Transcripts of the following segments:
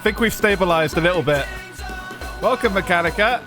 think we've stabilized a little bit. Welcome, Mechanica.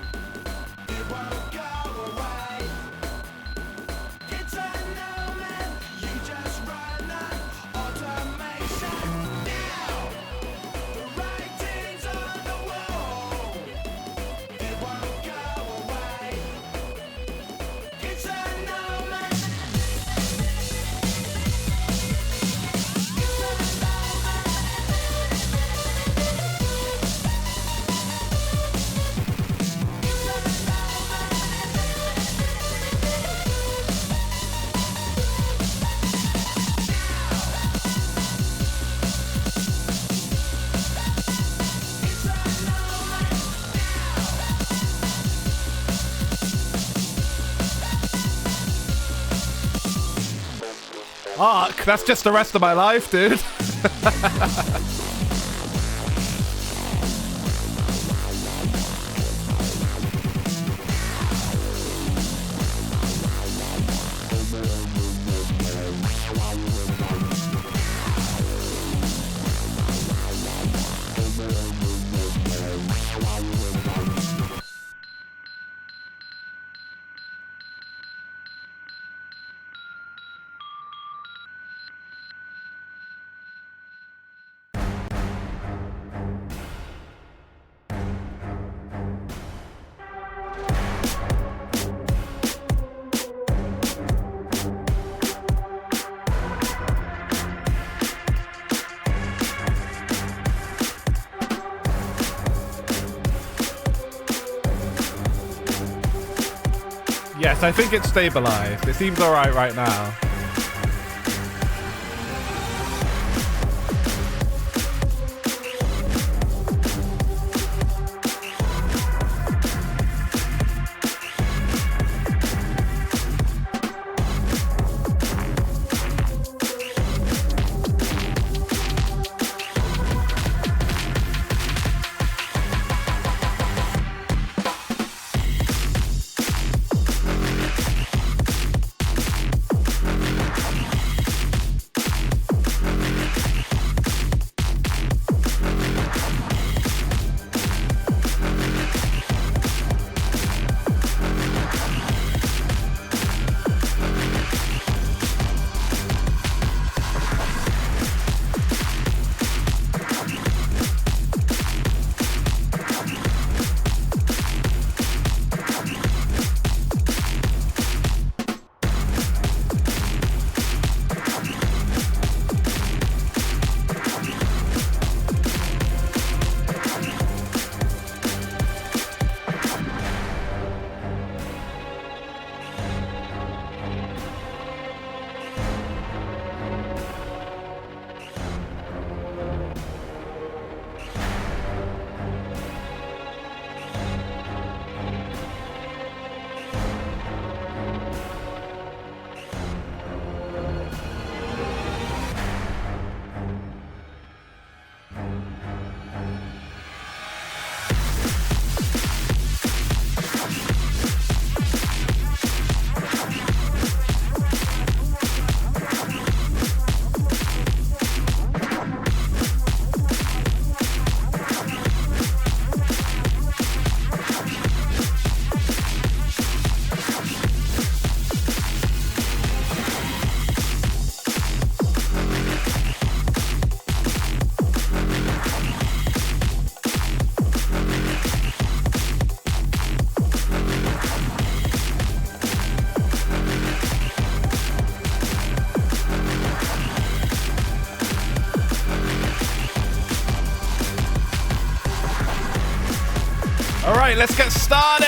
Ark, that's just the rest of my life, dude. Yes, I think it's stabilized. It seems alright right now. All right, let's get started.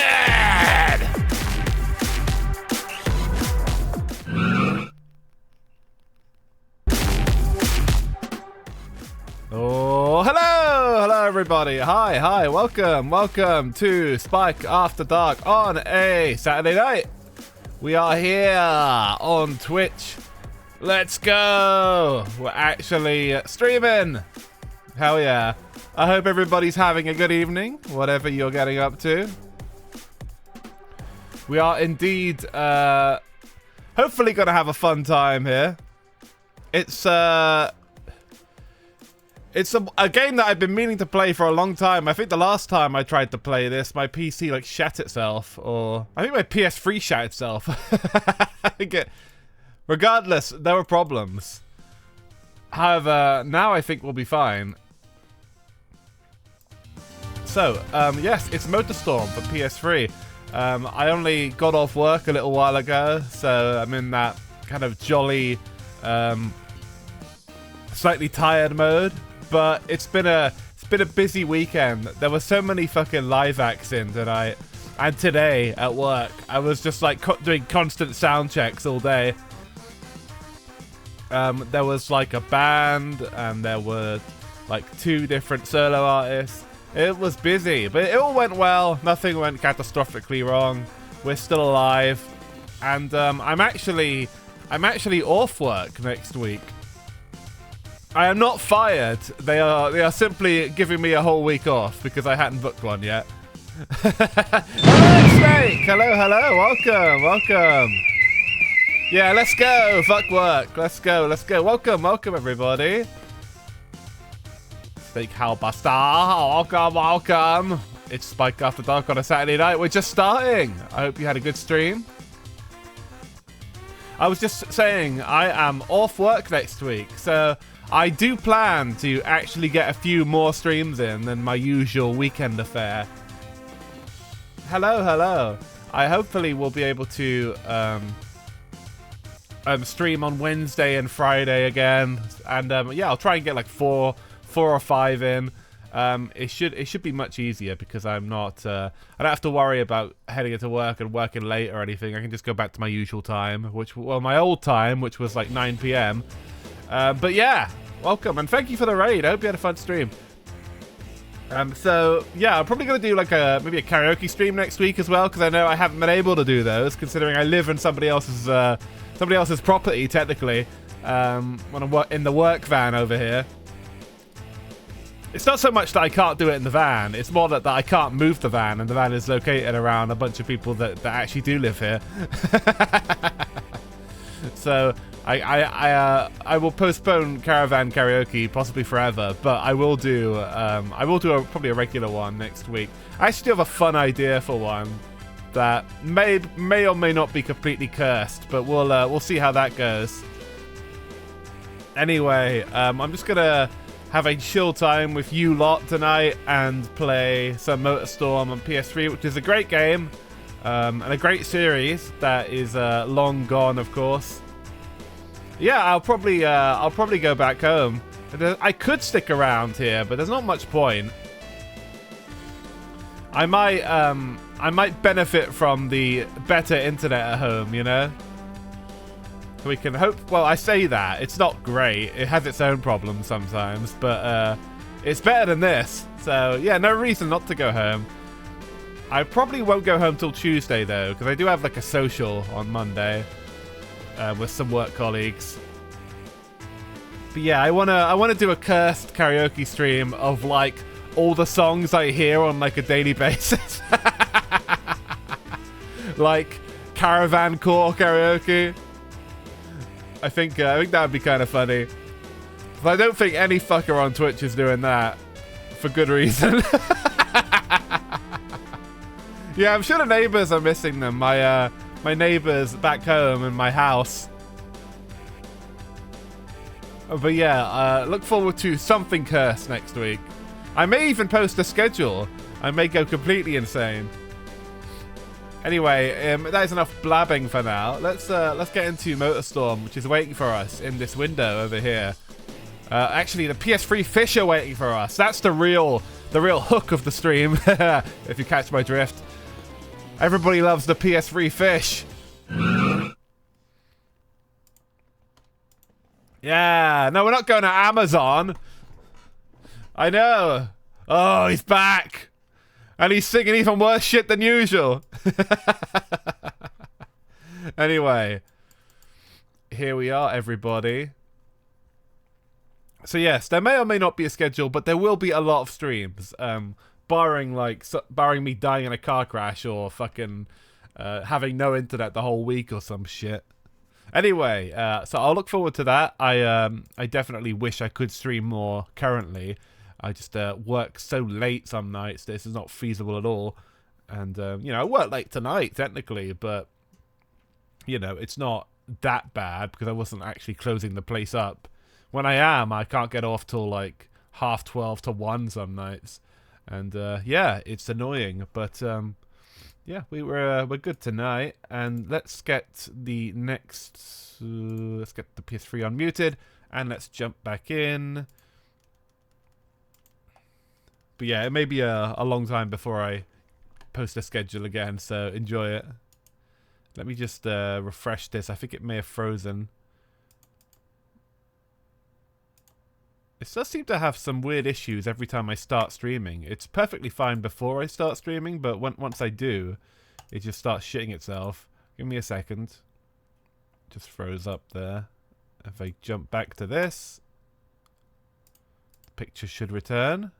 Oh, hello everybody. Hi, welcome to Spike After Dark on a Saturday night. We are here on Twitch. Let's go. We're actually streaming. Hell yeah. I hope everybody's having a good evening, whatever you're getting up to. We are indeed, hopefully gonna have a fun time here. It's It's a game that I've been meaning to play for a long time. I think the last time I tried to play this, my PC like shat itself, or I think my PS3 shat itself. Regardless, there were problems. However, now I think we'll be fine. So, yes, it's MotorStorm for PS3. I only got off work a little while ago, so I'm in that kind of jolly, slightly tired mode. But it's been a busy weekend. There were so many fucking live acts in tonight and today at work. I was just like doing constant sound checks all day. There was like a band and there were like 2 different solo artists. It was busy, but it all went well. Nothing went catastrophically wrong. We're still alive, and I'm actually off work next week. I am not fired. They are simply giving me a whole week off because I hadn't booked one yet. Hello, Snake. Hello. Welcome. Yeah, let's go. Fuck work. Let's go. Welcome, everybody. Snake Halbastar. Welcome. It's Spike After Dark on a Saturday night. We're just starting. I hope you had a good stream. I was just saying I am off work next week, so I do plan to actually get a few more streams in than my usual weekend affair. Hello. I hopefully will be able to stream on Wednesday and Friday again, and yeah, I'll try and get like four or 5 in. It should be much easier because I'm not I don't have to worry about heading into work and working late or anything. I can just go back to my usual time, my old time, which was like 9 PM. But yeah, welcome and thank you for the raid. I hope you had a fun stream. So yeah, I'm probably gonna do like maybe a karaoke stream next week as well, because I know I haven't been able to do those, considering I live in somebody else's property technically. When I'm in the work van over here. It's not so much that I can't do it in the van, it's more that I can't move the van, and the van is located around a bunch of people that actually do live here. So I will postpone caravan karaoke possibly forever, but I will do probably a regular one next week. I actually do have a fun idea for one that may or may not be completely cursed, but we'll see how that goes. Anyway, I'm just gonna have a chill time with you lot tonight and play some MotorStorm on PS3, which is a great game and a great series that is long gone, of course. Yeah, I'll probably go back home. I could stick around here, but there's not much point. I might benefit from the better internet at home, you know? We can hope. Well, I say that it's not great. It has its own problems sometimes, but it's better than this. So yeah, no reason not to go home. I probably won't go home till Tuesday though, because I do have like a social on Monday with some work colleagues. But yeah, I wanna do a cursed karaoke stream of like all the songs I hear on like a daily basis, like caravan core karaoke. I think that would be kind of funny. But I don't think any fucker on Twitch is doing that for good reason. Yeah, I'm sure the neighbors are missing them. My neighbors back home in my house. But yeah, look forward to something cursed next week. I may even post a schedule. I may go completely insane. Anyway, that is enough blabbing for now. Let's get into MotorStorm, which is waiting for us in this window over here. Actually, the PS3 fish are waiting for us. That's the real hook of the stream, if you catch my drift. Everybody loves the PS3 fish. Yeah, no, we're not going to Amazon. I know. Oh, he's back. And he's singing even worse shit than usual. Anyway, here we are, everybody. So yes, there may or may not be a schedule, but there will be a lot of streams. Barring me dying in a car crash or fucking having no internet the whole week or some shit. Anyway, so I'll look forward to that. I definitely wish I could stream more currently. I just work so late some nights. This is not feasible at all. And, you know, I work late tonight, technically, but, you know, it's not that bad because I wasn't actually closing the place up. When I am, I can't get off till, like, 12:30 to 1 some nights. And, yeah, it's annoying. But, yeah, we're good tonight. And let's get the next... let's get the PS3 unmuted. And let's jump back in. But, yeah, it may be a long time before I post a schedule again, so enjoy it. Let me just refresh this. I think it may have frozen. It does seem to have some weird issues every time I start streaming. It's perfectly fine before I start streaming, but once I do, it just starts shitting itself. Give me a second. Just froze up there. If I jump back to this, the picture should return.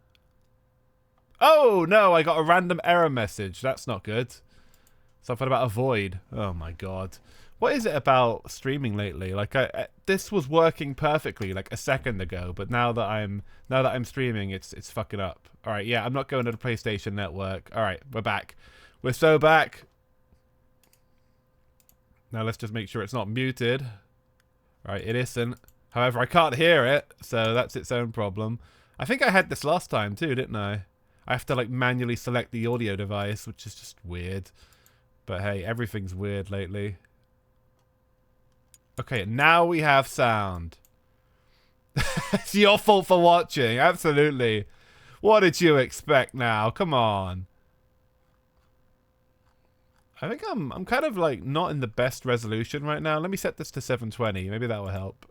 Oh, no, I got a random error message. That's not good. Something about a void. Oh, my God. What is it about streaming lately? Like, this was working perfectly like a second ago, but now that I'm streaming, it's fucking up. All right, yeah, I'm not going to the PlayStation Network. All right, we're back. We're so back. Now let's just make sure it's not muted. All right, it isn't. However, I can't hear it, so that's its own problem. I think I had this last time too, didn't I? I have to like manually select the audio device, which is just weird. But hey, everything's weird lately. Okay, now we have sound. It's your fault for watching, absolutely. What did you expect now? Come on. I think I'm kind of like not in the best resolution right now. Let me set this to 720. Maybe that will help.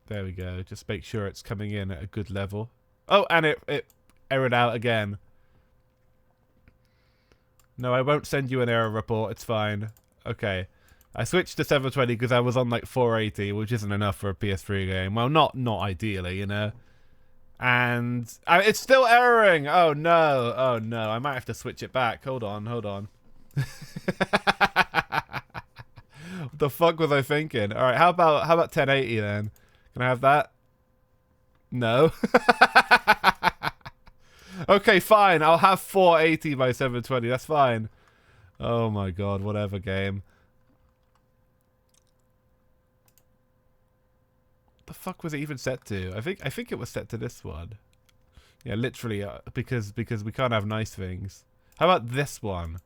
There we go. Just make sure it's coming in at a good level. Oh, and it errored out again. No, I won't send you an error report. It's fine. Okay. I switched to 720 because I was on like 480, which isn't enough for a PS3 game. Well, not ideally, you know. And it's still erroring. Oh no. Oh no. I might have to switch it back. Hold on. Hold on. What the fuck was I thinking? All right. How about 1080 then? Can I have that? No. Okay, fine. I'll have 480 by 720. That's fine. Oh my god. Whatever game. What the fuck was it even set to? I think it was set to this one. Yeah, literally, because we can't have nice things. How about this one?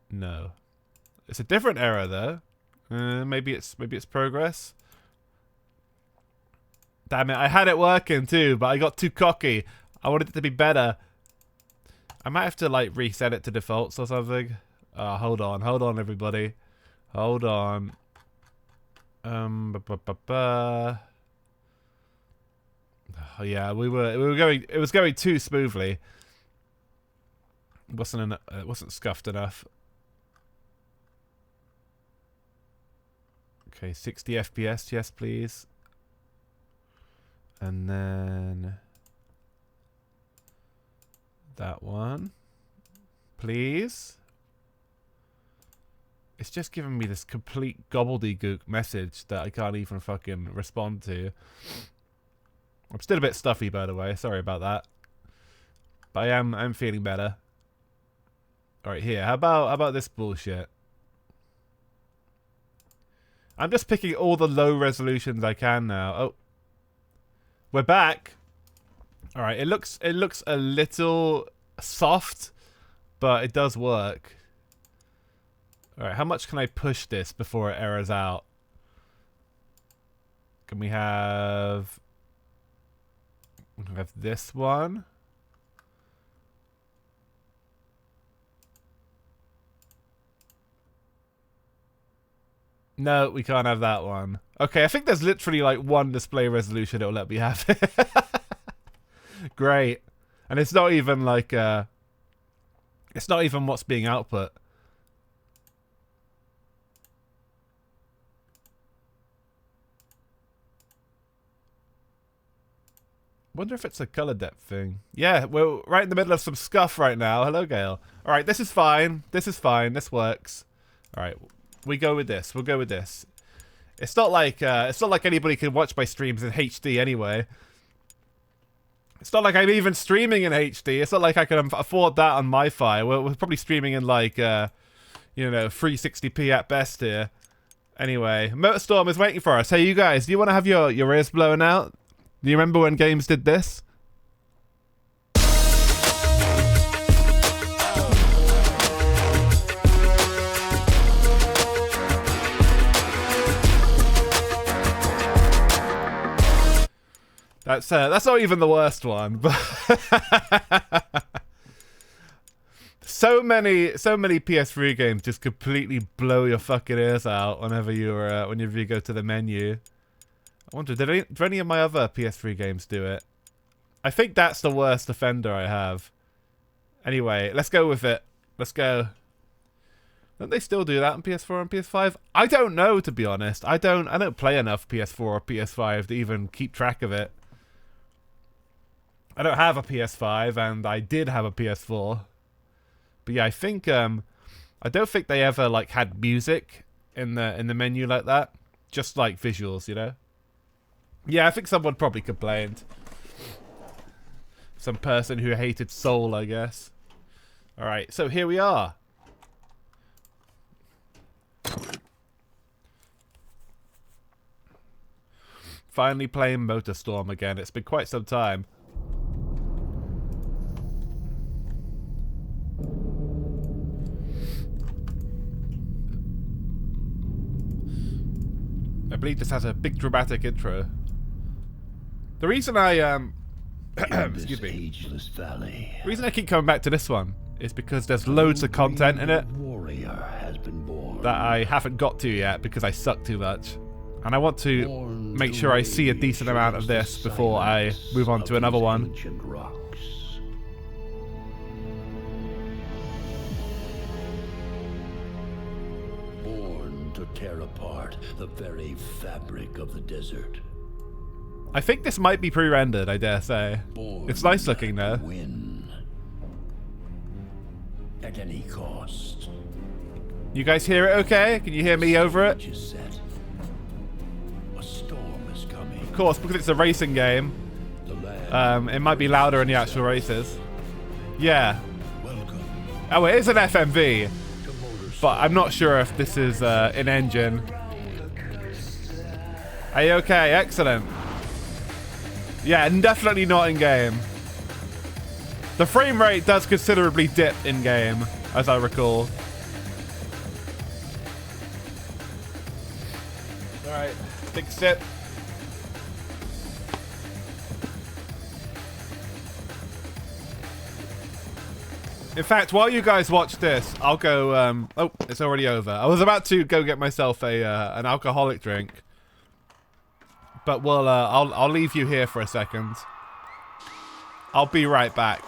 No. It's a different error though. Maybe it's progress. Damn it, I had it working too, but I got too cocky. I wanted it to be better. I might have to like reset it to defaults or something. Hold on everybody. Hold on. Oh yeah, we were going. It was going too smoothly. It wasn't scuffed enough. Okay, 60 FPS, yes please. And then that one, please. It's just giving me this complete gobbledygook message that I can't even fucking respond to. I'm still a bit stuffy, by the way. Sorry about that. But I'm feeling better. All right, here. How about this bullshit? I'm just picking all the low resolutions I can now. Oh, we're back. All right, it looks a little soft, but it does work. All right, how much can I push this before it errors out? Can we have this one? No, we can't have that one. Okay, I think there's literally like one display resolution it'll let me have. Great. And it's not even like it's not even what's being output. Wonder if it's a color depth thing. Yeah, we're right in the middle of some scuff right now. Hello, Gale. All right, this is fine. This is fine. This works. All right, we go with this. We'll go with this. It's not like anybody can watch my streams in HD anyway. It's not like I'm even streaming in HD. It's not like I can afford that on my Fi. We're probably streaming in like, you know, 360p at best here. Anyway, MotorStorm is waiting for us. Hey, you guys, do you want to have your ears blown out? Do you remember when games did this? That's not even the worst one, but so many PS3 games just completely blow your fucking ears out whenever you go to the menu. I wonder, do any of my other PS3 games do it? I think that's the worst offender I have. Anyway, let's go with it. Let's go. Don't they still do that on PS4 and PS5? I don't know, to be honest. I don't play enough PS4 or PS5 to even keep track of it. I don't have a PS5, and I did have a PS4. But yeah, I think I don't think they ever like had music in the menu like that. Just like visuals, you know. Yeah, I think someone probably complained. Some person who hated Soul, I guess. All right, so here we are. Finally playing MotorStorm again. It's been quite some time. I believe this has a big dramatic intro. The reason I excuse me. The reason I keep coming back to this one is because there's loads of content in it that I haven't got to yet because I suck too much. And I want to make sure I see a decent amount of this before I move on to another one. To tear apart the very fabric of the desert. I think this might be pre-rendered, I dare say. It's nice looking though. Win at any cost. You guys hear it okay? Can you hear me over it? A storm is coming. Of course, because it's a racing game. It might be louder in the actual races. Yeah. Welcome. Oh, it is an FMV. But I'm not sure if this is in engine. Are you okay? Excellent. Yeah, definitely not in game. The frame rate does considerably dip in game, as I recall. Alright, big sip. In fact, while you guys watch this, I'll go. Oh, it's already over. I was about to go get myself an alcoholic drink, but I'll leave you here for a second. I'll be right back.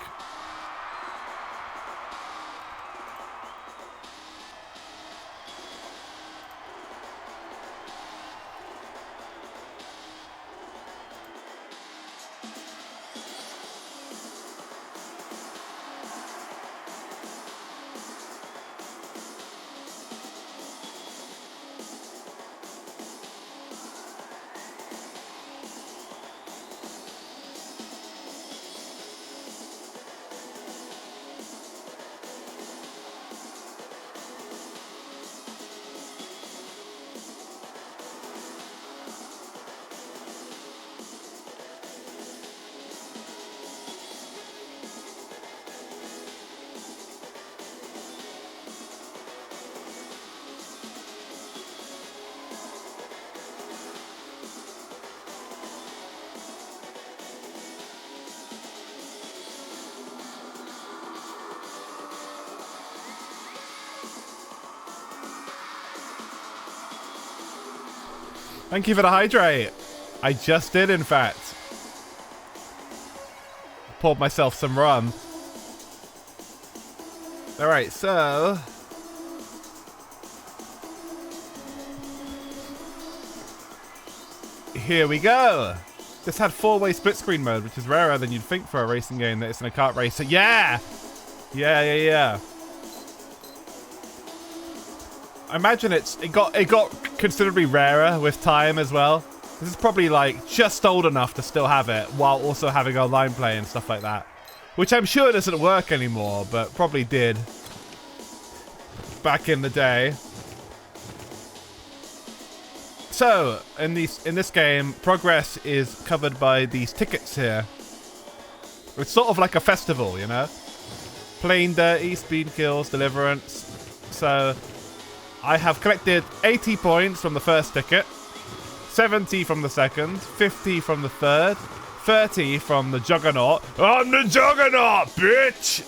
Thank you for the hydrate. I just did, in fact. Poured myself some rum. Alright, so... here we go. This had 4-way split screen mode, which is rarer than you'd think for a racing game that isn't a kart racer. Yeah! Yeah. I imagine it got considerably rarer with time as well. This is probably like just old enough to still have it while also having online play and stuff like that. Which I'm sure doesn't work anymore, but probably did back in the day. So, in this game, progress is covered by these tickets here. It's sort of like a festival, you know? Plain dirty, speed kills, deliverance. So, I have collected 80 points from the first ticket, 70 from the second, 50 from the third, 30 from the Juggernaut. I'm the Juggernaut, bitch!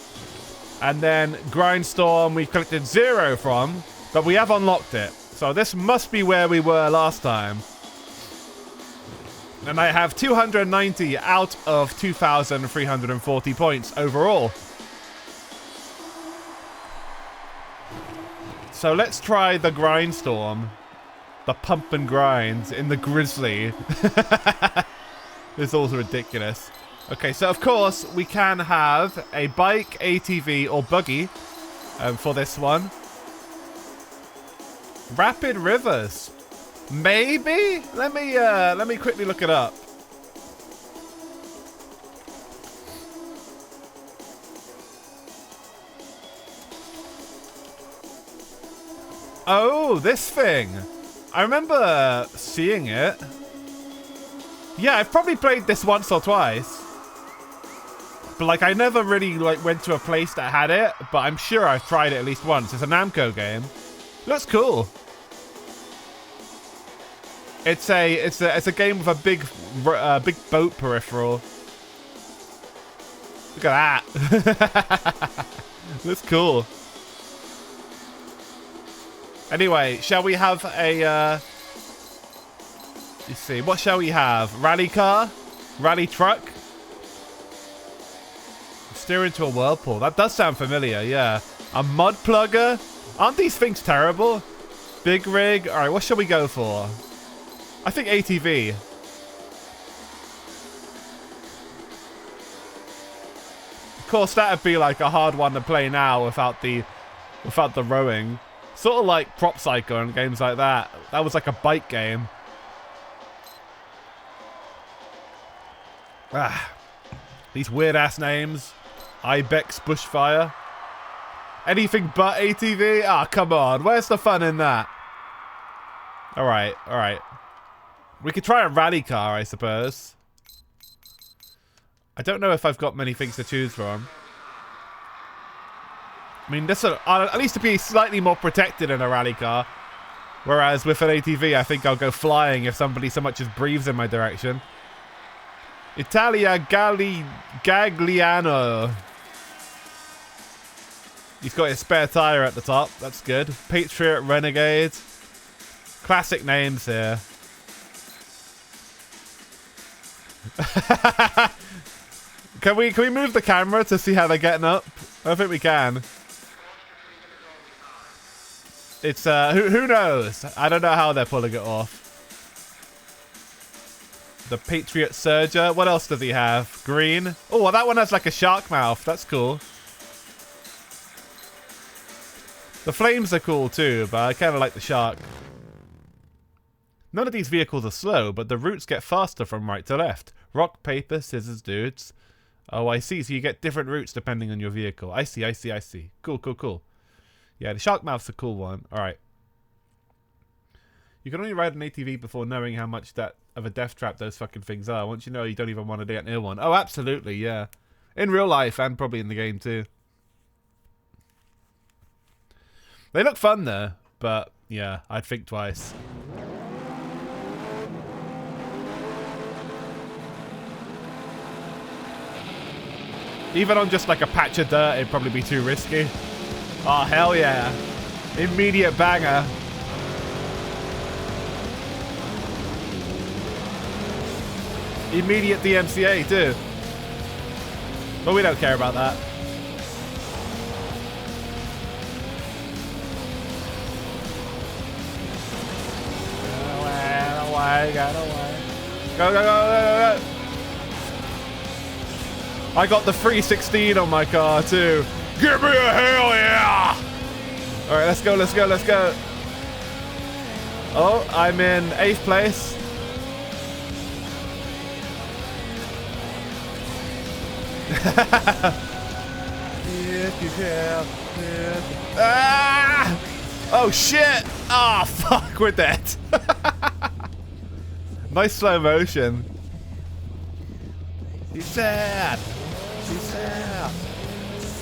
And then Grindstorm we collected 0 from, but we have unlocked it. So this must be where we were last time. And I have 290 out of 2,340 points overall. So let's try the Grindstorm. The pump and grind in the Grizzly. This is also ridiculous. Okay, so of course we can have a bike, ATV, or buggy for this one. Rapid Rivers. Maybe? Let me quickly look it up. Oh, this thing. I remember seeing it. Yeah, I've probably played this once or twice. But like I never really like went to a place that had it, but I'm sure I've tried it at least once. It's a Namco game. Looks cool. It's a game with a big boat peripheral. Look at that. Looks cool. Anyway, shall we have a you see, what shall we have? Rally car? Rally truck? Steer into a whirlpool. That does sound familiar, yeah. A mud plugger? Aren't these things terrible? Big rig? Alright, what shall we go for? I think ATV. Of course, that would be like a hard one to play now without the rowing. Sort of like Prop Psycho and games like that. That was like a bike game. Ah, these weird ass names. Ibex Bushfire. Anything but ATV? Ah, come on. Where's the fun in that? Alright, alright. We could try a rally car, I suppose. I don't know if I've got many things to choose from. I mean, this will at least to be slightly more protected in a rally car. Whereas with an ATV, I think I'll go flying if somebody so much as breathes in my direction. Italia Gagliano. He's got his spare tire at the top. That's good. Patriot Renegade. Classic names here. Can we move the camera to see how they're getting up? I don't think we can. It's who knows? I don't know how they're pulling it off. The Patriot Surger. What else does he have? Green. Oh, well, that one has like a shark mouth. That's cool. The flames are cool too, but I kind of like the shark. None of these vehicles are slow, but the routes get faster from right to left. Rock, paper, scissors, dudes. Oh, I see. So you get different routes depending on your vehicle. I see, I see, I see. Cool, cool, cool. Yeah, the shark mouth's a cool one. All right. You can only ride an ATV before knowing how much of a death trap those fucking things are. Once you know, you don't even want to get near one. Oh, absolutely, yeah. In real life and probably in the game too. They look fun though, but yeah, I'd think twice. Even on just like a patch of dirt, it'd probably be too risky. Oh, hell yeah. Immediate banger. Immediate DMCA too. But we don't care about that. Get away. Go, go, go, go, go, go. I got the 316 on my car too. Give me a hell yeah! All right, let's go, let's go, let's go. Oh, I'm in 8th place. Ah! Oh shit! Ah, oh, fuck, we're dead. Nice slow motion. She's sad. She's sad.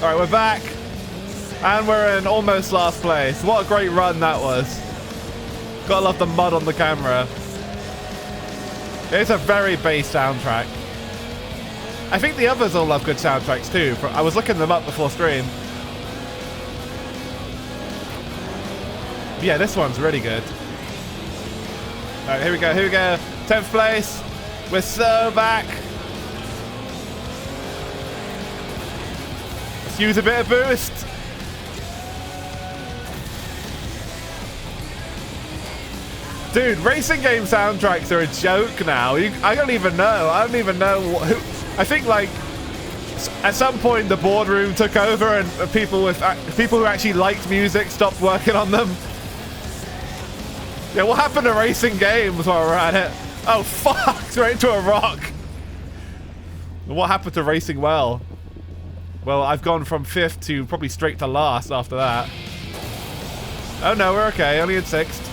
All right, we're back, and we're in almost last place. What a great run that was. Gotta love the mud on the camera. It's a very bass soundtrack. I think the others all have good soundtracks too. I was looking them up before stream. Yeah, this one's really good. All right, here we go, here we go. 10th place. We're so back. Let's use a bit of boost. Dude, racing game soundtracks are a joke now. I don't even know. I don't even know who. I think like at some point the boardroom took over and people who actually liked music stopped working on them. Yeah, what happened to racing games while we're at it? Oh fuck! Straight into a rock. What happened to racing well? Well, I've gone from 5th to probably straight to last after that. Oh no, we're okay. Only in 6th.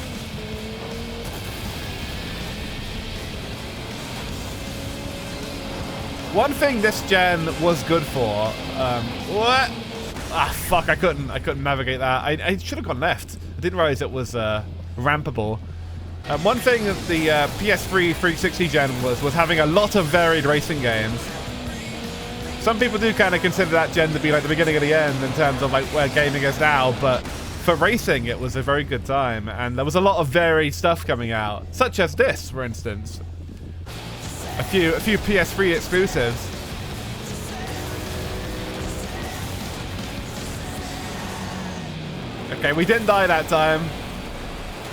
One thing this gen was good for. What? Ah, fuck! I couldn't navigate that. I should have gone left. I didn't realize it was rampable. One thing that the PS3 360 gen was having a lot of varied racing games. Some people do kind of consider that gen to be like the beginning of the end in terms of like where gaming is now, but for racing it was a very good time, and there was a lot of varied stuff coming out, such as this, for instance. A few PS3 exclusives. Okay, we didn't die that time.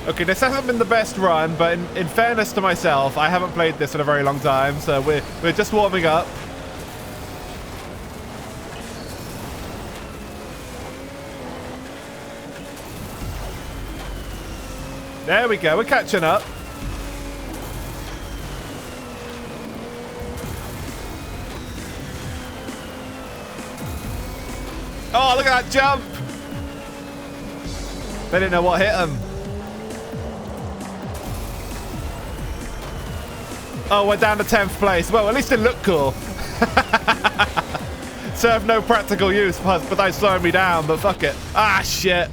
Okay, this hasn't been the best run, but in fairness to myself, I haven't played this in a very long time, so we're just warming up. There we go, we're catching up. Oh, look at that jump! They didn't know what hit them. Oh, we're down to 10th place. Well, at least it looked cool. Served no practical use besides slowing me down, but fuck it. Ah, shit.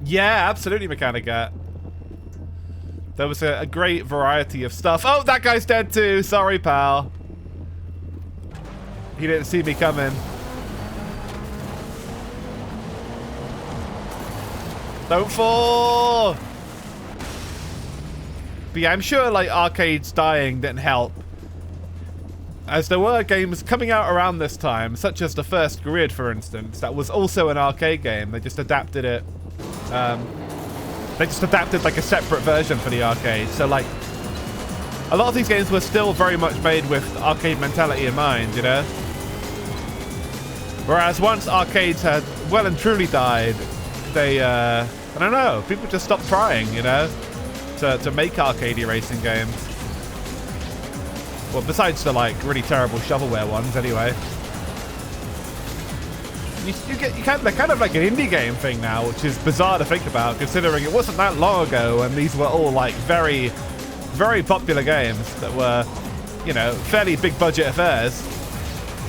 Yeah, absolutely, Mechanicat. There was a great variety of stuff. Oh, that guy's dead too. Sorry, pal. He didn't see me coming. Don't fall! But yeah, I'm sure like arcades dying didn't help, as there were games coming out around this time, such as the first Grid, for instance, that was also an arcade game. They just adapted it. They just adapted like a separate version for the arcade. So like, a lot of these games were still very much made with arcade mentality in mind, you know? Whereas once arcades had well and truly died, they, I don't know, people just stopped trying, you know, to make arcadey racing games. Well, besides the like really terrible shovelware ones, anyway. They're kind of like an indie game thing now, which is bizarre to think about, considering it wasn't that long ago, and these were all like very, very popular games that were, you know, fairly big budget affairs.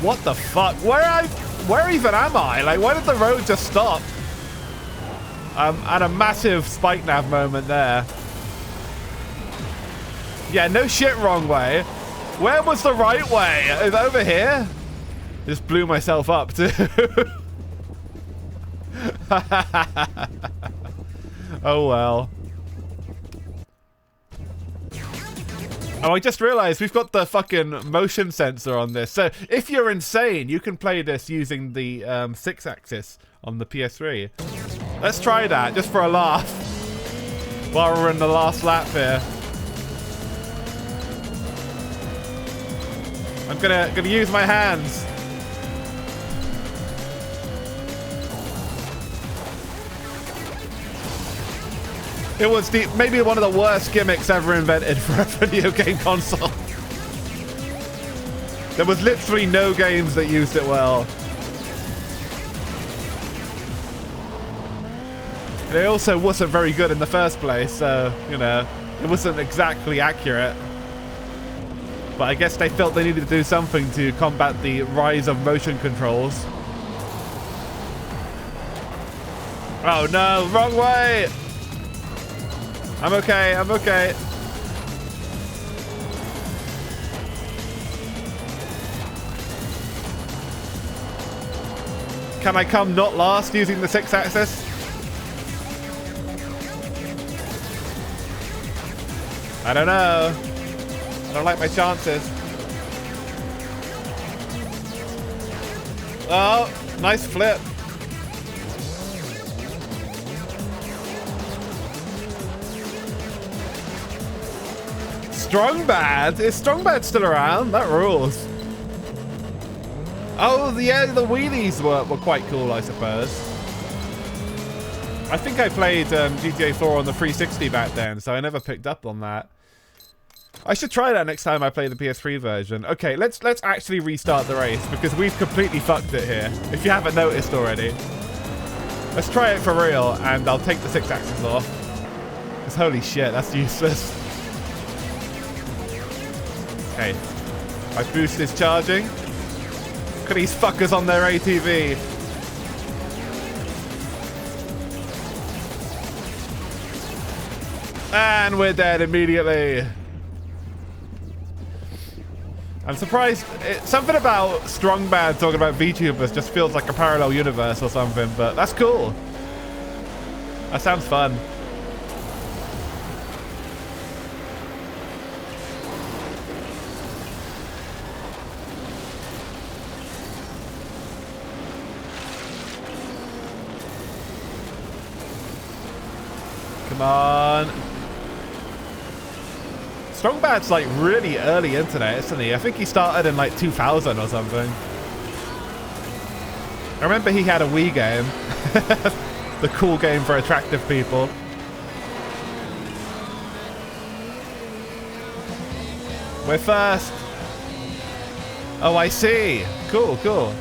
What the fuck? Where even am I? Like, why did the road just stop? At a massive spike nav moment there. Yeah, no shit, wrong way. Where was the right way? Is it over here? Just blew myself up too. Oh well. Oh, I just realized we've got the fucking motion sensor on this. So if you're insane, you can play this using the 6-axis on the PS3. Let's try that, just for a laugh. while we're in the last lap here. I'm gonna use my hands. It was maybe one of the worst gimmicks ever invented for a video game console. There was literally no games that used it well. And it also wasn't very good in the first place, so, you know, it wasn't exactly accurate. But I guess they felt they needed to do something to combat the rise of motion controls. Oh no, wrong way! I'm okay, I'm okay. Can I come not last using the 6-axis? I don't know. I don't like my chances. Oh, nice flip. Strongbad? Is Strongbad still around? That rules. Oh, yeah, the wheelies were quite cool, I suppose. I think I played GTA 4 on the 360 back then, so I never picked up on that. I should try that next time I play the PS3 version. Okay, let's actually restart the race, because we've completely fucked it here, if you haven't noticed already. Let's try it for real, and I'll take the 6-axis off. Because holy shit, that's useless. Okay, my boost is charging. Look at these fuckers on their ATV. And we're dead immediately. I'm surprised. Something about Strongbad talking about VTubers just feels like a parallel universe or something, but that's cool. That sounds fun. Come on. Strongbad's like really early internet, isn't he? I think he started in like 2000 or something. I remember he had a Wii game. The cool game for attractive people. We're first. Oh, I see. Cool, cool.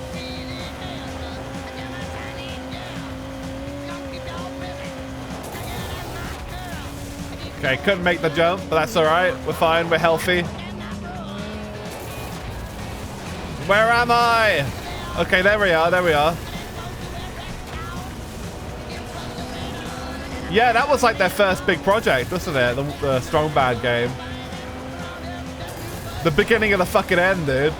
Okay, couldn't make the jump, but that's alright. We're fine, we're healthy. Where am I? Okay, there we are, there we are. Yeah, that was like their first big project, wasn't it? The Strongbad game. The beginning of the fucking end, dude.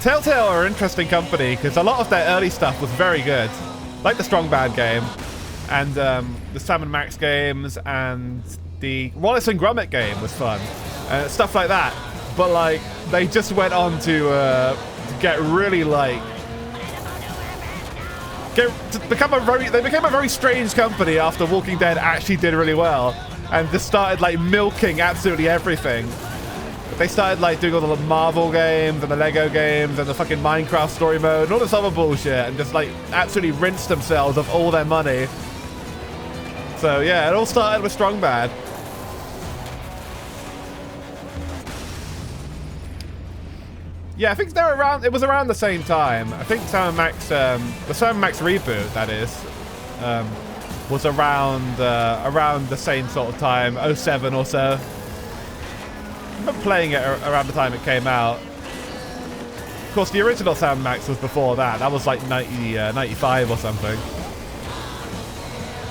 Telltale are an interesting company, because a lot of their early stuff was very good. Like the Strongbad game. And the Sam & Max games and the Wallace and Gromit game was fun. Stuff like that. But like, they just went on to get really like... they became a very strange company after Walking Dead actually did really well. And just started like milking absolutely everything. They started like doing all the Marvel games and the Lego games and the fucking Minecraft story mode and all this other bullshit. And just like absolutely rinsed themselves of all their money. So yeah, it all started with Strongbad. Yeah, I think they're around. It was around the same time. I think Sam & Max, the Sam & Max reboot, that is, was around the same sort of time, 07 or so. I remember playing it around the time it came out. Of course, the original Sam & Max was before that. That was like 95 or something.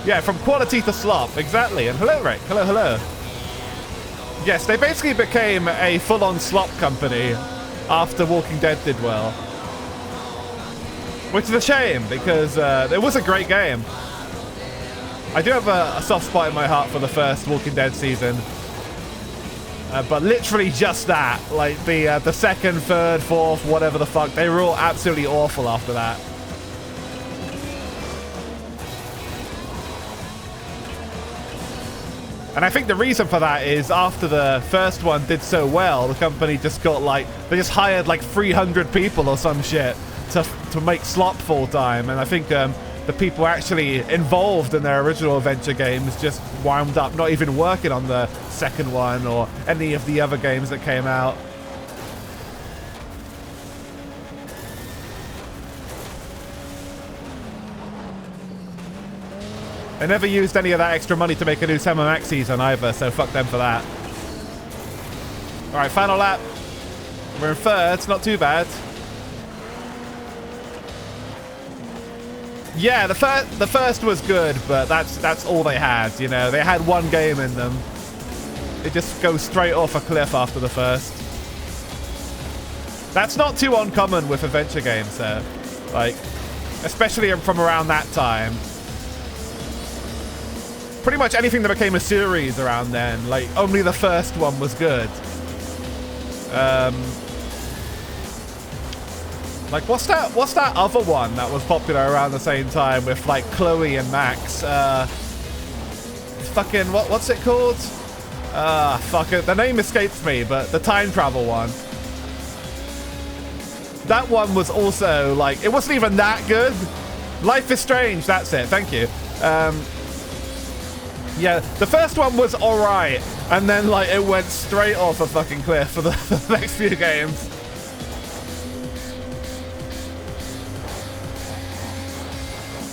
Yeah, from quality to slop, exactly. And hello, Rick. Hello, hello. Yes, they basically became a full-on slop company after Walking Dead did well. Which is a shame, because it was a great game. I do have a soft spot in my heart for the first Walking Dead season. But literally just that. Like, the second, third, fourth, whatever the fuck, they were all absolutely awful after that. And I think the reason for that is after the first one did so well, the company just got like, they just hired like 300 people or some shit to make slop full time. And I think the people actually involved in their original adventure games just wound up not even working on the second one or any of the other games that came out. They never used any of that extra money to make a new Sam and Max season either, so fuck them for that. Alright, final lap. We're in third, it's not too bad. Yeah, the first was good, but that's all they had, you know. They had one game in them. It just goes straight off a cliff after the first. That's not too uncommon with adventure games, though. Like, especially from around that time. Pretty much anything that became a series around then, like, only the first one was good. Like, what's that other one that was popular around the same time with, like, Chloe and Max? Fucking, what's it called? Fuck it. The name escapes me, but the time travel one. That one was also, like, it wasn't even that good. Life is Strange, that's it, thank you. Yeah, the first one was alright, and then, like, it went straight off a fucking cliff for the next few games.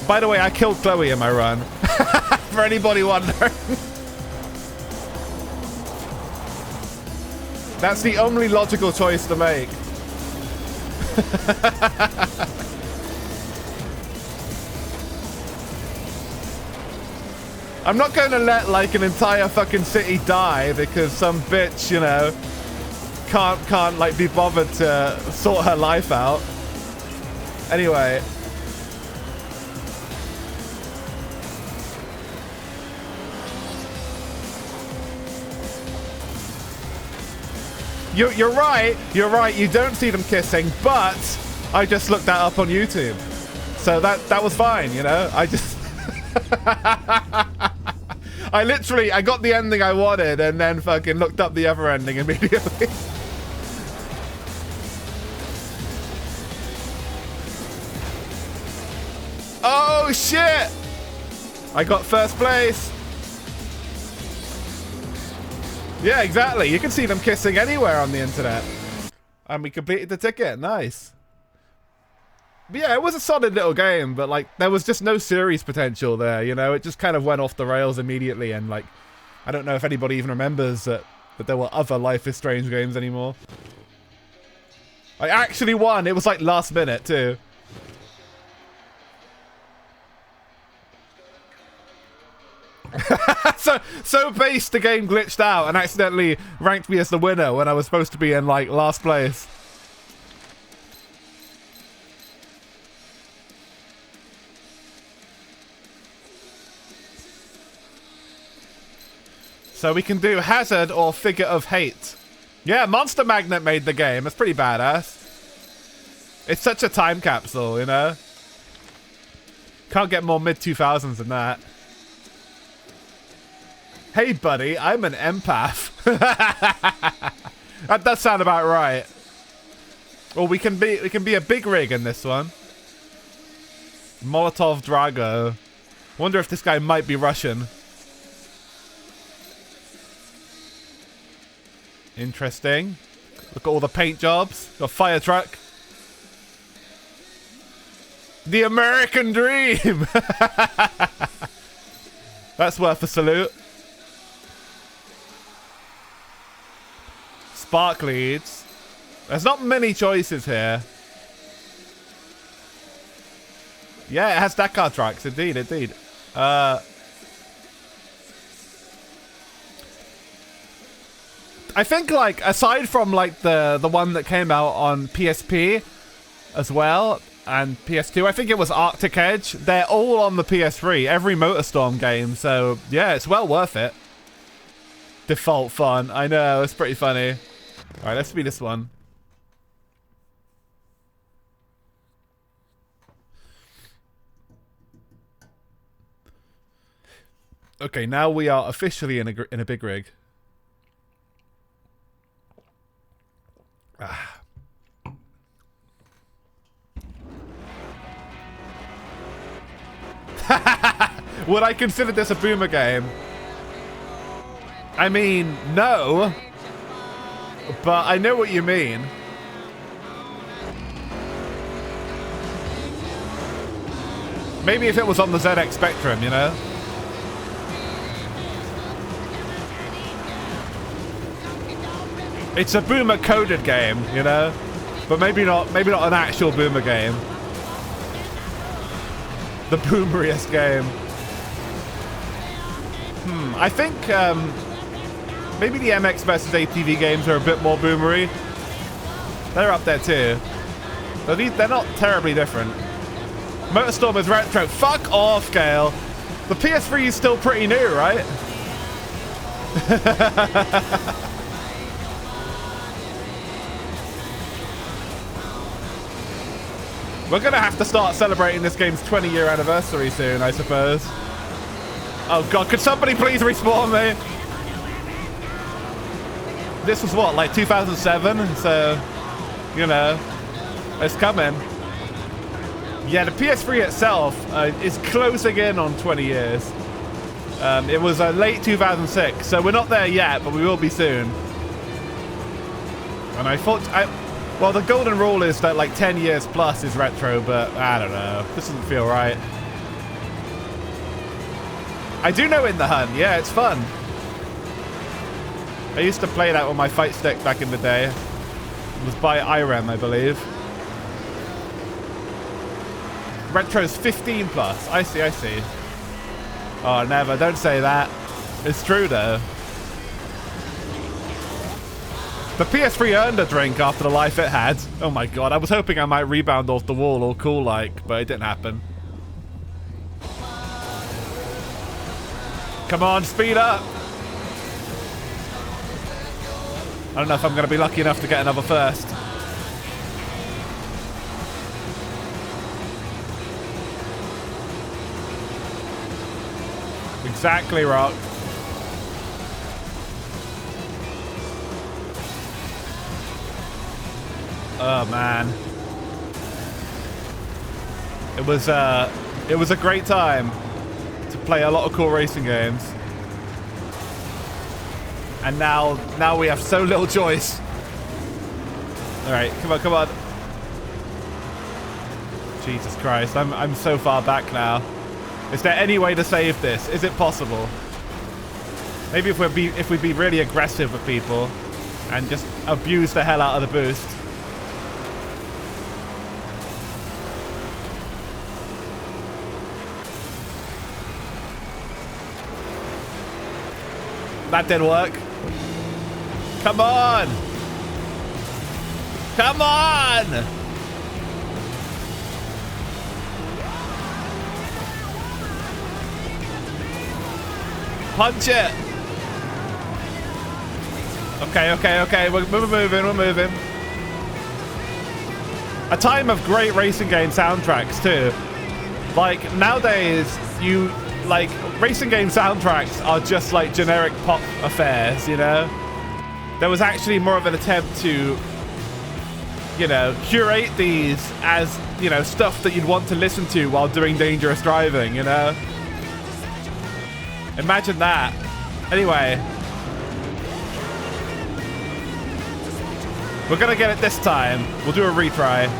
By the way, I killed Chloe in my run. For anybody wondering. That's the only logical choice to make. I'm not going to let, like, an entire fucking city die because some bitch, you know, can't like, be bothered to sort her life out. Anyway. You're right, you don't see them kissing, but I just looked that up on YouTube. So that was fine, you know? I just... I got the ending I wanted and then fucking looked up the other ending immediately. Oh shit! I got first place. Yeah, exactly. You can see them kissing anywhere on the internet. And we completed the ticket. Nice. But yeah, it was a solid little game, but like there was just no series potential there, you know? It just kind of went off the rails immediately, and like I don't know if anybody even remembers that there were other Life is Strange games anymore. I actually won. It was like last minute too. so based, the game glitched out and accidentally ranked me as the winner when I was supposed to be in like last place. So we can do Hazard or Figure of Hate. Yeah, Monster Magnet made the game. That's pretty badass. It's such a time capsule, you know? Can't get more mid-2000s than that. Hey, buddy, I'm an empath. That does sound about right. Well, we can be a big rig in this one. Molotov Drago. Wonder if this guy might be Russian. Interesting. Look at all the paint jobs. Got a fire truck. The American dream. That's worth a salute. Spark leads. There's not many choices here. Yeah, it has Dakar tracks. Indeed, indeed. I think, like, aside from, like, the one that came out on PSP as well, and PS2, I think it was Arctic Edge. They're all on the PS3, every MotorStorm game, so, yeah, it's well worth it. Default fun. I know, it's pretty funny. Alright, let's be this one. Okay, now we are officially in a big rig. Ah. Would I consider this a boomer game? I mean, no. But I know what you mean. Maybe if it was on the ZX Spectrum, you know? It's a boomer coded game, you know? But maybe not an actual boomer game. The boomeriest game. I think maybe the MX versus ATV games are a bit more boomery. They're up there too. But they're not terribly different. MotorStorm is retro. Fuck off, Gale. The PS3 is still pretty new, right? We're gonna have to start celebrating this game's 20-year anniversary soon, I suppose. Oh god, could somebody please respawn me? This was what, like 2007? So, you know, it's coming. Yeah, the PS3 itself is closing in on 20 years. It was late 2006, so we're not there yet, but we will be soon. And I thought, well, the golden rule is that like 10 years plus is retro, but I don't know. This doesn't feel right. I do know In the Hunt. Yeah, it's fun. I used to play that with my fight stick back in the day. It was by IREM, I believe. Retro's 15 plus. I see, I see. Oh, never. Don't say that. It's true, though. The PS3 earned a drink after the life it had. Oh my god, I was hoping I might rebound off the wall all cool-like, but it didn't happen. Come on, speed up! I don't know if I'm going to be lucky enough to get another first. Exactly, Rock. Oh man, it was a great time to play a lot of cool racing games, and now we have so little choice. All right, come on, come on. Jesus Christ, I'm so far back now. Is there any way to save this? Is it possible? Maybe if we be really aggressive with people and just abuse the hell out of the boost. That didn't work. Come on! Come on! Punch it! Okay, okay, okay. We're moving, we're moving. A time of great racing game soundtracks, too. Like, nowadays, like, racing game soundtracks are just like generic pop affairs, you know? There was actually more of an attempt to, you know, curate these as, you know, stuff that you'd want to listen to while doing dangerous driving, you know? Imagine that. Anyway. We're gonna get it this time. We'll do a retry.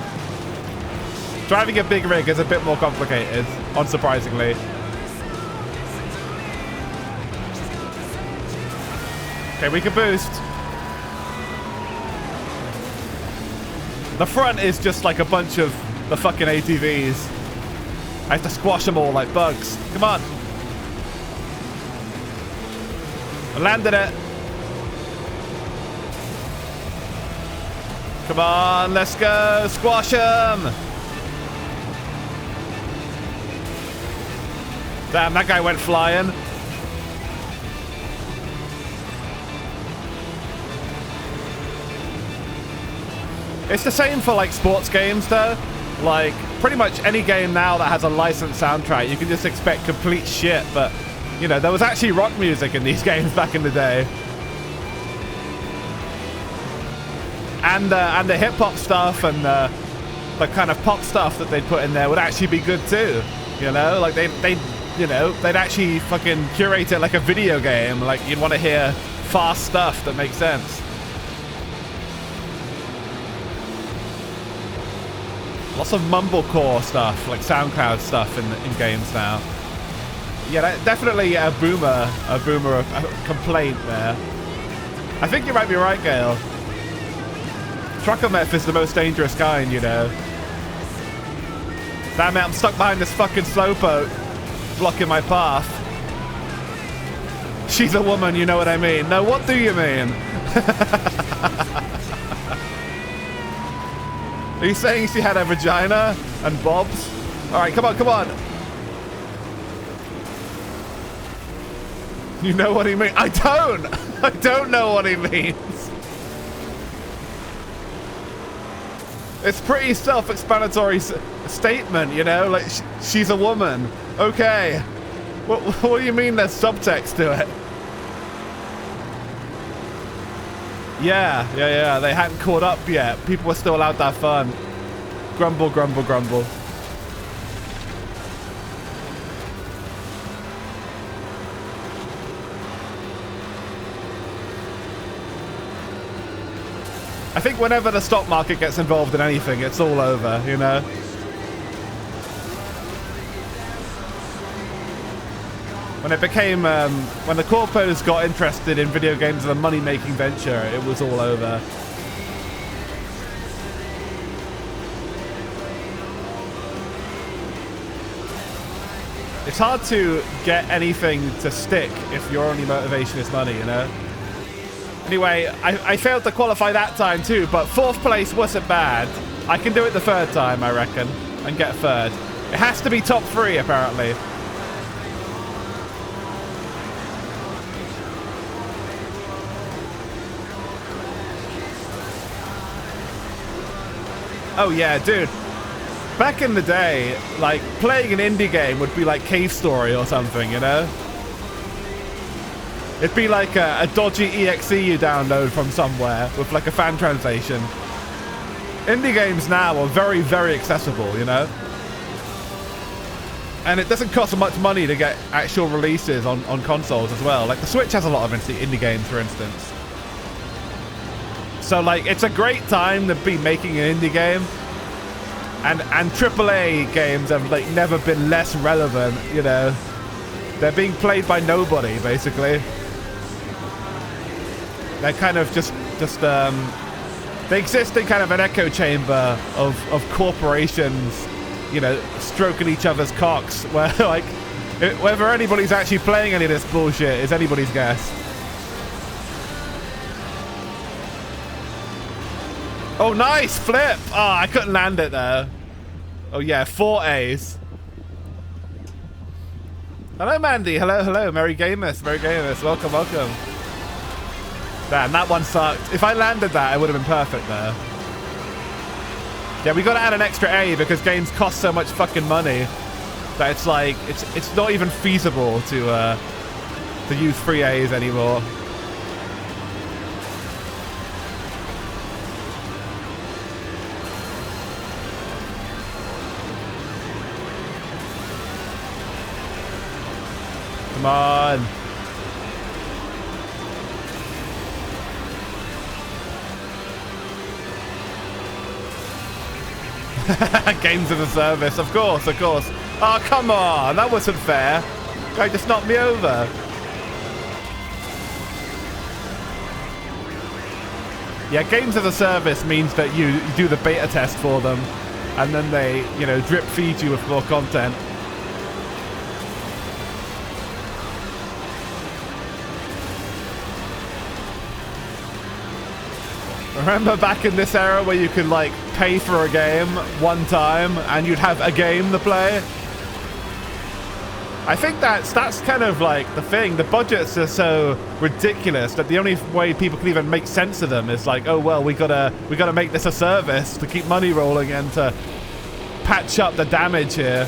Driving a big rig is a bit more complicated, unsurprisingly. Okay, we can boost. The front is just like a bunch of the fucking ATVs. I have to squash them all like bugs. Come on. I landed it. Come on, let's go. Squash them. Damn, that guy went flying. It's the same for like sports games though. Like pretty much any game now that has a licensed soundtrack, you can just expect complete shit, but You know, there was actually rock music in these games back in the day. And the hip-hop stuff and the kind of pop stuff that they'd put in there would actually be good too. You know, like they'd actually fucking curate it like a video game. Like, you'd want to hear fast stuff that makes sense. Lots of mumblecore stuff, like SoundCloud stuff in games now. Yeah, definitely a boomer complaint there. I think you might be right, Gale. Trucker meth is the most dangerous kind, you know. Damn it, I'm stuck behind this fucking slowpoke, blocking my path. She's a woman, you know what I mean. No, what do you mean? Are you saying she had a vagina and bobs? Alright, come on, come on. You know what he means? I don't know what he means. It's pretty self-explanatory statement, you know? Like, she's a woman. Okay. What do you mean there's subtext to it? Yeah. They hadn't caught up yet. People were still allowed to have fun. Grumble, grumble, grumble. I think whenever the stock market gets involved in anything, it's all over, you know? When it became, when the corpos got interested in video games as a money-making venture, it was all over. It's hard to get anything to stick if your only motivation is money, you know? Anyway, I failed to qualify that time too, but 4th place wasn't bad. I can do it the 3rd time, I reckon, and get 3rd. It has to be top 3, apparently. Oh yeah, dude. Back in the day, like, playing an indie game would be like Cave Story or something, you know? It'd be like a dodgy EXE you download from somewhere with like a fan translation. Indie games now are very, very accessible, you know? And it doesn't cost much money to get actual releases on consoles as well. Like the Switch has a lot of indie games, for instance. So like, it's a great time to be making an indie game. And AAA games have like never been less relevant, you know? They're being played by nobody, basically. They're kind of just they exist in kind of an echo chamber of corporations, you know, stroking each other's cocks, where like, whether anybody's actually playing any of this bullshit is anybody's guess. Oh, nice flip! Oh, I couldn't land it there. Oh yeah, 4 A's. Hello, Mandy. Hello. Merry Gamers. Welcome. Damn, that one sucked. If I landed that, it would have been perfect there. Yeah, we got to add an extra A because games cost so much fucking money that it's like it's not even feasible to use free A's anymore. Come on. Games as a service, of course. Oh, come on, that wasn't fair. Guy just knocked me over. Yeah, games as a service means that you do the beta test for them, and then they, you know, drip feed you with more content. Remember back in this era where you could like pay for a game one time and you'd have a game to play? I think that's kind of like the thing. The budgets are so ridiculous that the only way people can even make sense of them is like, oh well, we gotta make this a service to keep money rolling and to patch up the damage here.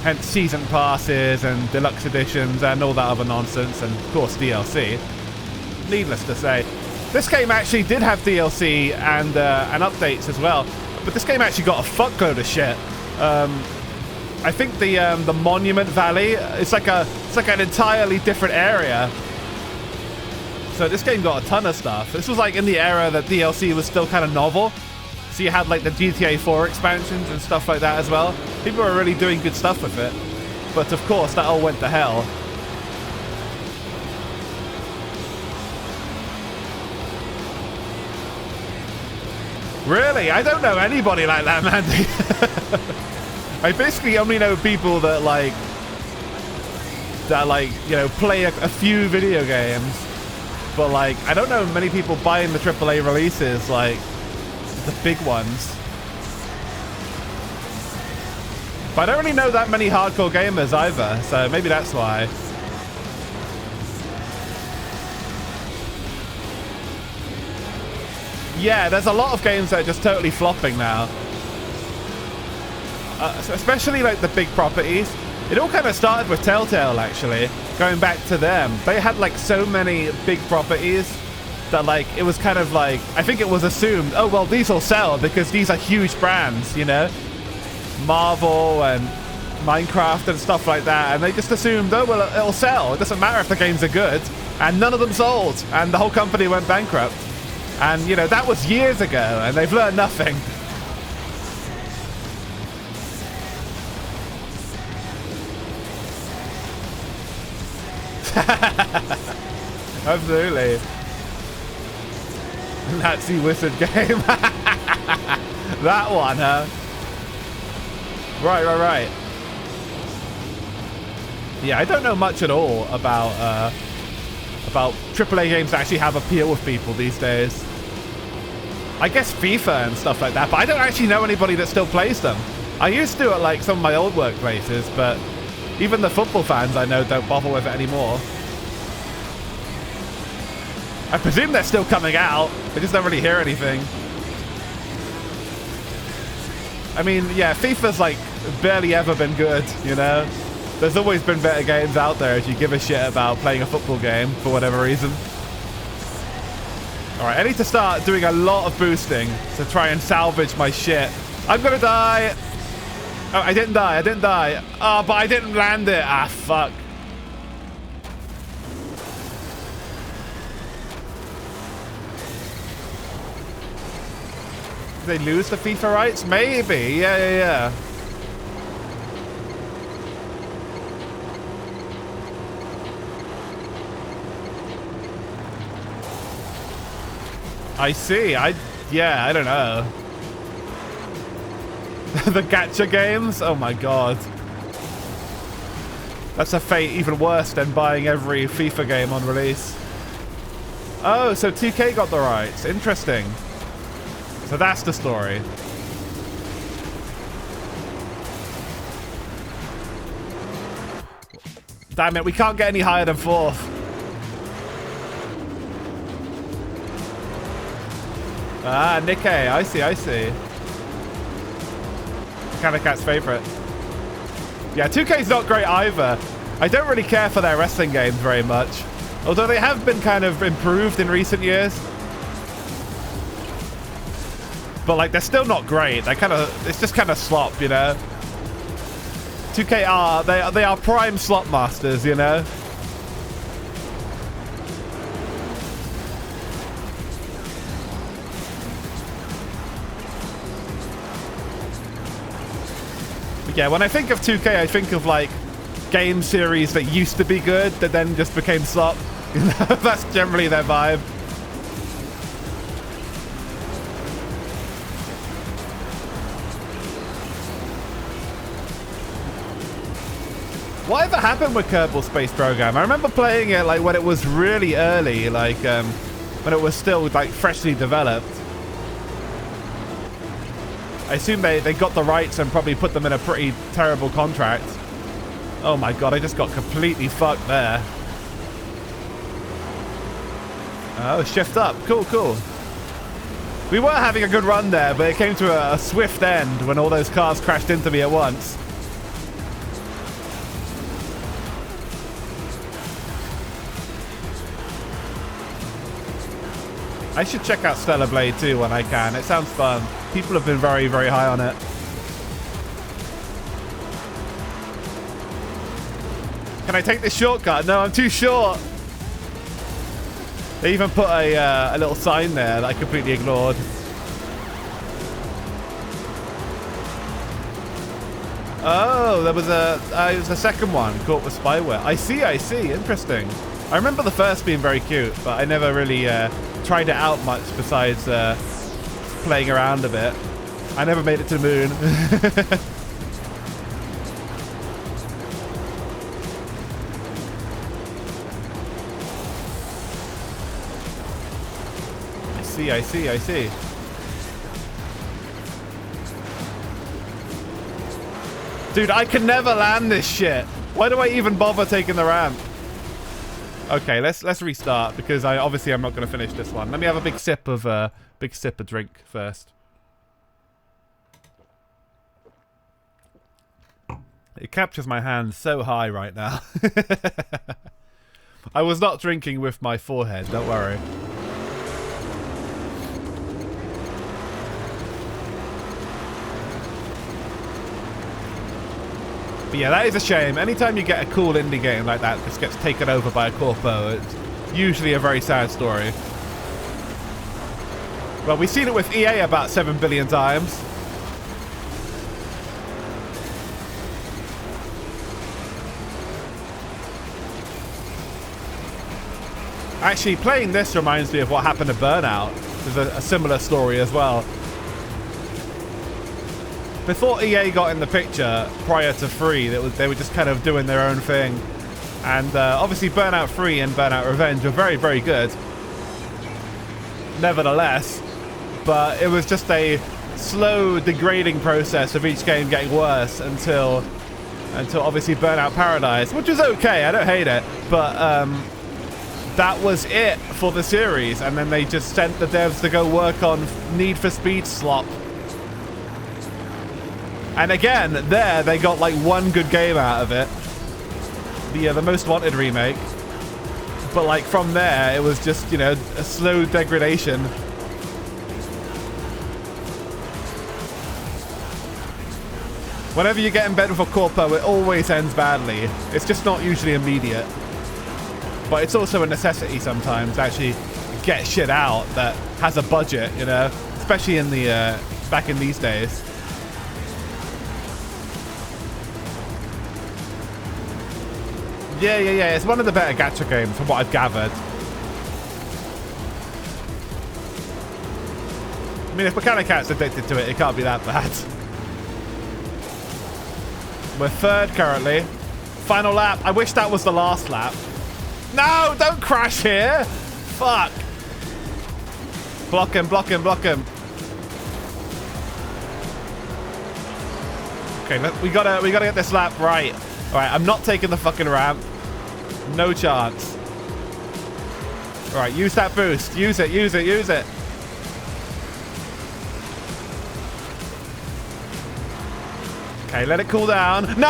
Hence season passes and deluxe editions and all that other nonsense, and of course DLC. Needless to say, this game actually did have DLC and updates as well, but this game actually got a fuckload of shit. I think the Monument Valley, it's like an entirely different area. So this game got a ton of stuff. This was like in the era that DLC was still kind of novel. So you had like the GTA 4 expansions and stuff like that as well. People were really doing good stuff with it. But of course, that all went to hell. Really? I don't know anybody like that, Mandy. I basically only know people that you know, play a few video games. But like, I don't know many people buying the AAA releases, like the big ones. But I don't really know that many hardcore gamers either, so maybe that's why. Yeah, there's a lot of games that are just totally flopping now. Especially like the big properties. It all kind of started with Telltale, actually. Going back to them. They had like so many big properties that like, it was kind of like, I think it was assumed, oh, well, these will sell because these are huge brands, you know? Marvel and Minecraft and stuff like that. And they just assumed, oh, well, it'll sell. It doesn't matter if the games are good. And none of them sold. And the whole company went bankrupt. And, you know, that was years ago. And they've learned nothing. Absolutely. Nazi wizard game. That one, huh? Right. Yeah, I don't know much at all about AAA games that actually have appeal with people these days. I guess FIFA and stuff like that, but I don't actually know anybody that still plays them. I used to at like some of my old workplaces, but even the football fans I know don't bother with it anymore. I presume they're still coming out. I just don't really hear anything. I mean, yeah, FIFA's like barely ever been good, you know? There's always been better games out there if you give a shit about playing a football game for whatever reason. Alright, I need to start doing a lot of boosting to try and salvage my shit. I'm gonna die! Oh, I didn't die. Oh, but I didn't land it. Ah, fuck. Did they lose the FIFA rights? Maybe. Yeah. I see. I don't know. The gacha games? Oh my god. That's a fate even worse than buying every FIFA game on release. Oh, so 2K got the rights. Interesting. So that's the story. Damn it, we can't get any higher than 4th. Ah, Nikkei. I see. Cat's favorite. Yeah, 2K's not great either. I don't really care for their wrestling games very much. Although they have been kind of improved in recent years. But like, they're still not great. It's just kind of slop, you know? 2K they are prime slop masters, you know? Yeah, when I think of 2K, I think of like game series that used to be good that then just became slop. That's generally their vibe. Whatever happened with Kerbal Space Program? I remember playing it like when it was really early, like when it was still like freshly developed. I assume they got the rights and probably put them in a pretty terrible contract. Oh my god, I just got completely fucked there. Oh, shift up. Cool. We were having a good run there, but it came to a swift end when all those cars crashed into me at once. I should check out Stellar Blade too when I can. It sounds fun. People have been very, very high on it. Can I take this shortcut? No, I'm too short. They even put a little sign there that I completely ignored. Oh, there was it was a second one caught with spyware. I see. Interesting. I remember the first being very cute, but I never really tried it out much besides playing around a bit. I never made it to the moon. I see. Dude, I can never land this shit. Why do I even bother taking the ramp? Okay, let's restart because obviously I'm not going to finish this one. Let me have a big sip of drink first. It captures my hand so high right now. I was not drinking with my forehead, don't worry. But yeah, that is a shame. Anytime you get a cool indie game like that just gets taken over by a corpo, it's usually a very sad story. Well, we've seen it with EA about 7 billion times. Actually, playing this reminds me of what happened to Burnout. There's a similar story as well. Before EA got in the picture, prior to 3, they were just kind of doing their own thing. And obviously Burnout 3 and Burnout Revenge were very, very good. Nevertheless, but it was just a slow degrading process of each game getting worse until obviously Burnout Paradise, which was okay, I don't hate it, but that was it for the series. And then they just sent the devs to go work on Need for Speed slop. And again, there they got like one good game out of it, the Most Wanted remake. But like from there, it was just, you know, a slow degradation. Whenever you get in bed with a corpo, it always ends badly. It's just not usually immediate, but it's also a necessity sometimes to actually get shit out that has a budget, you know, especially in the back in these days. Yeah. It's one of the better gacha games from what I've gathered. I mean, if Mechanic Cat's addicted to it, it can't be that bad. We're third currently. Final lap. I wish that was the last lap. No, don't crash here. Fuck. Block him. Okay, we gotta get this lap right. All right, I'm not taking the fucking ramp. No chance. All right, use that boost. Use it. Okay, let it cool down. No!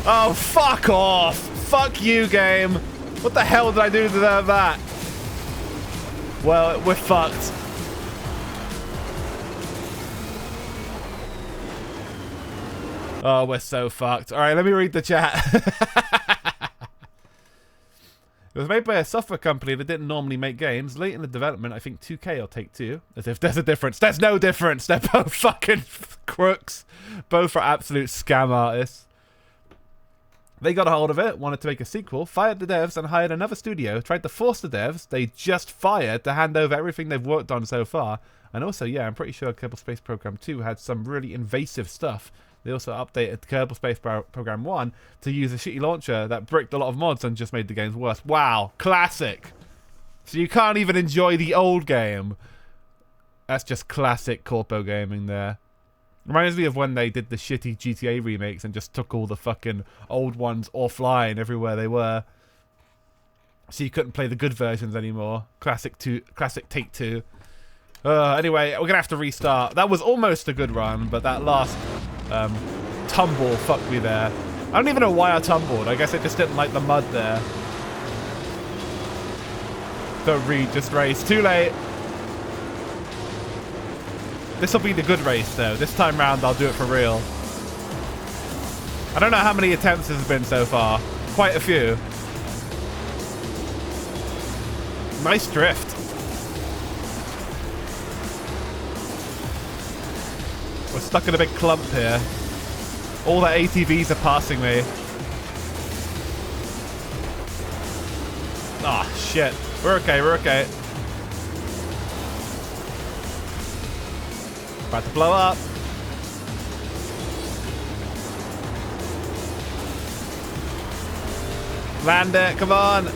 Oh, fuck off. Fuck you, game. What the hell did I do to deserve that? Well, we're fucked. Oh, we're so fucked. All right, let me read the chat. It was made by a software company that didn't normally make games. Late in the development, I think 2K or Take-Two. As if there's a difference. There's no difference. They're both fucking crooks. Both are absolute scam artists. They got a hold of it, wanted to make a sequel, fired the devs and hired another studio, tried to force the devs they just fired to hand over everything they've worked on so far. And also, yeah, I'm pretty sure Kerbal Space Program 2 had some really invasive stuff. They also updated Kerbal Space Program 1 to use a shitty launcher that bricked a lot of mods and just made the games worse. Wow, classic. So you can't even enjoy the old game. That's just classic corpo gaming there. Reminds me of when they did the shitty GTA remakes and just took all the fucking old ones offline everywhere they were. So you couldn't play the good versions anymore. Classic Take-Two. Anyway, we're gonna have to restart. That was almost a good run, but that last tumble fucked me there. I don't even know why I tumbled. I guess I just didn't like the mud there. Don't read, just race. Too late. This will be the good race, though. This time round, I'll do it for real. I don't know how many attempts there's been so far. Quite a few. Nice drift. We're stuck in a big clump here. All the ATVs are passing me. Ah, oh, shit. We're okay, we're okay. About to blow up. Land it, come on.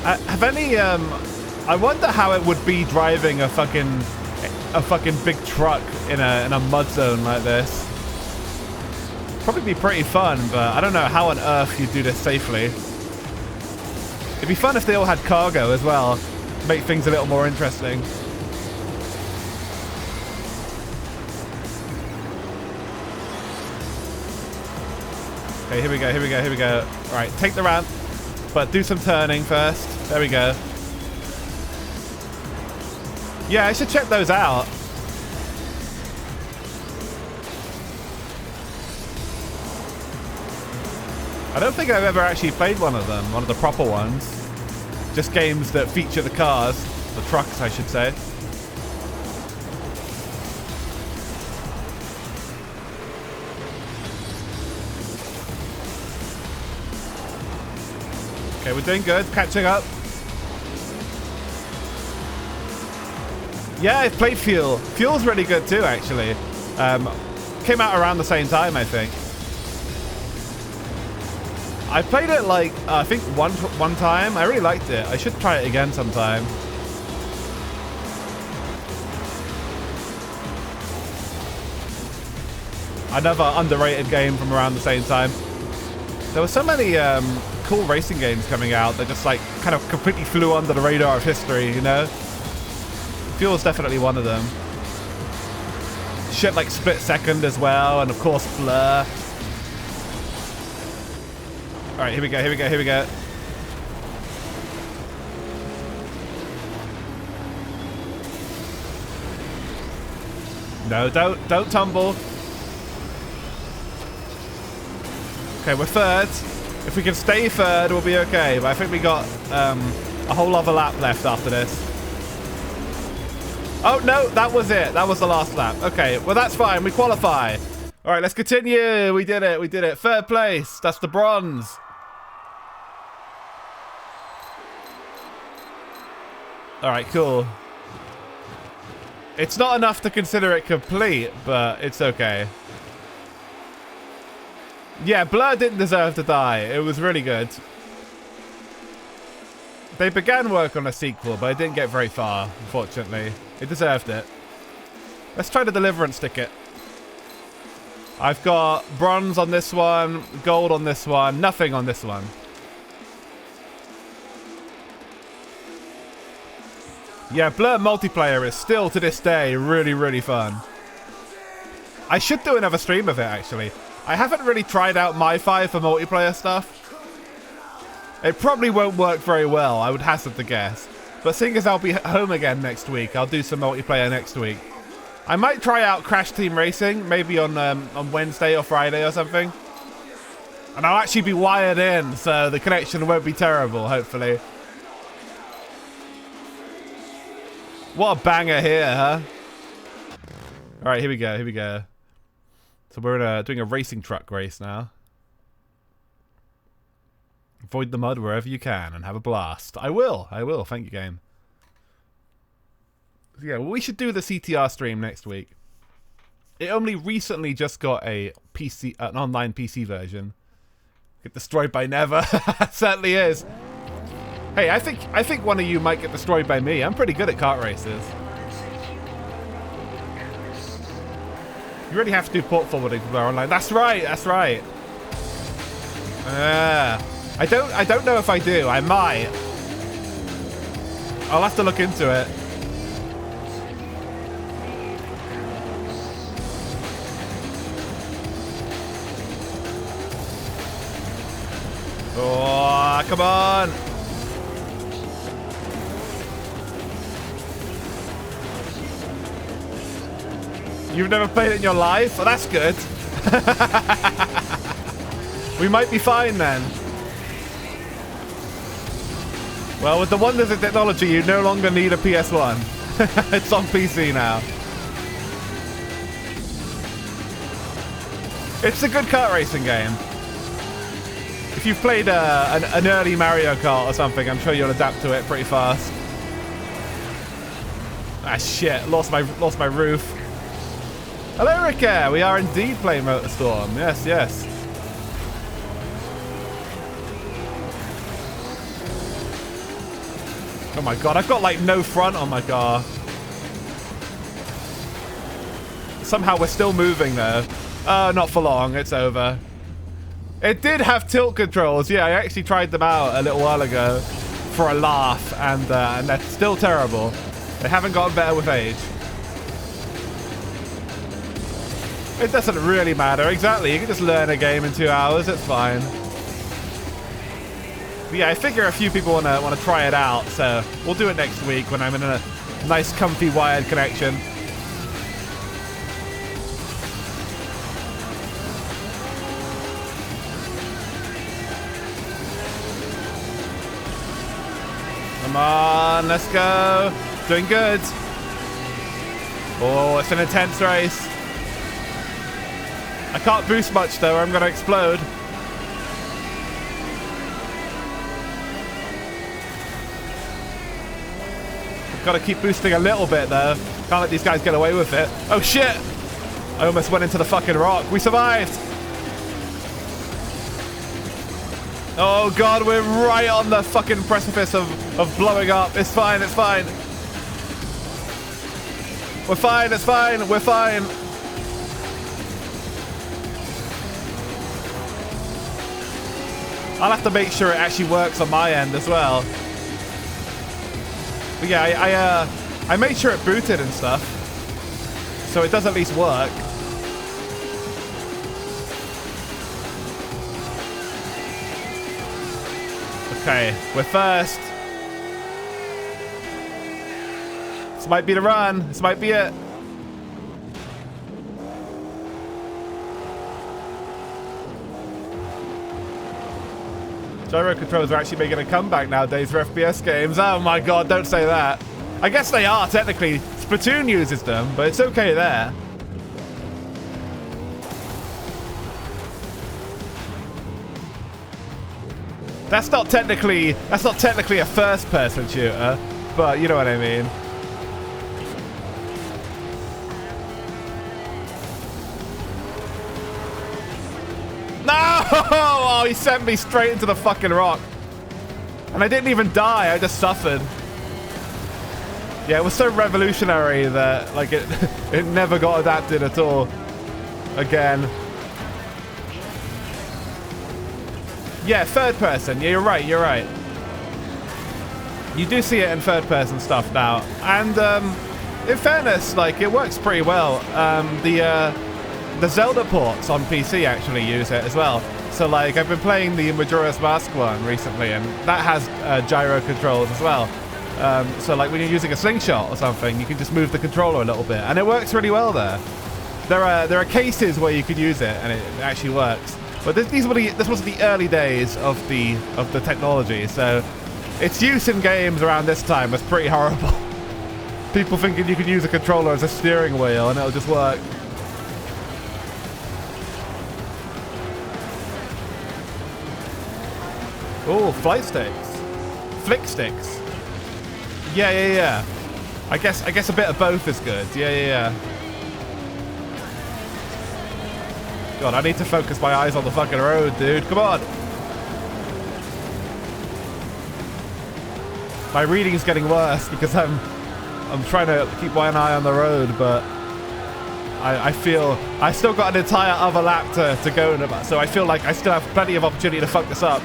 Have any, I wonder how it would be driving a fucking big truck in a mud zone like this. Probably be pretty fun, but I don't know how on earth you'd do this safely. It'd be fun if they all had cargo as well. Make things a little more interesting. Okay, here we go, here we go, here we go. Alright, take the ramp, but do some turning first. There we go. Yeah, I should check those out. I don't think I've ever actually played one of them, one of the proper ones. Just games that feature the cars, the trucks I should say. Okay, we're doing good, catching up. Yeah, I've played Fuel. Fuel's really good too, actually. Came out around the same time, I think. I played it like, I think one time. I really liked it. I should try it again sometime. Another underrated game from around the same time. There were so many cool racing games coming out that just like kind of completely flew under the radar of history, you know? Fuel's definitely one of them. Shit like Split Second as well, and of course Blur. Alright, here we go, here we go, here we go. No, don't tumble. Okay, we're third. If we can stay third, we'll be okay. But I think we got a whole other lap left after this. Oh, no, that was it. That was the last lap. Okay, well, that's fine. We qualify. All right, let's continue. We did it. We did it. Third place. That's the bronze. All right, cool. It's not enough to consider it complete, but it's okay. Yeah, Blur didn't deserve to die. It was really good. They began work on a sequel, but it didn't get very far, unfortunately. It deserved it. Let's try the Deliverance ticket. I've got bronze on this one, gold on this one, nothing on this one. Yeah, Blur multiplayer is still, to this day, really, really fun. I should do another stream of it, actually. I haven't really tried out MiFi for multiplayer stuff. It probably won't work very well, I would hazard to guess. But seeing as I'll be home again next week, I'll do some multiplayer next week. I might try out Crash Team Racing, maybe on Wednesday or Friday or something. And I'll actually be wired in, so the connection won't be terrible, hopefully. What a banger here, huh? Alright, here we go, here we go. So we're doing a racing truck race now. Avoid the mud wherever you can and have a blast. I will, thank you, game. So yeah, well, we should do the CTR stream next week. It only recently just got a PC, an online PC version. Get destroyed by Never. Certainly is. Hey, I think one of you might get destroyed by me. I'm pretty good at kart races. You really have to do port forwarding for Blur Online. That's right, that's right. I don't know if I do. I might. I'll have to look into it. Oh, come on. You've never played it in your life? Well, that's good. We might be fine then. Well, with the wonders of technology, you no longer need a PS1. It's on PC now. It's a good kart racing game. If you've played an early Mario Kart or something, I'm sure you'll adapt to it pretty fast. Ah, shit. Lost my roof. Hello, Ricker. We are indeed playing MotorStorm. Yes, yes. Oh my god, I've got like no front on my car. Somehow we're still moving though. Oh, not for long, it's over. It did have tilt controls. Yeah, I actually tried them out a little while ago for a laugh, and they're still terrible. They haven't gotten better with age. It doesn't really matter, exactly. You can just learn a game in 2 hours, it's fine. But yeah, I figure a few people want to try it out, so we'll do it next week when I'm in a nice, comfy, wired connection. Come on, let's go. Doing good. Oh, it's an intense race. I can't boost much though, or I'm gonna explode. Gotta keep boosting a little bit though. Can't let these guys get away with it. Oh shit! I almost went into the fucking rock. We survived! Oh god, we're right on the fucking precipice of blowing up. It's fine, it's fine. We're fine, it's fine, we're fine. I'll have to make sure it actually works on my end as well. But yeah, I made sure it booted and stuff, so it does at least work. Okay, we're first. This might be the run. This might be it. Gyro controls are actually making a comeback nowadays for FPS games. Oh my god, don't say that. I guess they are, technically. Splatoon uses them, but it's okay there. That's not technically a first-person shooter, but you know what I mean. No! Oh, he sent me straight into the fucking rock. And I didn't even die, I just suffered. Yeah, it was so revolutionary that, like, it never got adapted at all. Again. Yeah, third person. Yeah, you're right, you're right. You do see it in third person stuff now. And, in fairness, like, it works pretty well. The Zelda ports on PC actually use it as well. So, like, I've been playing the Majora's Mask one recently, and that has gyro controls as well. So, like, when you're using a slingshot or something, you can just move the controller a little bit, and it works really well there. There are cases where you could use it, and it actually works. But this was the early days of the technology, so its use in games around this time was pretty horrible. People thinking you could use a controller as a steering wheel, and it'll just work. Oh, flight sticks. Flick sticks. Yeah. I guess a bit of both is good. Yeah. God, I need to focus my eyes on the fucking road, dude. Come on. My reading's getting worse because I'm trying to keep one eye on the road, but I feel I still got an entire other lap to go in about, so I feel like I still have plenty of opportunity to fuck this up.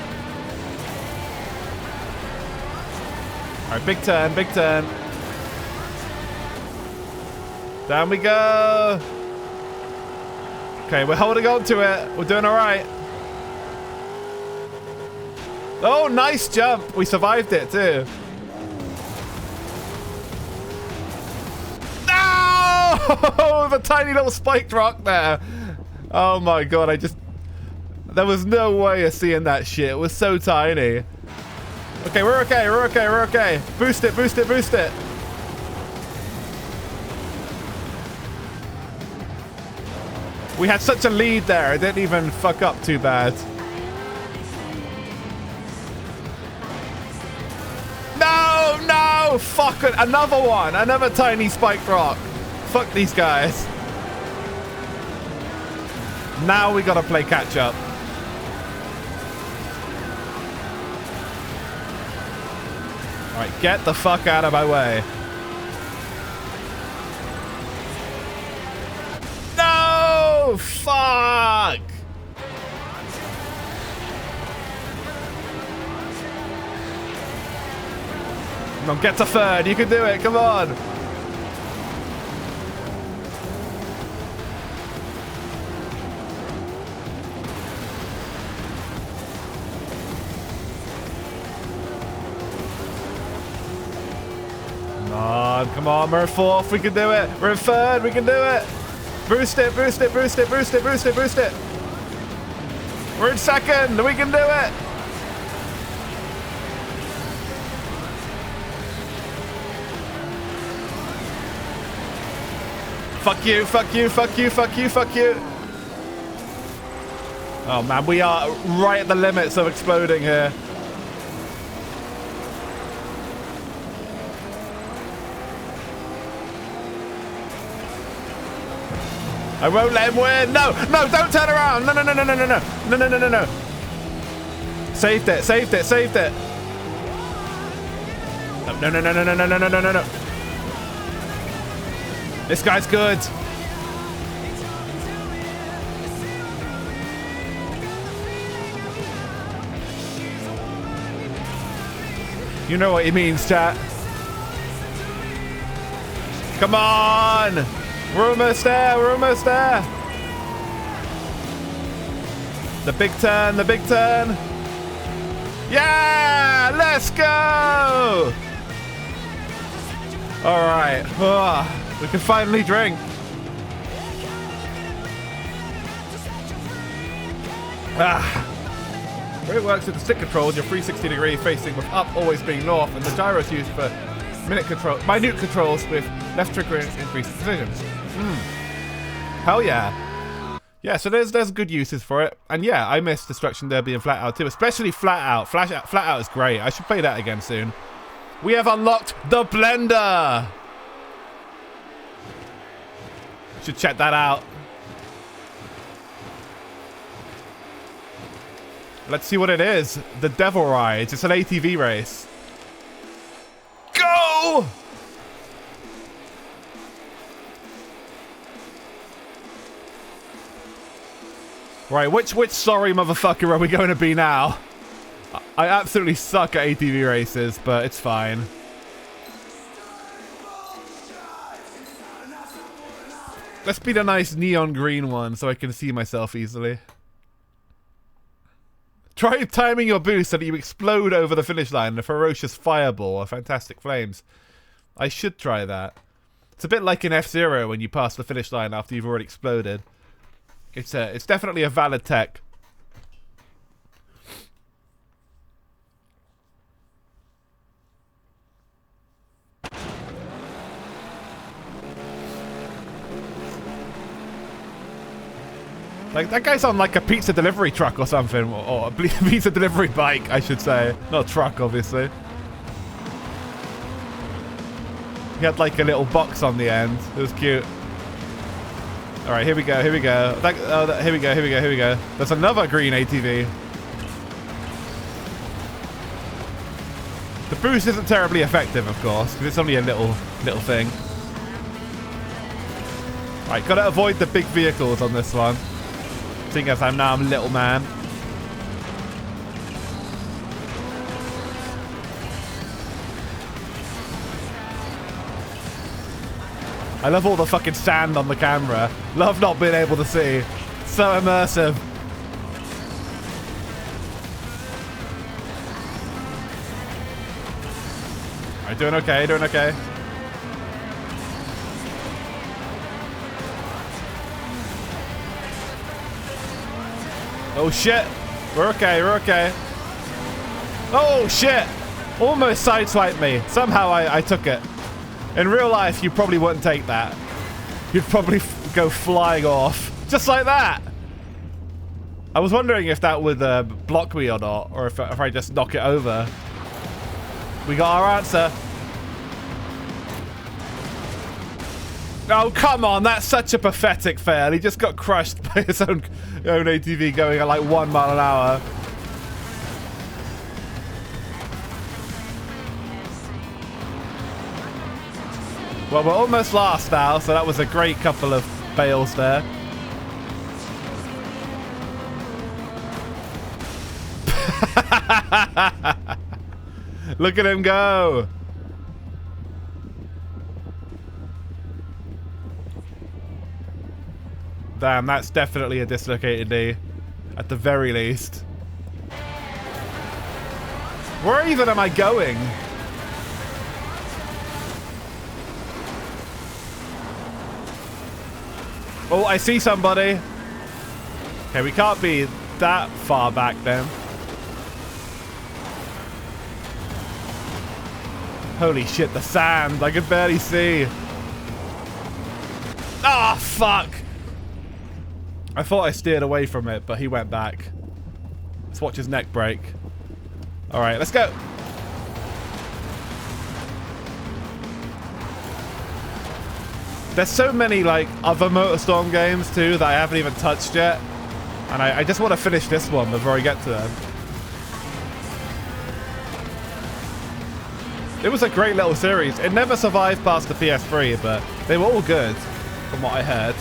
Alright, big turn, big turn. Down we go. Okay, we're holding on to it. We're doing alright. Oh, nice jump. We survived it too. No! Oh, the tiny little spiked rock there. Oh my god, there was no way of seeing that shit. It was so tiny. Okay, we're okay, we're okay, we're okay. Boost it, boost it, boost it. We had such a lead there, it didn't even fuck up too bad. No, no, fuck it, another one, another tiny spiked rock. Fuck these guys. Now we gotta play catch up. Alright, get the fuck out of my way. No! Fuck! Come on, get to third. You can do it. Come on. Come on, we're in fourth, we can do it. We're in third, we can do it. Boost it, boost it, boost it, boost it, boost it, boost it. We're in second, we can do it. Fuck you, fuck you, fuck you, fuck you, fuck you. Oh man, we are right at the limits of exploding here. I won't let him win. No, no, don't turn around. No, no, no, no, no, no, no, no, no, no, no, no. Saved it, saved it, saved it. No, no, no, no, no, no, no, no, no, no, no. This guy's good. You know what he means, chat. Come on. We're almost there, we're almost there. The big turn, the big turn. Yeah, let's go. All right, we can finally drink. Where it works with the stick controls, your 360-degree facing with up always being north, and the gyros used for minute controls with left trigger increased precision. Hell yeah. Yeah, so there's good uses for it. And yeah, I miss Destruction Derby and Flat Out too, especially Flat Out. Flat Out is great. I should play that again soon. We have unlocked the blender. Should check that out. Let's see what it is. The Devil Ride. It's an ATV race. Go! Right, which sorry motherfucker are we going to be now? I absolutely suck at ATV races, but it's fine. Let's be the nice neon green one so I can see myself easily. Try timing your boost so that you explode over the finish line in a ferocious fireball or fantastic flames. I should try that. It's a bit like in F-Zero when you pass the finish line after you've already exploded. It's definitely a valid tech. Like, that guy's on like a pizza delivery truck or something, or a pizza delivery bike, I should say. Not a truck, obviously. He had like a little box on the end. It was cute. All right, here we go, here we go. Here we go, here we go, here we go. There's another green ATV. The boost isn't terribly effective, of course, because it's only a little thing. All right, gotta avoid the big vehicles on this one. Seeing as I'm now a little man. I love all the fucking sand on the camera. Love not being able to see. So immersive. Alright, doing okay, doing okay. Oh shit. We're okay, we're okay. Oh shit. Almost sideswiped me. Somehow I took it. In real life, you probably wouldn't take that. You'd probably go flying off. Just like that. I was wondering if that would block me or not, or if I just knock it over. We got our answer. Oh, come on. That's such a pathetic fail. He just got crushed by his own ATV going at like 1 mile an hour. Well, we're almost last now, so that was a great couple of fails there. Look at him go. Damn, that's definitely a dislocated knee. At the very least. Where even am I going? Oh, I see somebody. Okay, we can't be that far back then. Holy shit, the sand. I could barely see. Ah, fuck. I thought I steered away from it, but he went back. Let's watch his neck break. All right, let's go. There's so many like other MotorStorm games too that I haven't even touched yet. And I just want to finish this one before I get to them. It was a great little series. It never survived past the PS3, but they were all good, from what I heard.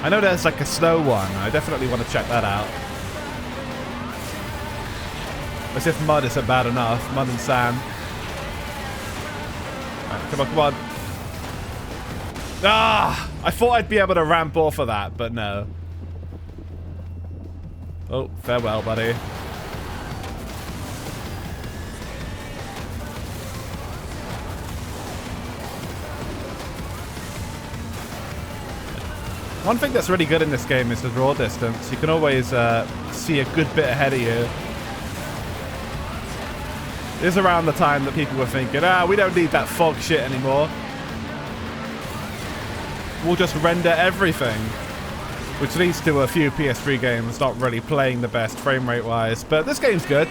I know there's like a snow one. I definitely want to check that out. As if mud isn't bad enough. Mud and sand. Right, come on, come on. Ah! I thought I'd be able to ramp off of that, but no. Oh, farewell, buddy. One thing that's really good in this game is the draw distance. You can always see a good bit ahead of you. It is around the time that people were thinking, we don't need that fog shit anymore. We'll just render everything. Which leads to a few PS3 games not really playing the best frame rate wise. But this game's good.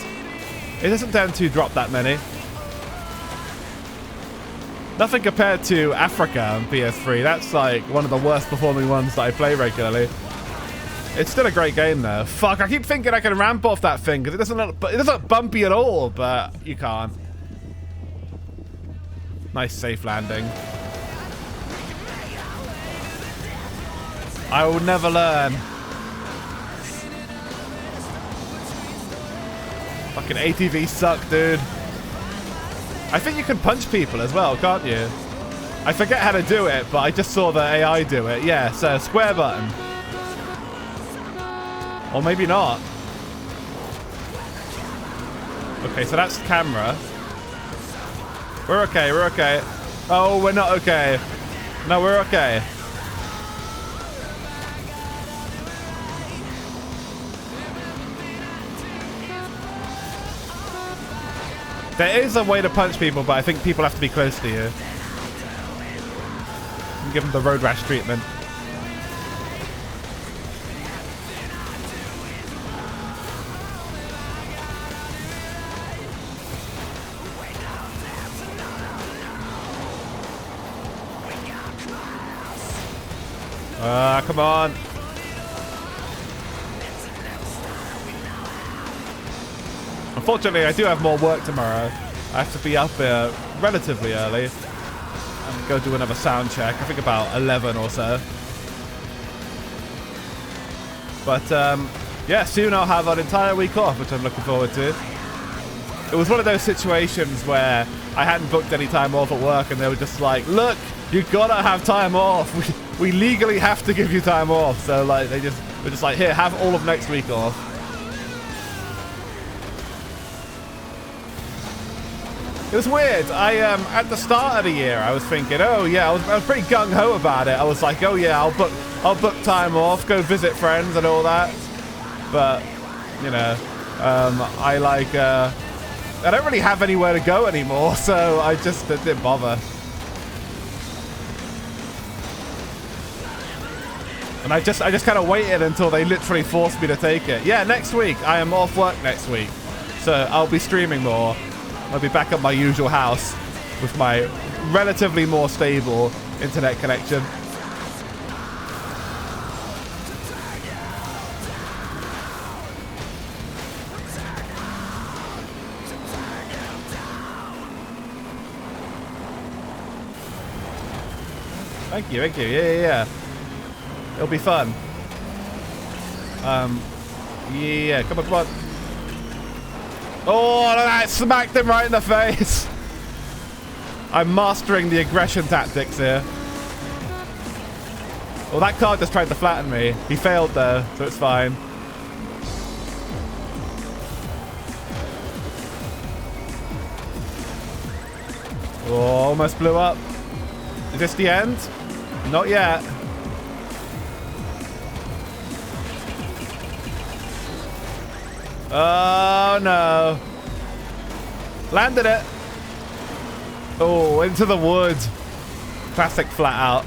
It doesn't tend to drop that many. Nothing compared to Africa on PS3. That's like one of the worst performing ones that I play regularly. It's still a great game though. Fuck, I keep thinking I can ramp off that thing because it doesn't look bumpy at all, but you can't. Nice safe landing. I will never learn. Fucking ATVs suck, dude. I think you can punch people as well, can't you? I forget how to do it, but I just saw the AI do it. Yeah, so square button. Or maybe not. Okay, so that's camera. We're okay, we're okay. Oh, we're not okay. No, we're okay. There is a way to punch people, but I think people have to be close to you. And give them the road rash treatment. Come on. Unfortunately, I do have more work tomorrow. I have to be up relatively early and go do another sound check. I think about 11 or so. But yeah, soon I'll have an entire week off, which I'm looking forward to. It was one of those situations where I hadn't booked any time off at work, and they were just like, "Look, you gotta have time off. We legally have to give you time off." So like, we're just like, "Here, have all of next week off." It was weird. At the start of the year, I was thinking, oh yeah, I was pretty gung ho about it. I was like, oh yeah, I'll book time off, go visit friends and all that. But you know, I don't really have anywhere to go anymore, so I just didn't bother. And I just kind of waited until they literally forced me to take it. Yeah, next week I am off work next week, so I'll be streaming more. I'll be back at my usual house with my relatively more stable internet connection. Thank you. Yeah. It'll be fun. Yeah, come on. Oh, look at that! Smacked him right in the face! I'm mastering the aggression tactics here. Well, that car just tried to flatten me. He failed though, so it's fine. Oh, almost blew up. Is this the end? Not yet. Oh no. Landed it. Oh, into the woods. Classic flat out.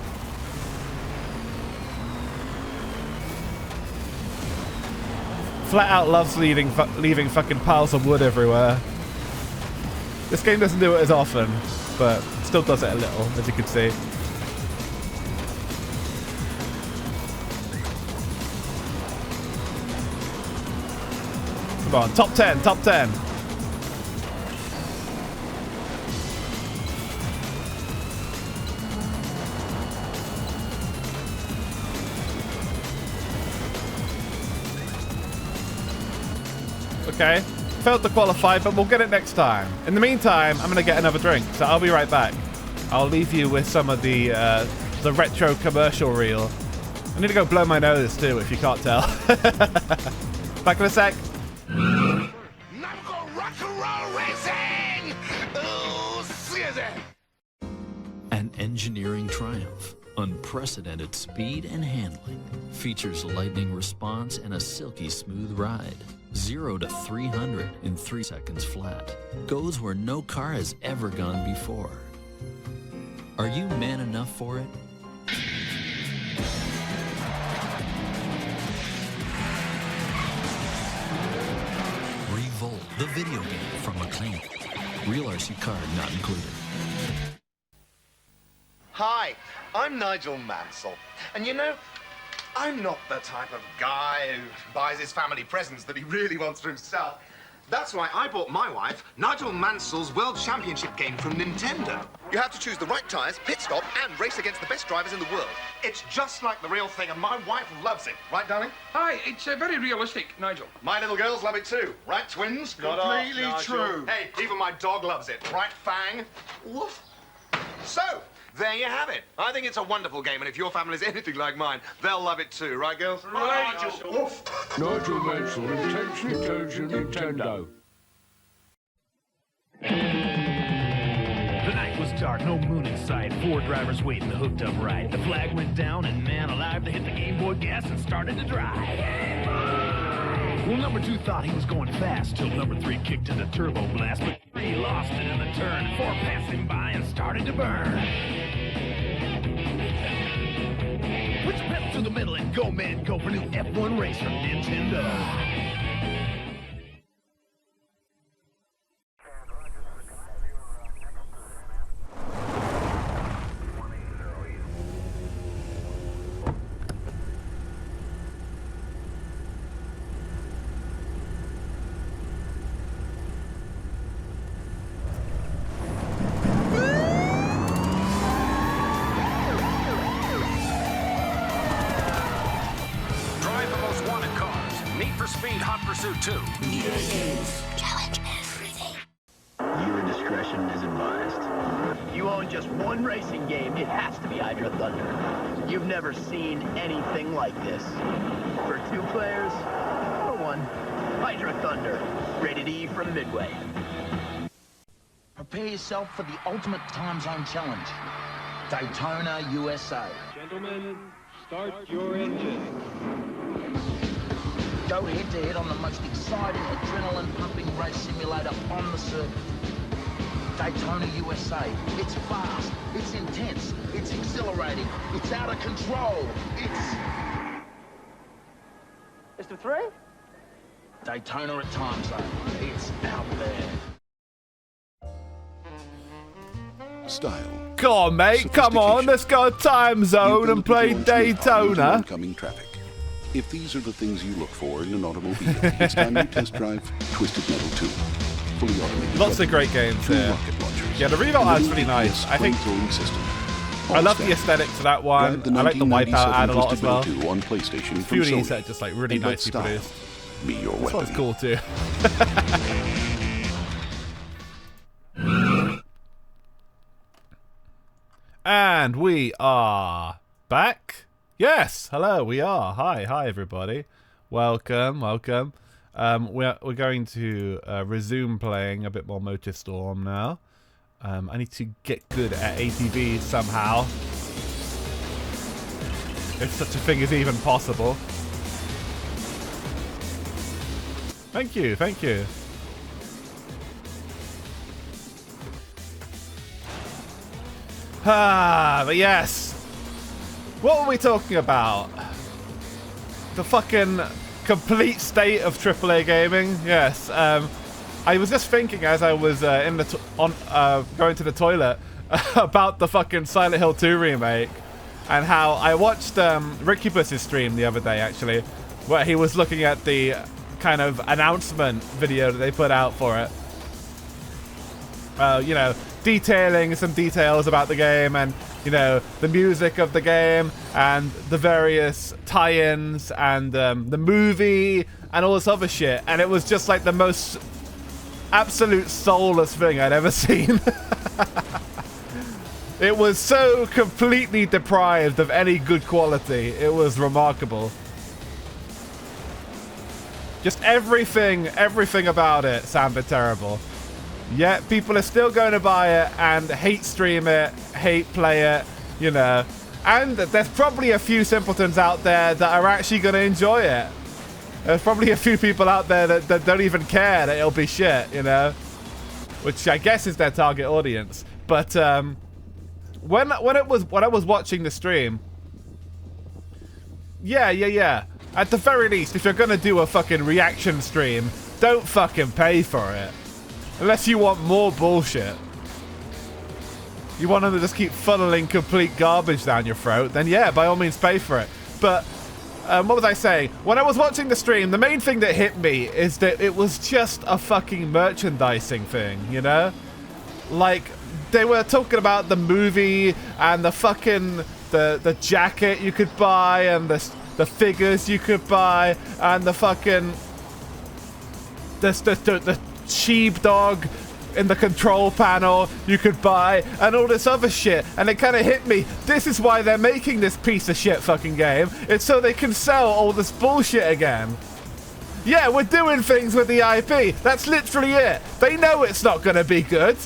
Flat out loves leaving fucking piles of wood everywhere. This game doesn't do it as often, but still does it a little, as you can see. Come on, top 10, top 10. Okay, failed to qualify, but we'll get it next time. In the meantime, I'm gonna get another drink, so I'll be right back. I'll leave you with some of the retro commercial reel. I need to go blow my nose too, if you can't tell. Back in a sec. An engineering triumph. Unprecedented speed and handling. Features lightning response and a silky smooth ride. 0 to 300 in 3 seconds flat. Goes where no car has ever gone before. Are you man enough for it? Revolt, the video game from McLean. Real RC card not included. Hi, I'm Nigel Mansell, and you know, I'm not the type of guy who buys his family presents that he really wants for himself. That's why I bought my wife Nigel Mansell's World Championship game from Nintendo. You have to choose the right tires, pit stop, and race against the best drivers in the world. It's just like the real thing, and my wife loves it. Right, darling? Hi, it's very realistic, Nigel. My little girls love it too. Right, twins? Completely true. Hey, even my dog loves it. Right, Fang? Woof. So, there you have it. I think it's a wonderful game, and if your family's anything like mine, they'll love it too, right, girls? Right, Nigel. Woof. Nigel Mansell intensely turns your Nintendo. The night was dark, no moon in sight. 4 drivers waiting the hooked up ride. The flag went down, and man alive, they hit the Game Boy gas and started to drive. Well, number 2 thought he was going fast till number 3 kicked into turbo blast, but 3 lost it in the turn. 4 passed him by and started to burn. Put your pedal to the metal and go, man, go for new F1 race from Nintendo. Challenge everything. Your discretion is advised. You own just one racing game, it has to be Hydra Thunder. You've never seen anything like this. For 2 players, or 1. Hydra Thunder, rated E from Midway. prepare yourself for the ultimate time zone challenge. Daytona, USA. Gentlemen, start your engine. Go head-to-head on the most exciting adrenaline-pumping race simulator on the circuit. Daytona, USA. It's fast, it's intense, it's exhilarating, it's out of control, it's... Mr. 3? Daytona at time zone. It's out there. Style. Come on, mate. Come on. Let's go time zone and play Daytona. Oncoming traffic. If these are the things you look for in an automobile, it's time you test drive Twisted Metal 2. Fully automated. Lots of great games here. Yeah, the revolt ad's really nice. I think I love the aesthetics of that one. I like the Wipeout ad a lot as well. On PlayStation a few of these are just like really nicely produced. Be your this weapon. one's cool too. And we are back. Yes, hello, we are. Hi everybody. Welcome. We're going to resume playing a bit more MotorStorm now. I need to get good at ATVs somehow. If such a thing is even possible. Thank you. But yes. What were we talking about? The fucking complete state of AAA gaming? Yes. I was just thinking as I was going to the toilet about the fucking Silent Hill 2 remake and how I watched Ricubus's stream the other day actually, where he was looking at the kind of announcement video that they put out for it. You know, detailing some details about the game and, you know, the music of the game and the various tie-ins and the movie and all this other shit. And it was just like the most absolute soulless thing I'd ever seen. It was so completely deprived of any good quality. It was remarkable. Just everything about it sounded terrible. Yet people are still going to buy it and hate stream it, hate play it, you know. And there's probably a few simpletons out there that are actually going to enjoy it. There's probably a few people out there that don't even care that it'll be shit, you know. Which I guess is their target audience. But when I was watching the stream, yeah. At the very least, if you're going to do a fucking reaction stream, don't fucking pay for it. Unless you want more bullshit. You want them to just keep funneling complete garbage down your throat, then yeah, by all means pay for it. But, what was I saying? When I was watching the stream, the main thing that hit me is that it was just a fucking merchandising thing, you know? Like, they were talking about the movie and the fucking, the jacket you could buy and the figures you could buy and the fucking, the sheepdog in the control panel you could buy and all this other shit, and it kind of hit me. This is why they're making this piece of shit fucking game. It's so they can sell all this bullshit again. Yeah, we're doing things with the IP. That's literally it. They know it's not gonna be good.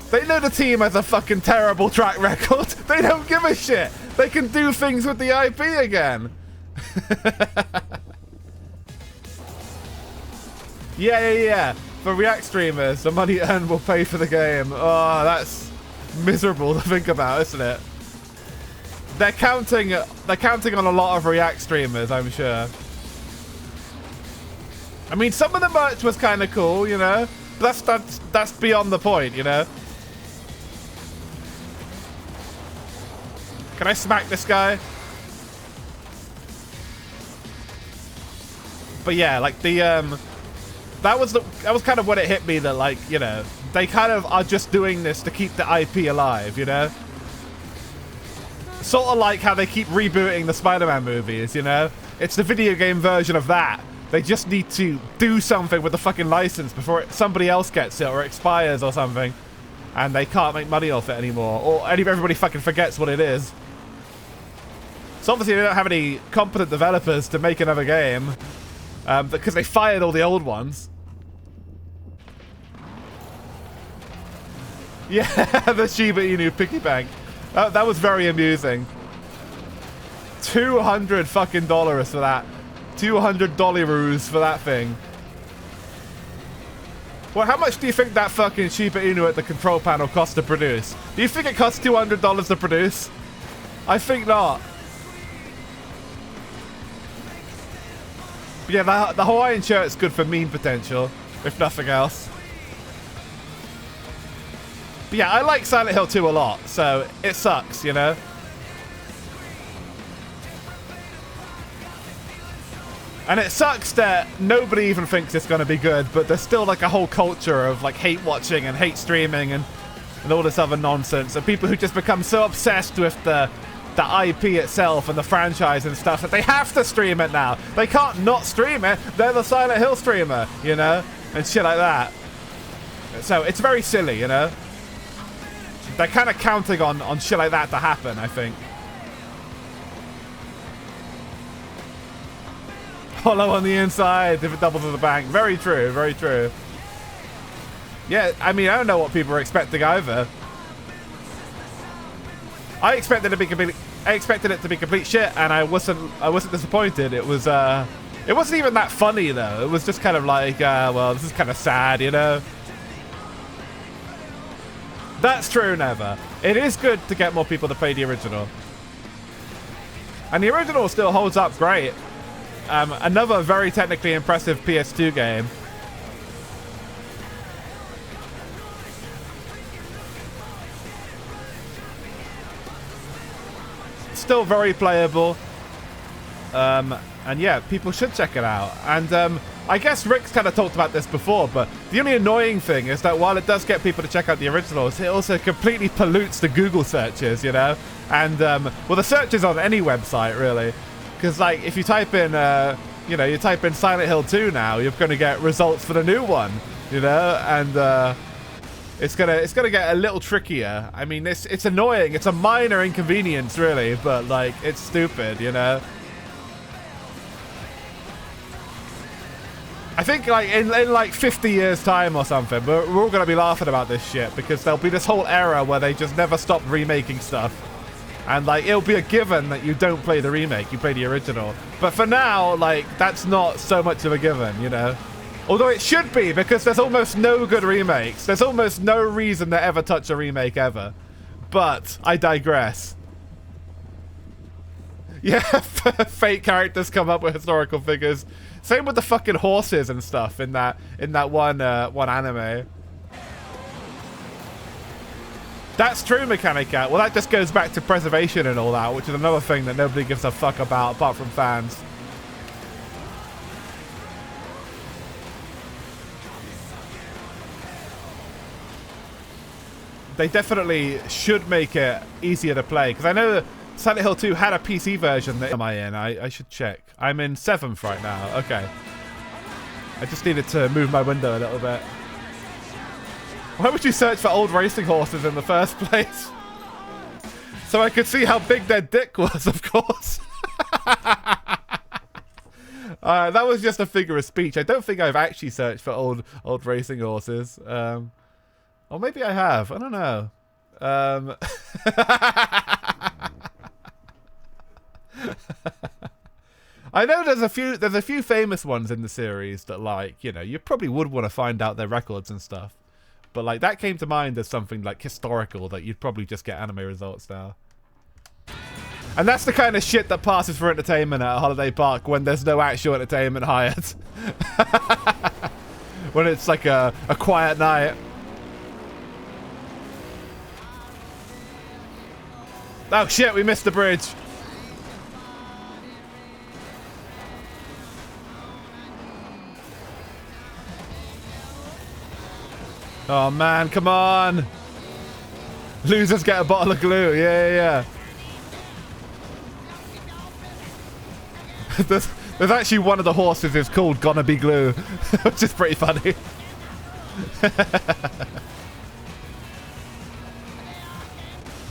They know the team has a fucking terrible track record. They don't give a shit. They can do things with the IP again. Yeah. For React streamers, the money earned will pay for the game. Oh, that's miserable to think about, isn't it? They're counting on a lot of React streamers, I'm sure. I mean, some of the merch was kind of cool, you know. But that's beyond the point, you know. Can I smack this guy? But yeah, like the that was kind of what it hit me, that, like, you know, they kind of are just doing this to keep the IP alive, you know? Sort of like how they keep rebooting the Spider-Man movies, you know? It's the video game version of that. They just need to do something with the fucking license before somebody else gets it or expires or something. And they can't make money off it anymore. Or everybody fucking forgets what it is. So obviously they don't have any competent developers to make another game. Because they fired all the old ones. Yeah, the Shiba Inu piggy bank. That was very amusing. $200 fucking dollars for that. $200 for that thing. Well, how much do you think that fucking Shiba Inu at the control panel cost to produce? Do you think it costs $200 to produce? I think not. But yeah, the Hawaiian shirt's good for meme potential, if nothing else. But yeah, I like Silent Hill 2 a lot, so it sucks, you know? And it sucks that nobody even thinks it's going to be good, but there's still like a whole culture of like hate watching and hate streaming and all this other nonsense. And people who just become so obsessed with the IP itself and the franchise and stuff that they have to stream it now. They can't not stream it. They're the Silent Hill streamer, you know? And shit like that. So it's very silly, you know? They're kind of counting on shit like that to happen, I think. Hollow on the inside if it doubles to the bank. Very true, very true. Yeah, I mean, I don't know what people are expecting either. I expected it to be complete shit, and I wasn't disappointed. It wasn't even that funny though. It was just kind of like, well, this is kind of sad, you know. That's true, Never. It is good to get more people to play the original. And the original still holds up great. Another very technically impressive PS2 game. Still very playable. And yeah, people should check it out. And I guess Rick's kind of talked about this before, but the only annoying thing is that while it does get people to check out the originals, it also completely pollutes the Google searches, you know? And, well, the searches on any website, really. Because, like, if you type in, you know, you type in Silent Hill 2 now, you're going to get results for the new one, you know? And it's gonna get a little trickier. I mean, it's annoying. It's a minor inconvenience, really, but, like, it's stupid, you know? I think like in like 50 years time or something, we're all going to be laughing about this shit because there'll be this whole era where they just never stop remaking stuff. And like it'll be a given that you don't play the remake, you play the original. But for now, like that's not so much of a given, you know. Although it should be because there's almost no good remakes. There's almost no reason to ever touch a remake ever. But I digress. Yeah, fake characters come up with historical figures. Same with the fucking horses and stuff in that one anime. That's true, Mechanica. Well, that just goes back to preservation and all that, which is another thing that nobody gives a fuck about apart from fans. They definitely should make it easier to play because I know that Silent Hill 2 had a PC version. That am I in? I should check. I'm in 7th right now. Okay. I just needed to move my window a little bit. Why would you search for old racing horses in the first place? So I could see how big their dick was, of course. That was just a figure of speech. I don't think I've actually searched for old racing horses. Or maybe I have. I don't know. I know there's a few famous ones in the series that, like, you know, you probably would want to find out their records and stuff. But like that came to mind as something like historical that you'd probably just get anime results now. And that's the kind of shit that passes for entertainment at a holiday park when there's no actual entertainment hired. When it's like a quiet night. Oh shit, we missed the bridge. Oh man, come on. Losers get a bottle of glue. Yeah. There's actually one of the horses is called Gonna Be Glue, which is pretty funny.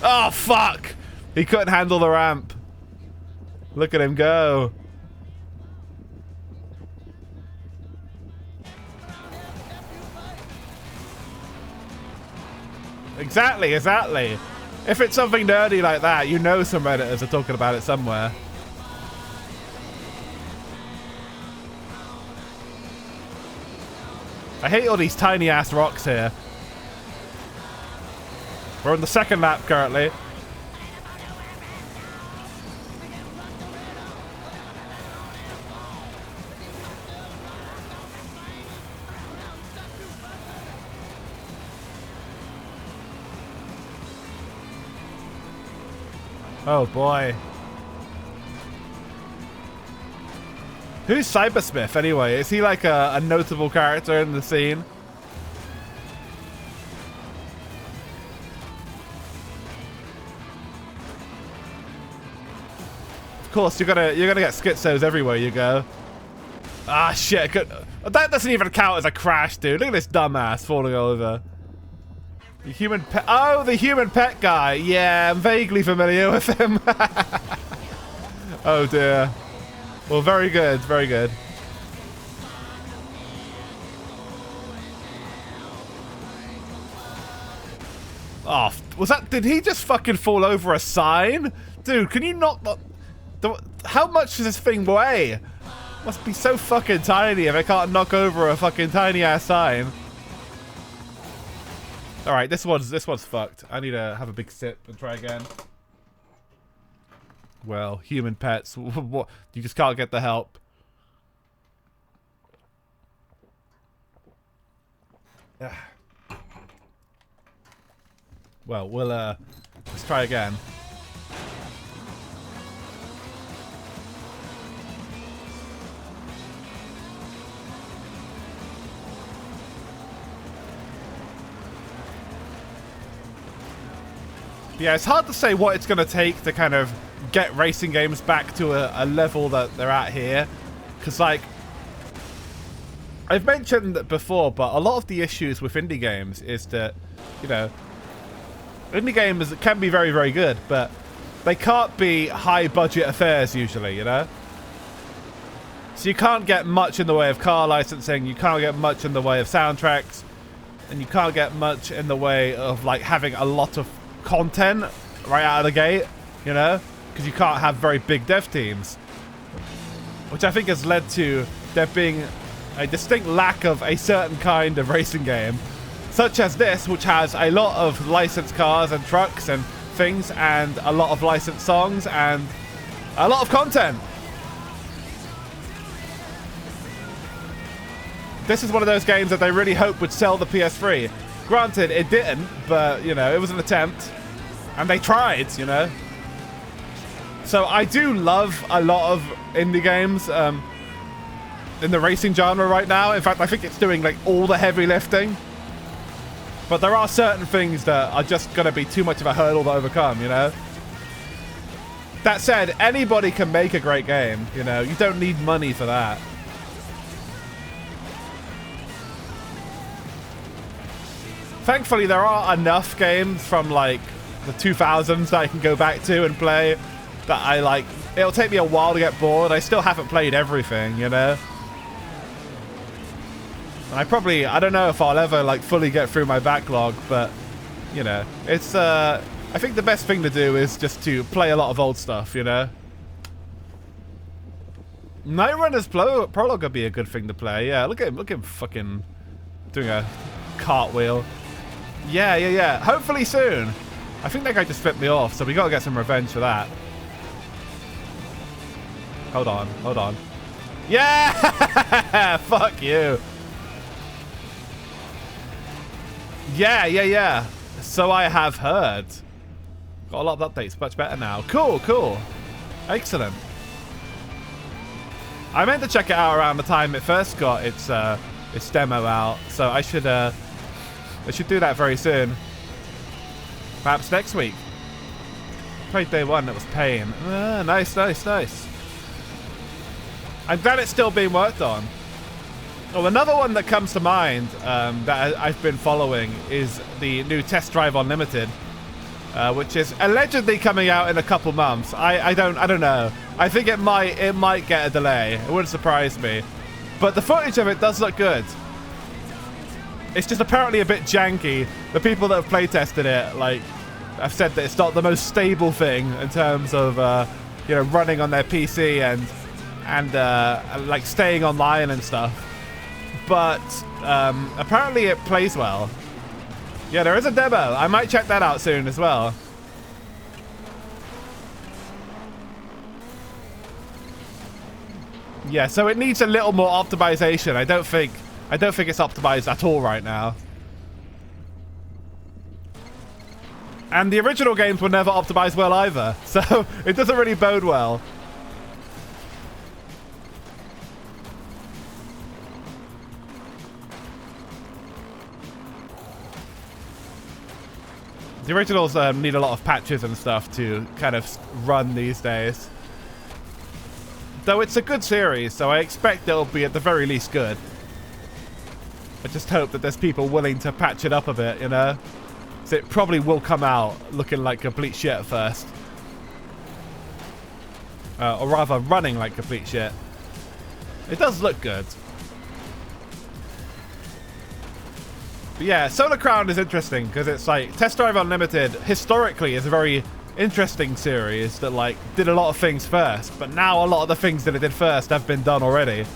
Oh fuck! He couldn't handle the ramp. Look at him go. Exactly, exactly. If it's something nerdy like that, you know some Redditors are talking about it somewhere. I hate all these tiny ass rocks here. We're on the second lap currently. Oh boy. Who's Cybersmith anyway? Is he like a notable character in the scene? Of course, you're gonna get schizos everywhere you go. Ah shit! That doesn't even count as a crash, dude. Look at this dumbass falling over. The human pet. Oh, the human pet guy. Yeah, I'm vaguely familiar with him. Oh dear. Well, very good, very good. Oh, was that? Did he just fucking fall over a sign? Dude, can you not? How much does this thing weigh? Must be so fucking tiny if I can't knock over a fucking tiny ass sign. All right, this one's fucked. I need to have a big sip and try again. Well, human pets, what? You just can't get the help. Well, let's try again. Yeah, it's hard to say what it's going to take to kind of get racing games back to a level that they're at here. Because, like, I've mentioned that before, but a lot of the issues with indie games is that, you know, indie games can be very, very good, but they can't be high-budget affairs usually, you know? So you can't get much in the way of car licensing, you can't get much in the way of soundtracks, and you can't get much in the way of, like, having a lot of content right out of the gate, you know, because you can't have very big dev teams, which I think has led to there being a distinct lack of a certain kind of racing game, such as this, which has a lot of licensed cars and trucks and things, and a lot of licensed songs and a lot of content. This is one of those games that they really hoped would sell the PS3. Granted, it didn't, but, you know, it was an attempt. And they tried, you know. So I do love a lot of indie games in the racing genre right now. In fact, I think it's doing, like, all the heavy lifting. But there are certain things that are just going to be too much of a hurdle to overcome, you know. That said, anybody can make a great game, you know. You don't need money for that. Thankfully, there are enough games from, like, the 2000s that I can go back to and play that I, like, it'll take me a while to get bored. I still haven't played everything, you know? And I don't know if I'll ever, like, fully get through my backlog, but, you know, it's, I think the best thing to do is just to play a lot of old stuff, you know? Night Runner's Prologue would be a good thing to play, yeah. Look at him fucking doing a cartwheel. Yeah. Hopefully soon. I think that guy just flipped me off, so we gotta get some revenge for that. Hold on. Yeah! Fuck you. Yeah. So I have heard. Got a lot of updates, much better now. Cool. Excellent. I meant to check it out around the time it first got its demo out, so I should do that very soon. Perhaps next week. Played day one, it was pain. Nice. I'm glad it's still being worked on. Oh, another one that comes to mind that I've been following is the new Test Drive Unlimited, which is allegedly coming out in a couple months. I don't know. I think it might get a delay. It wouldn't surprise me. But the footage of it does look good. It's just apparently a bit janky. The people that have play tested it, like, have said that it's not the most stable thing in terms of, you know, running on their PC and like staying online and stuff. But apparently it plays well. Yeah, there is a demo. I might check that out soon as well. Yeah, so it needs a little more optimization. I don't think it's optimized at all right now. And the original games were never optimized well either, so it doesn't really bode well. The originals need a lot of patches and stuff to kind of run these days. Though it's a good series, so I expect it'll be at the very least good. I just hope that there's people willing to patch it up a bit, you know? So it probably will come out looking like complete shit at first. Or rather, running like complete shit. It does look good. But yeah, Solar Crown is interesting because it's like Test Drive Unlimited historically is a very interesting series that like did a lot of things first, but now a lot of the things that it did first have been done already.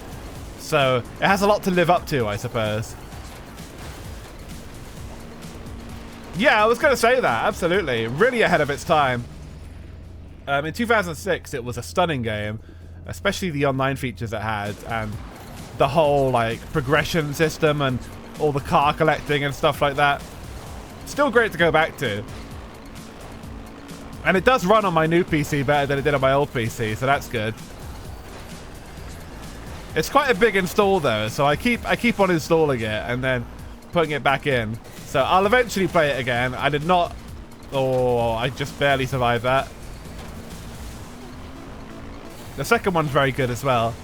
So it has a lot to live up to, I suppose. Yeah, I was going to say that, absolutely. Really ahead of its time. In 2006, it was a stunning game, especially the online features it had and the whole like progression system and all the car collecting and stuff like that. Still great to go back to. And it does run on my new PC better than it did on my old PC, so that's good. It's quite a big install though, so I keep on installing it and then putting it back in. So I'll eventually play it again. I did not... Oh, I just barely survived that. The second one's very good as well.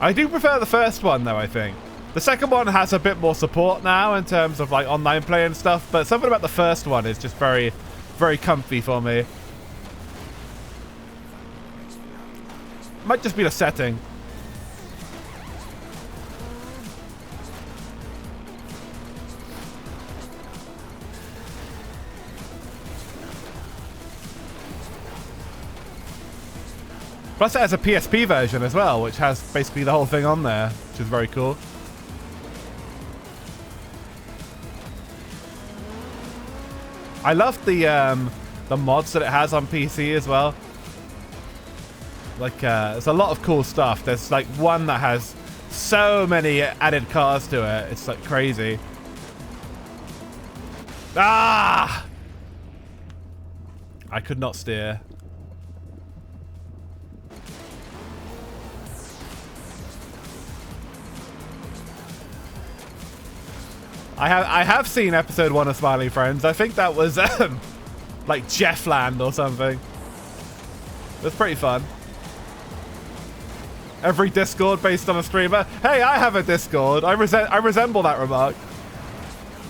I do prefer the first one though, I think. The second one has a bit more support now in terms of like online play and stuff, but something about the first one is just very, very comfy for me. Might just be the setting. Plus it has a PSP version as well, which has basically the whole thing on there, which is very cool. I love the mods that it has on PC as well. Like, there's a lot of cool stuff. There's like one that has so many added cars to it. It's like crazy. Ah! I could not steer. I have seen episode 1 of Smiling Friends. I think that was like Jeffland or something. It was pretty fun. Every Discord based on a streamer. Hey, I have a Discord. I resemble that remark.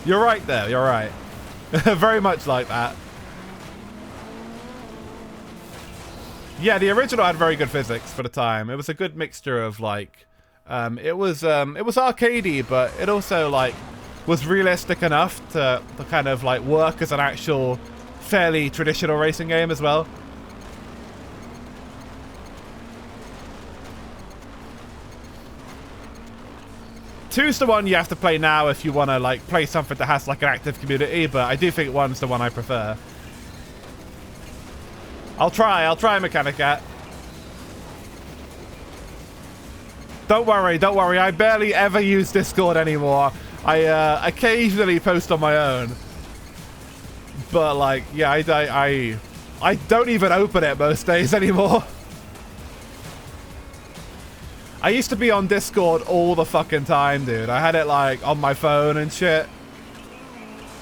You're right there. You're right. Very much like that. Yeah, the original had very good physics for the time. It was a good mixture of like, it was arcadey, but it also like was realistic enough to kind of like work as an actual fairly traditional racing game as well. Two's the one you have to play now if you want to like play something that has like an active community, but I do think 1's the one I prefer. I'll try Mechanicat. Don't worry, I barely ever use Discord anymore. I occasionally post on my own. But like, yeah, I don't even open it most days anymore. I used to be on Discord all the fucking time, dude. I had it like on my phone and shit.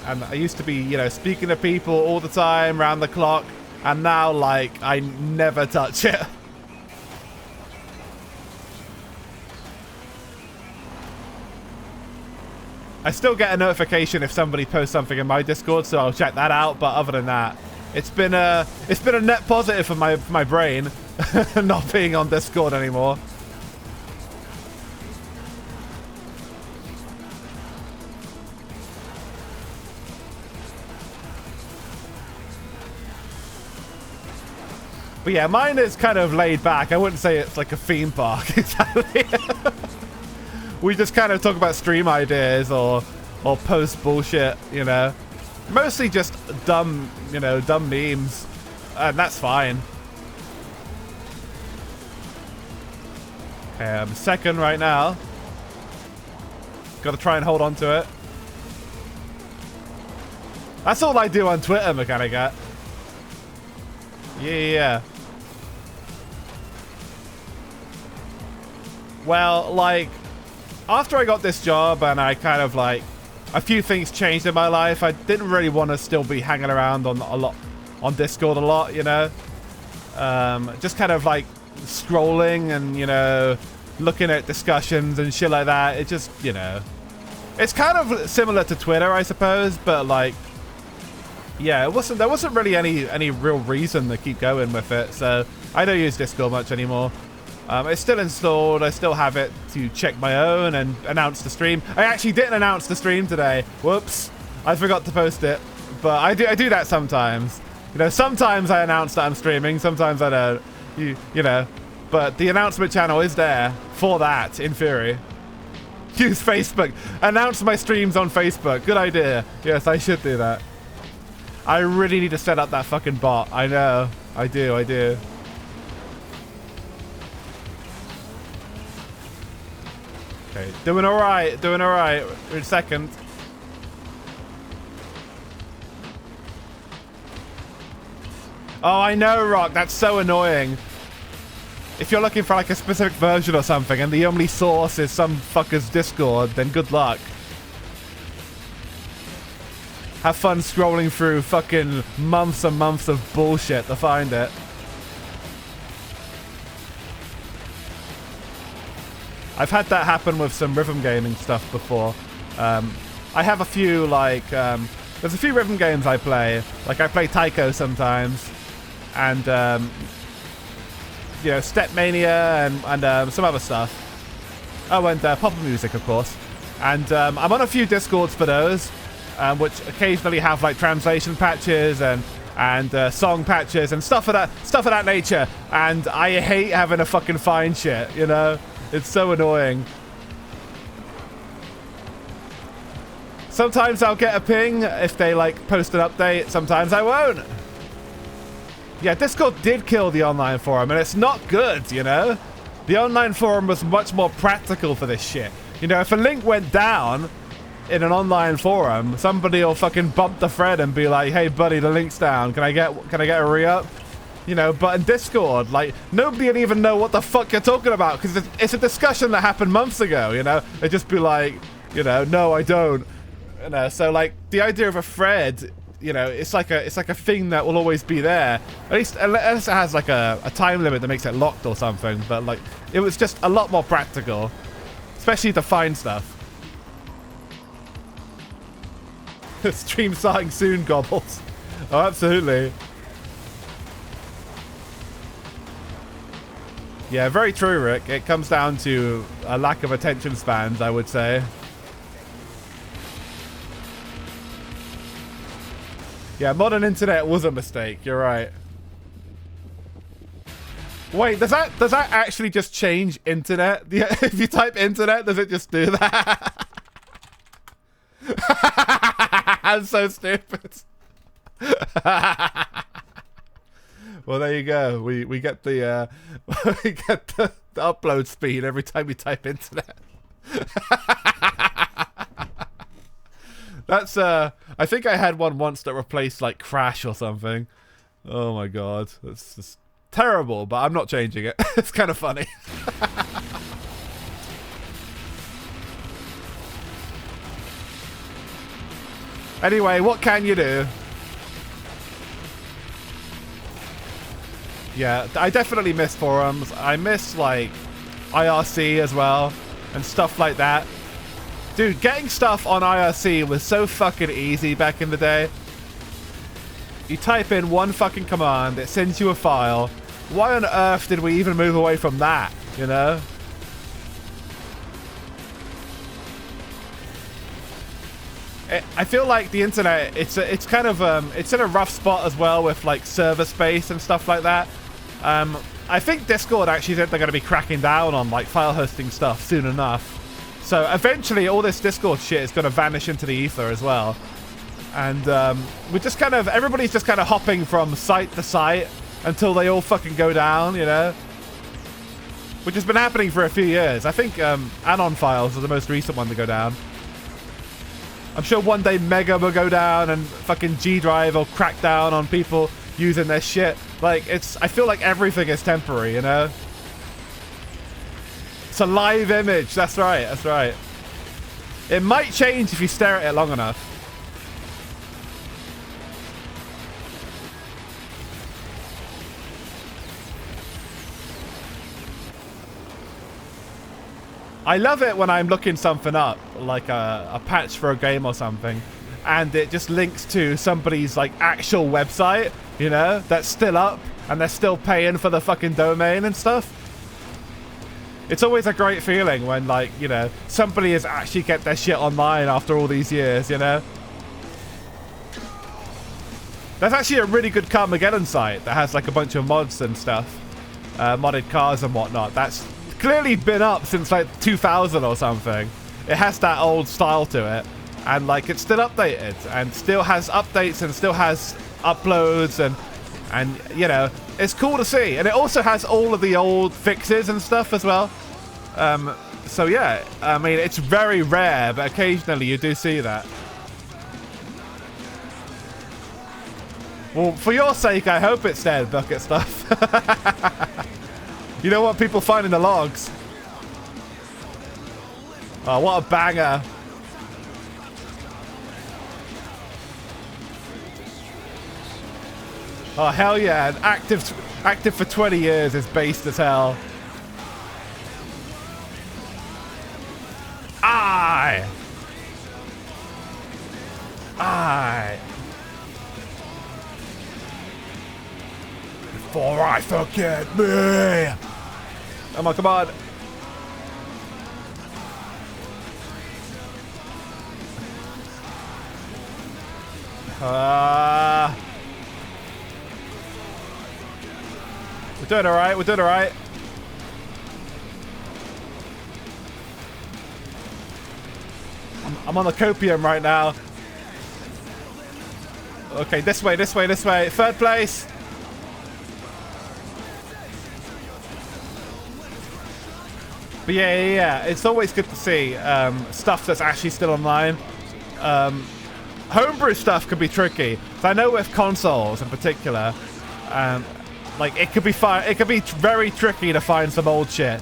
And I used to be, you know, speaking to people all the time, round the clock. And now, like, I never touch it. I still get a notification if somebody posts something in my Discord, so I'll check that out. But other than that, it's been a net positive for my brain not being on Discord anymore. But yeah, mine is kind of laid back. I wouldn't say it's like a theme park exactly. We just kind of talk about stream ideas or post bullshit, you know. Mostly just dumb, you know, dumb memes. And that's fine. Okay, I'm second right now. Gotta try and hold on to it. That's all I do on Twitter, Mechanica. Yeah. Well, like, after I got this job and I kind of like, a few things changed in my life, I didn't really want to still be hanging around on Discord a lot, you know? Just kind of like scrolling and, you know, looking at discussions and shit like that. It just, you know, it's kind of similar to Twitter, I suppose, but like, yeah, there wasn't really any real reason to keep going with it, so I don't use Discord much anymore. It's still installed. I still have it to check my own and announce the stream. I actually didn't announce the stream today. Whoops. I forgot to post it. But I do that sometimes. You know, sometimes I announce that I'm streaming. Sometimes I don't. You know. But the announcement channel is there for that, in theory. Use Facebook. Announce my streams on Facebook. Good idea. Yes, I should do that. I really need to set up that fucking bot. I know. I do. Okay, doing alright. We're in second. Oh, I know, Rock. That's so annoying. If you're looking for like a specific version or something and the only source is some fucker's Discord, then good luck. Have fun scrolling through fucking months and months of bullshit to find it. I've had that happen with some rhythm gaming stuff before. I have a few, like, there's a few rhythm games I play. Like, I play Taiko sometimes. And, you know, Step Mania and some other stuff. Oh, and pop music, of course. And I'm on a few Discords for those, which occasionally have, like, translation patches and song patches and stuff of that nature. And I hate having to fucking find shit, you know? It's so annoying. Sometimes I'll get a ping if they like post an update. Sometimes I won't. Yeah, Discord did kill the online forum, and it's not good, you know? The online forum was much more practical for this shit. You know, if a link went down in an online forum, somebody will fucking bump the thread and be like, "Hey, buddy, the link's down. Can I get a re-up?" You know, but in Discord, like, nobody would even know what the fuck you're talking about because it's a discussion that happened months ago, you know? They'd just be like, you know, "No, I don't." You know, so, like, the idea of a thread, you know, it's like a thing that will always be there. At least, unless it has, like, a time limit that makes it locked or something. But, like, it was just a lot more practical. Especially to find stuff. Stream starting soon, Gobbles. Oh, absolutely. Yeah, very true, Rick. It comes down to a lack of attention spans, I would say. Yeah, modern internet was a mistake. You're right. Wait, does that actually just change internet? Yeah, if you type internet, does it just do that? I'm so stupid. Well, there you go. We get the we get the upload speed every time we type internet. That's I think I had one once that replaced like Crash or something. Oh my god, that's just terrible. But I'm not changing it. It's kind of funny. Anyway, what can you do? Yeah, I definitely miss forums. I miss, like, IRC as well, and stuff like that. Dude, getting stuff on IRC was so fucking easy back in the day. You type in one fucking command, it sends you a file. Why on earth did we even move away from that, you know? I feel like the internet, it's kind of, it's in a rough spot as well with, like, server space and stuff like that. I think Discord actually said they're going to be cracking down on like file hosting stuff soon enough. So eventually all this Discord shit is going to vanish into the ether as well. And we're just kind of, everybody's just kind of hopping from site to site until they all fucking go down, you know? Which has been happening for a few years. I think Anon Files was the most recent one to go down. I'm sure one day Mega will go down and fucking G Drive will crack down on people using their shit. Like, I feel like everything is temporary, you know? It's a live image. That's right. That's right. It might change if you stare at it long enough. I love it when I'm looking something up, like a patch for a game or something, and it just links to somebody's like actual website, you know, that's still up and they're still paying for the fucking domain and stuff. It's always a great feeling when, like, you know, somebody has actually kept their shit online after all these years, you know? There's actually a really good Carmageddon site that has, like, a bunch of mods and stuff. Modded cars and whatnot. That's clearly been up since, like, 2000 or something. It has that old style to it. And, like, it's still updated. And still has updates and still has uploads and you know, it's cool to see. And it also has all of the old fixes and stuff as well. So yeah, I mean, it's very rare, but occasionally you do see that. Well, for your sake, I hope it's dead, Bucket Stuff. You know what people find in the logs? Oh, what a banger. Oh, hell yeah. And active for 20 years is based as hell. Aye. Before I forget me. Come on, come on. We're doing alright, we're doing alright. I'm on the copium right now. Okay, this way, this way, this way. Third place. But yeah, it's always good to see stuff that's actually still online. Homebrew stuff can be tricky. So I know with consoles in particular, like it could be very tricky to find some old shit,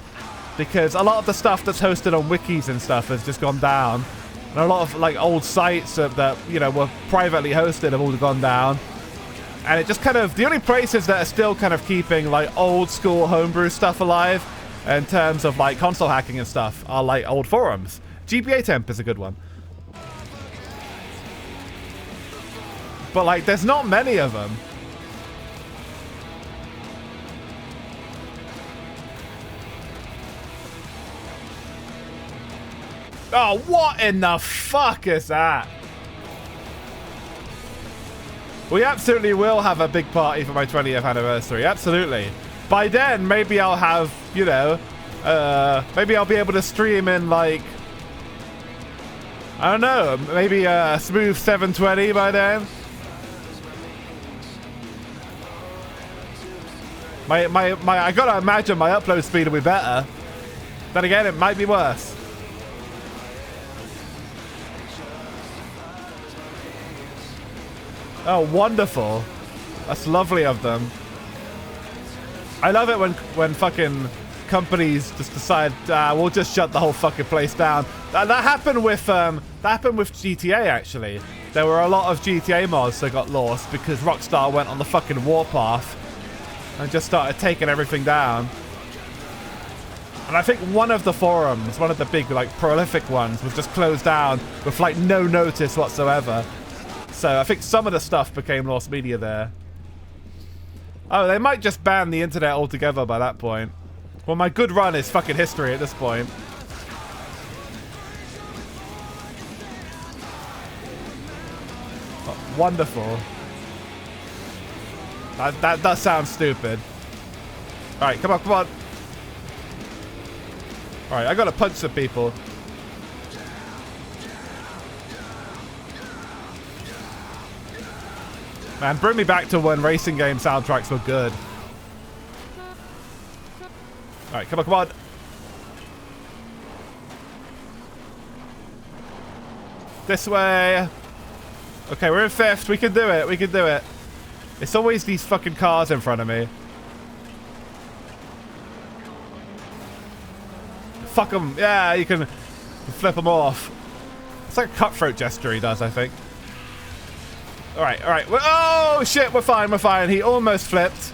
because a lot of the stuff that's hosted on wikis and stuff has just gone down, and a lot of like old sites that you know were privately hosted have all gone down, and it just kind of, the only places that are still kind of keeping like old school homebrew stuff alive in terms of like console hacking and stuff are like old forums. GBA Temp is a good one, but like there's not many of them. Oh, what in the fuck is that? We absolutely will have a big party for my 20th anniversary. Absolutely. By then, maybe I'll have, you know, maybe I'll be able to stream in, like, I don't know, maybe a smooth 720 by then. I gotta imagine my upload speed will be better. Then again, it might be worse. Oh, wonderful. That's lovely of them. I love it when fucking companies just decide, we'll just shut the whole fucking place down. That happened with GTA, actually. There were a lot of GTA mods that got lost because Rockstar went on the fucking warpath and just started taking everything down. And I think one of the forums, one of the big, like, prolific ones, was just closed down with, like, no notice whatsoever. So I think some of the stuff became lost media there. Oh, they might just ban the internet altogether by that point. Well, my good run is fucking history at this point. Oh, wonderful. That does sound stupid. Alright, come on, come on. Alright, I gotta punch some people. Man, bring me back to when racing game soundtracks were good. Alright, come on, come on. This way. Okay, we're in 5th. We can do it. We can do it. It's always these fucking cars in front of me. Fuck them. Yeah, you can flip them off. It's like a cutthroat gesture he does, I think. Alright, alright. Oh, shit. We're fine. We're fine. He almost flipped.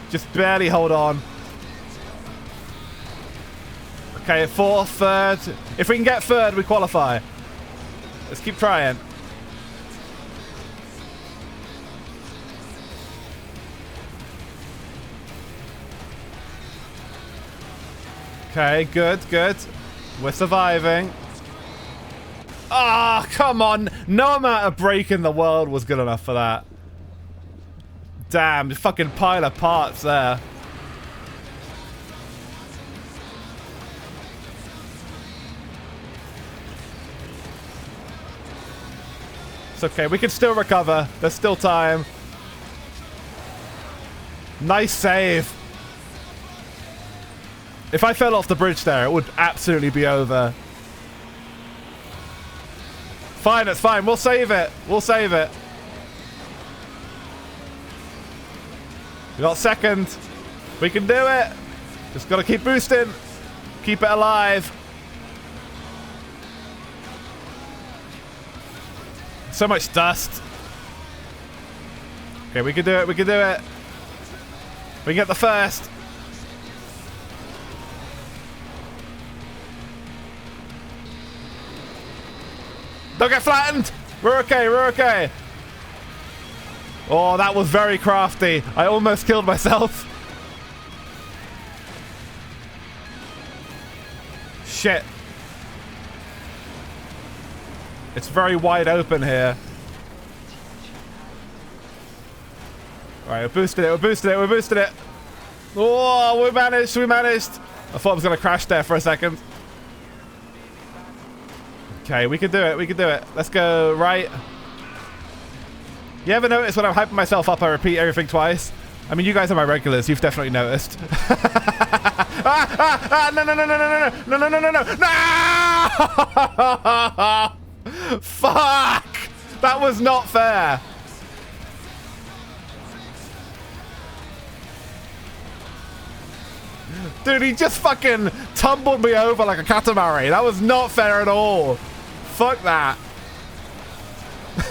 Just barely hold on. Okay, 4th, 3rd. If we can get 3rd, we qualify. Let's keep trying. Okay, good, good. We're surviving. Ah, oh, come on. No amount of brake in the world was good enough for that. Damn, fucking pile of parts there. It's okay, we can still recover. There's still time. Nice save. If I fell off the bridge there, it would absolutely be over. Fine, it's fine. We'll save it. We'll save it. We got 2nd. We can do it. Just gotta keep boosting. Keep it alive. So much dust. Okay, we can do it. We can do it. We can get the 1st. Don't get flattened. We're okay. We're okay. Oh, that was very crafty. I almost killed myself. Shit. It's very wide open here. Alright, we're boosting it. We're boosting it. We're boosting it. Oh, we managed. We managed. I thought I was going to crash there for a second. Okay, we can do it. We can do it. Let's go right. You ever notice when I'm hyping myself up, I repeat everything twice? I mean, you guys are my regulars. You've definitely noticed. No, no, no, no, no, no, no, no, no, no, no! Fuck! That was not fair. Dude, he just fucking tumbled me over like a catamaran. That was not fair at all. Fuck that.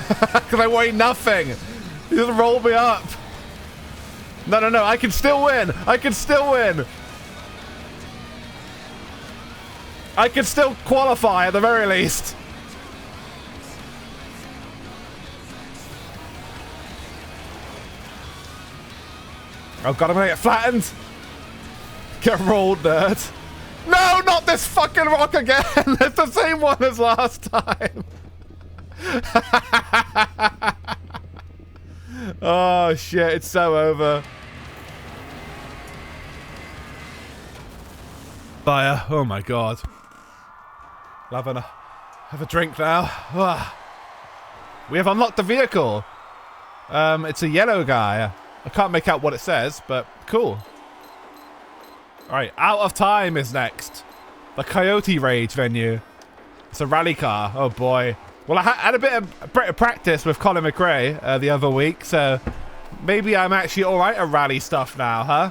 Because I weigh nothing. He just rolled me up. No, no, no. I can still win. I can still win. I can still qualify at the very least. Oh god, I'm gonna get flattened. Get rolled, nerd. No, not this fucking rock again. It's the same one as last time. Oh shit, it's so over. Fire. Oh my god. Have a drink now. We have unlocked the vehicle. It's a yellow guy. I can't make out what it says, but cool. Alright, Out of Time is next. The Coyote Rage venue. It's a rally car. Oh boy. Well, I had a bit of practice with Colin McRae the other week, so maybe I'm actually alright at rally stuff now, huh?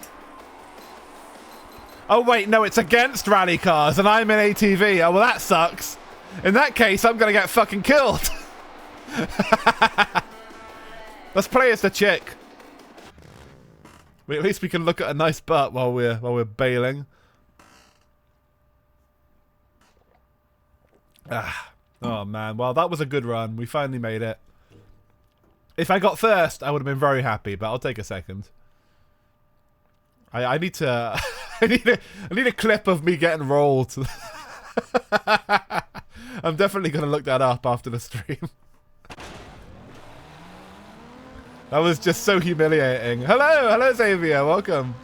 Oh wait, no, it's against rally cars and I'm in ATV. Oh, well that sucks. In that case, I'm gonna get fucking killed. Let's play as the chick. At least we can look at a nice butt while we're bailing. Ah, oh man. Well, that was a good run. We finally made it. If I got first, I would have been very happy, but I'll take a second. I need to I need a clip of me getting rolled. I'm definitely gonna look that up after the stream. That was just so humiliating. Hello, Xavier. Welcome.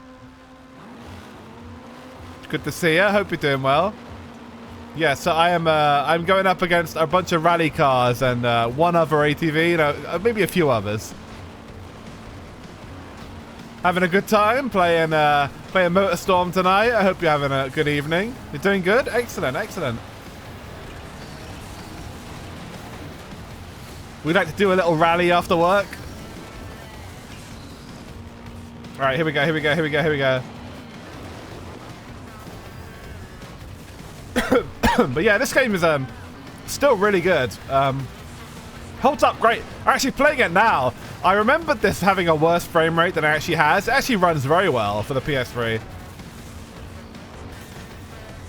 Good to see you. Hope you're doing well. Yeah, so I'm going up against a bunch of rally cars and one other ATV, you know, maybe a few others. Having a good time playing MotorStorm tonight. I hope you're having a good evening. You're doing good? Excellent, excellent. We'd like to do a little rally after work. All right, here we go, here we go, here we go, here we go. But yeah, this game is still really good. Holds up great. Actually, playing it now, I remembered this having a worse frame rate than it actually has. It actually runs very well for the PS3.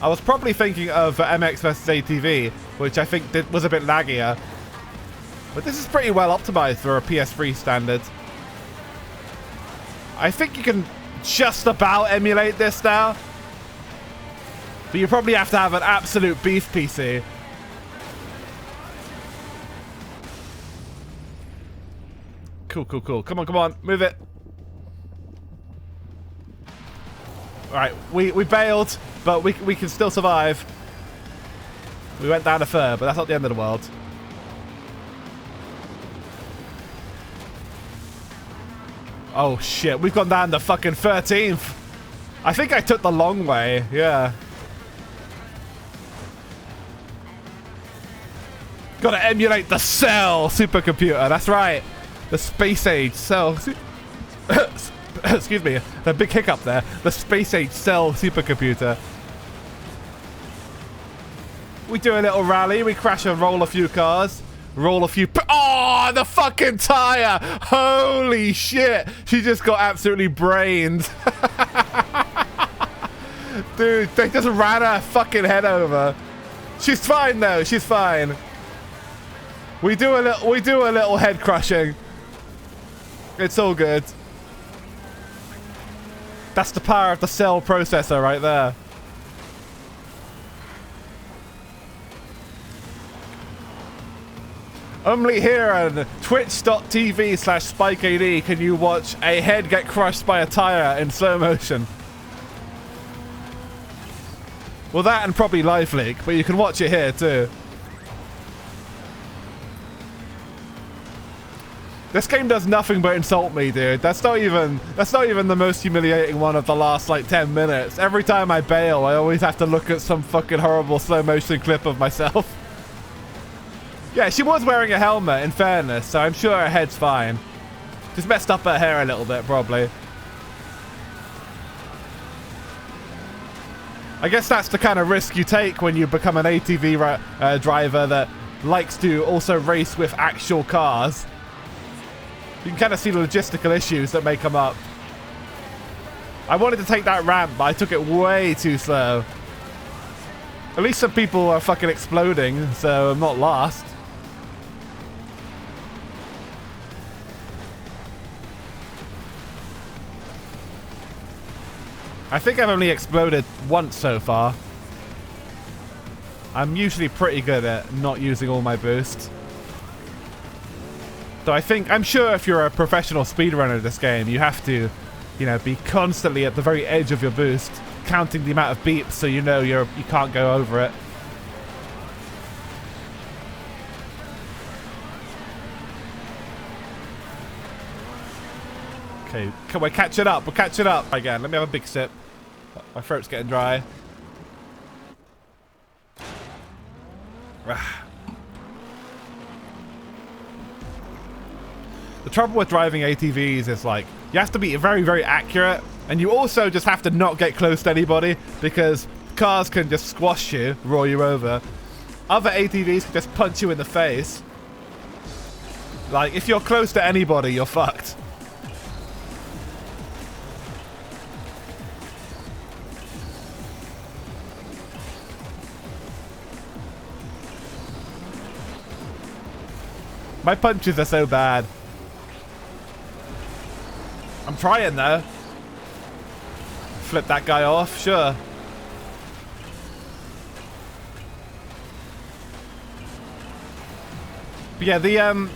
I was probably thinking of MX vs ATV, which I think was a bit laggier. But this is pretty well optimized for a PS3 standard. I think you can just about emulate this now. But you probably have to have an absolute beef PC. Cool, cool, cool. Come on, come on. Move it. Alright, we bailed, but we can still survive. We went down a third, but that's not the end of the world. Oh shit, we've gone down to fucking 13th. I think I took the long way, yeah. Gotta emulate the Cell supercomputer, that's right. The space age Cell. Excuse me, the big hiccup there. The space age Cell supercomputer. We do a little rally, we crash and roll a few cars. Roll a few. Oh, the fucking tire! Holy shit! She just got absolutely brained. Dude, they just ran her fucking head over. She's fine though. She's fine. We do a little head crushing. It's all good. That's the power of the Cell processor right there. Only here on twitch.tv/SpikeAD can you watch a head get crushed by a tire in slow motion. Well, that and probably Live Leak, but you can watch it here too. This game does nothing but insult me, dude. That's not even the most humiliating one of the last like 10 minutes. Every time I bail, I always have to look at some fucking horrible slow motion clip of myself. Yeah, she was wearing a helmet, in fairness, so I'm sure her head's fine. Just messed up her hair a little bit, probably. I guess that's the kind of risk you take when you become an ATV driver that likes to also race with actual cars. You can kind of see the logistical issues that may come up. I wanted to take that ramp, but I took it way too slow. At least some people are fucking exploding, so I'm not lost. I think I've only exploded once so far. I'm usually pretty good at not using all my boost. So I'm sure if you're a professional speedrunner of this game, you have to, you know, be constantly at the very edge of your boost, counting the amount of beeps so you know you can't go over it. Okay, we're catching up. We're catching up again. Let me have a big sip. My throat's getting dry. The trouble with driving ATVs is like you have to be very, very accurate, and you also just have to not get close to anybody because cars can just squash you, roll you over. Other ATVs can just punch you in the face. Like if you're close to anybody, you're fucked. My punches are so bad. I'm trying though. Flip that guy off, sure. But yeah, the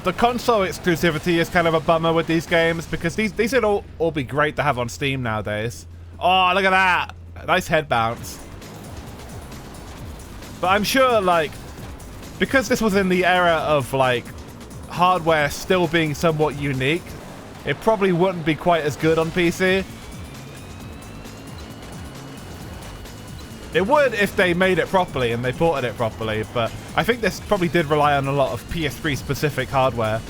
the console exclusivity is kind of a bummer with these games, because these would all be great to have on Steam nowadays. Oh, look at that. Nice head bounce. But I'm sure, like, because this was in the era of, like, hardware still being somewhat unique, it probably wouldn't be quite as good on PC. It would if they made it properly and they ported it properly, but I think this probably did rely on a lot of PS3 specific hardware.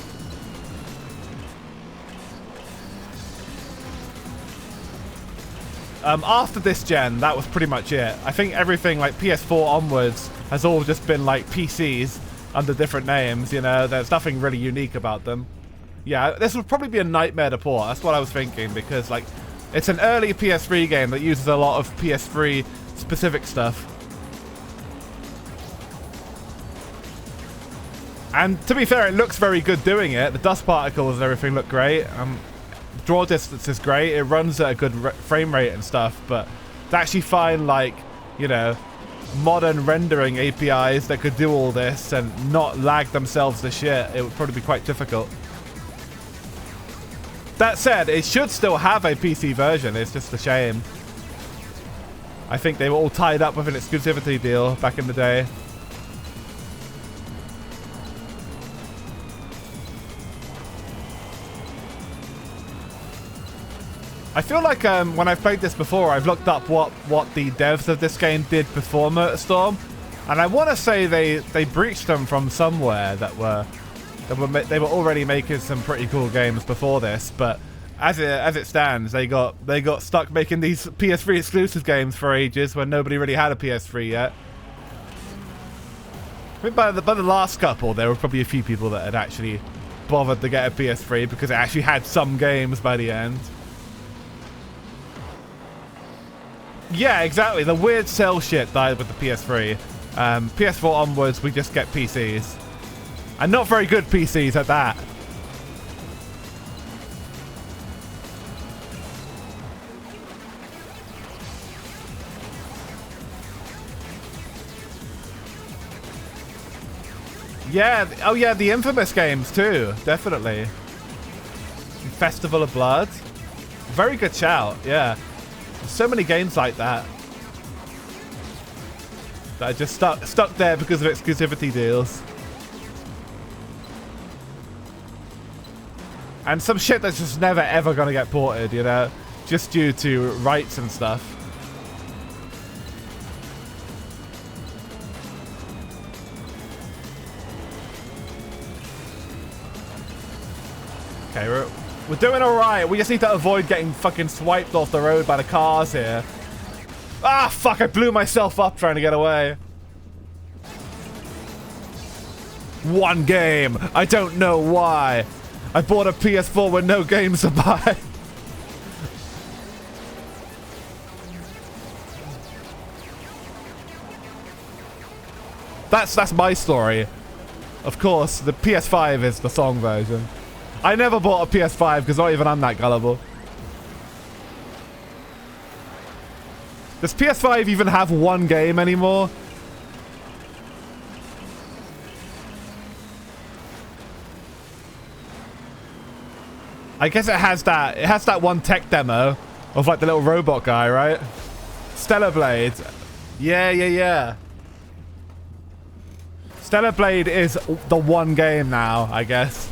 After this gen, that was pretty much it. I think everything like PS4 onwards has all just been like PCs under different names, you know? There's nothing really unique about them. Yeah, this would probably be a nightmare to port. That's what I was thinking, because like it's an early PS3 game that uses a lot of PS3 specific stuff. And to be fair, it looks very good doing it. The dust particles and everything look great. Draw distance is great. It runs at a good frame rate and stuff, but to actually find, like, you know, modern rendering APIs that could do all this and not lag themselves to shit, it would probably be quite difficult. That said, it should still have a PC version. It's just a shame. I think they were all tied up with an exclusivity deal back in the day. I feel like when I've played this before, I've looked up what the devs of this game did before MotorStorm, and I want to say they breached them from somewhere they were already making some pretty cool games before this, but as it stands, they got stuck making these PS3 exclusive games for ages when nobody really had a PS3 yet. I think by the last couple, there were probably a few people that had actually bothered to get a PS3 because it actually had some games by the end. Yeah, exactly. The weird cell shit died with the PS3. PS4 onwards, we just get PCs. And not very good PCs at that. Yeah, oh yeah, the Infamous games too, definitely. Festival of Blood. Very good shout, yeah. So many games like that that are just stuck there because of exclusivity deals. And some shit that's just never ever gonna get ported, you know, just due to rights and stuff. Okay, we're doing alright. We just need to avoid getting fucking swiped off the road by the cars here. Ah, fuck, I blew myself up trying to get away. One game. I don't know why. I bought a PS4 with no games to buy. That's my story. Of course, the PS5 is the song version. I never bought a PS5 because not even I'm that gullible. Does PS5 even have one game anymore? I guess it has that. It has that one tech demo of like the little robot guy, right? Stellar Blade. Yeah. Stellar Blade is the one game now, I guess.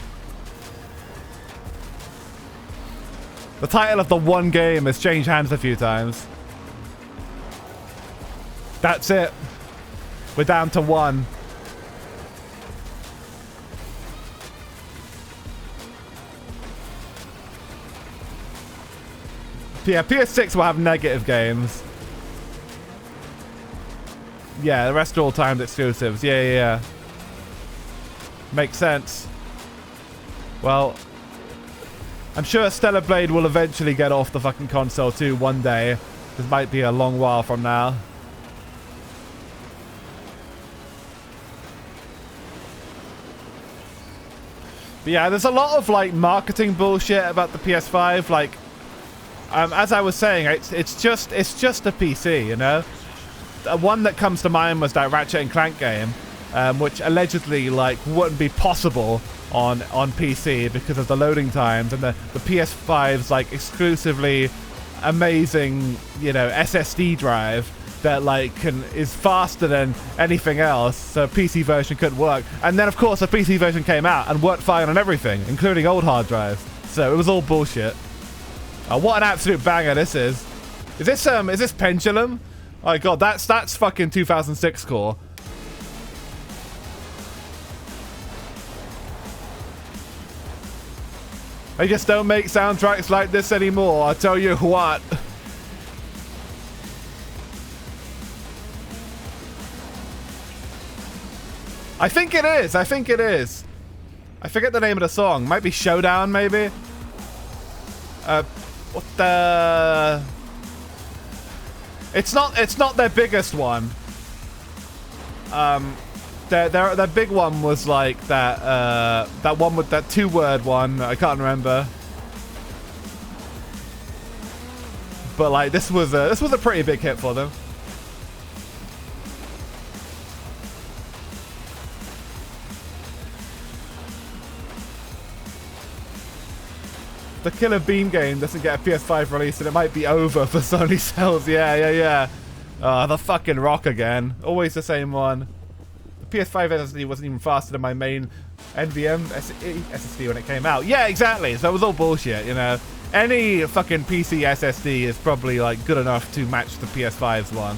The title of the one game has changed hands a few times. That's it. We're down to one. Yeah, PS6 will have negative games. Yeah, the rest are all timed exclusives. Yeah. Makes sense. Well, I'm sure Stellar Blade will eventually get off the fucking console too one day. This might be a long while from now. But yeah, there's a lot of like marketing bullshit about the PS5. Like, as I was saying, it's just a PC, you know. One that comes to mind was that Ratchet and Clank game, which allegedly like wouldn't be possible on PC because of the loading times, and the PS5's like exclusively amazing, you know, SSD drive that like is faster than anything else, so a PC version couldn't work. And then of course a PC version came out and worked fine on everything, including old hard drives. So it was all bullshit. What an absolute banger this is. Is this Pendulum? Oh my god, that's fucking 2006 core. They just don't make soundtracks like this anymore, I tell you what. I think it is. I think it is. I forget the name of the song. Might be Showdown, maybe. What the? It's not their biggest one. Their big one was like that one with that 2-word one. I can't remember. But like this was a pretty big hit for them. The Killer Beam game doesn't get a PS5 release, and it might be over for Sony sales. Yeah. The fucking rock again. Always the same one. The PS5 SSD wasn't even faster than my main NVM SSD when it came out. Yeah, exactly. So it was all bullshit, you know. Any fucking PC SSD is probably like good enough to match the PS5's one.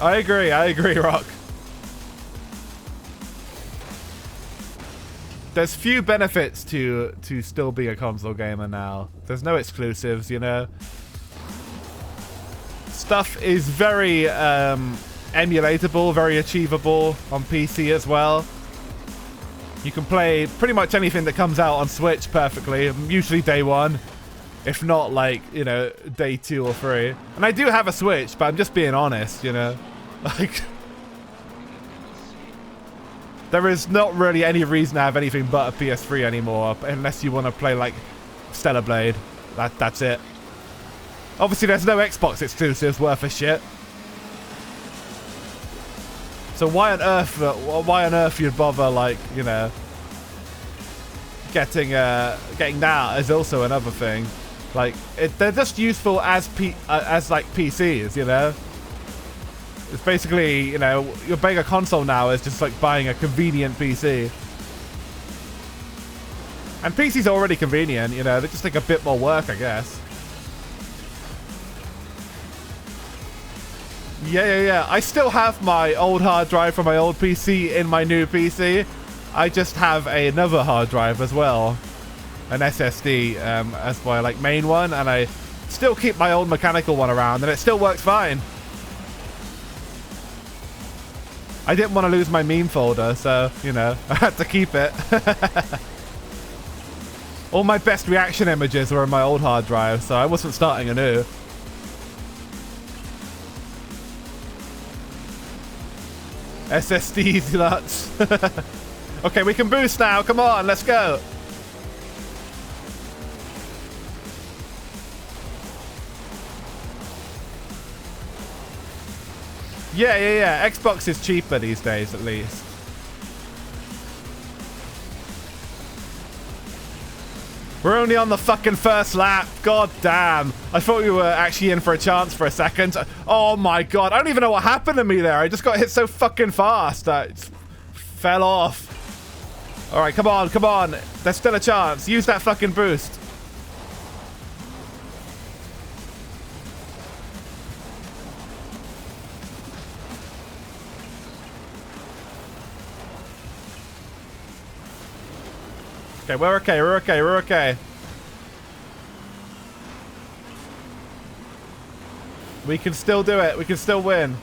I agree, Rock. There's few benefits to still being a console gamer now. There's no exclusives, you know. Stuff is very emulatable, very achievable on PC as well. You can play pretty much anything that comes out on Switch perfectly, usually day one. If not, like, you know, day 2 or 3. And I do have a Switch, but I'm just being honest, you know. Like, there is not really any reason to have anything but a PS3 anymore, unless you want to play, like, Stellar Blade. That's it. Obviously, there's no Xbox exclusives worth a shit. So why on earth you'd bother, like, you know, getting that is also another thing. Like, they're just useful as like PCs, you know. It's basically, you know, you're buying a console now is just like buying a convenient PC. And PCs are already convenient, you know. They just take a bit more work, I guess. Yeah. I still have my old hard drive from my old PC in my new PC. I just have another hard drive as well. An SSD as my like main one, and I still keep my old mechanical one around, and it still works fine. I didn't want to lose my meme folder, so, you know, I had to keep it. All my best reaction images were in my old hard drive, so I wasn't starting anew. SSDs nuts. Okay, we can boost now. Come on, let's go. Yeah. Xbox is cheaper these days, at least. We're only on the fucking first lap. God damn. I thought we were actually in for a chance for a second. Oh my god. I don't even know what happened to me there. I just got hit so fucking fast. I just fell off. Alright, come on. There's still a chance. Use that fucking boost. Okay, we're okay. We can still do it. We can still win.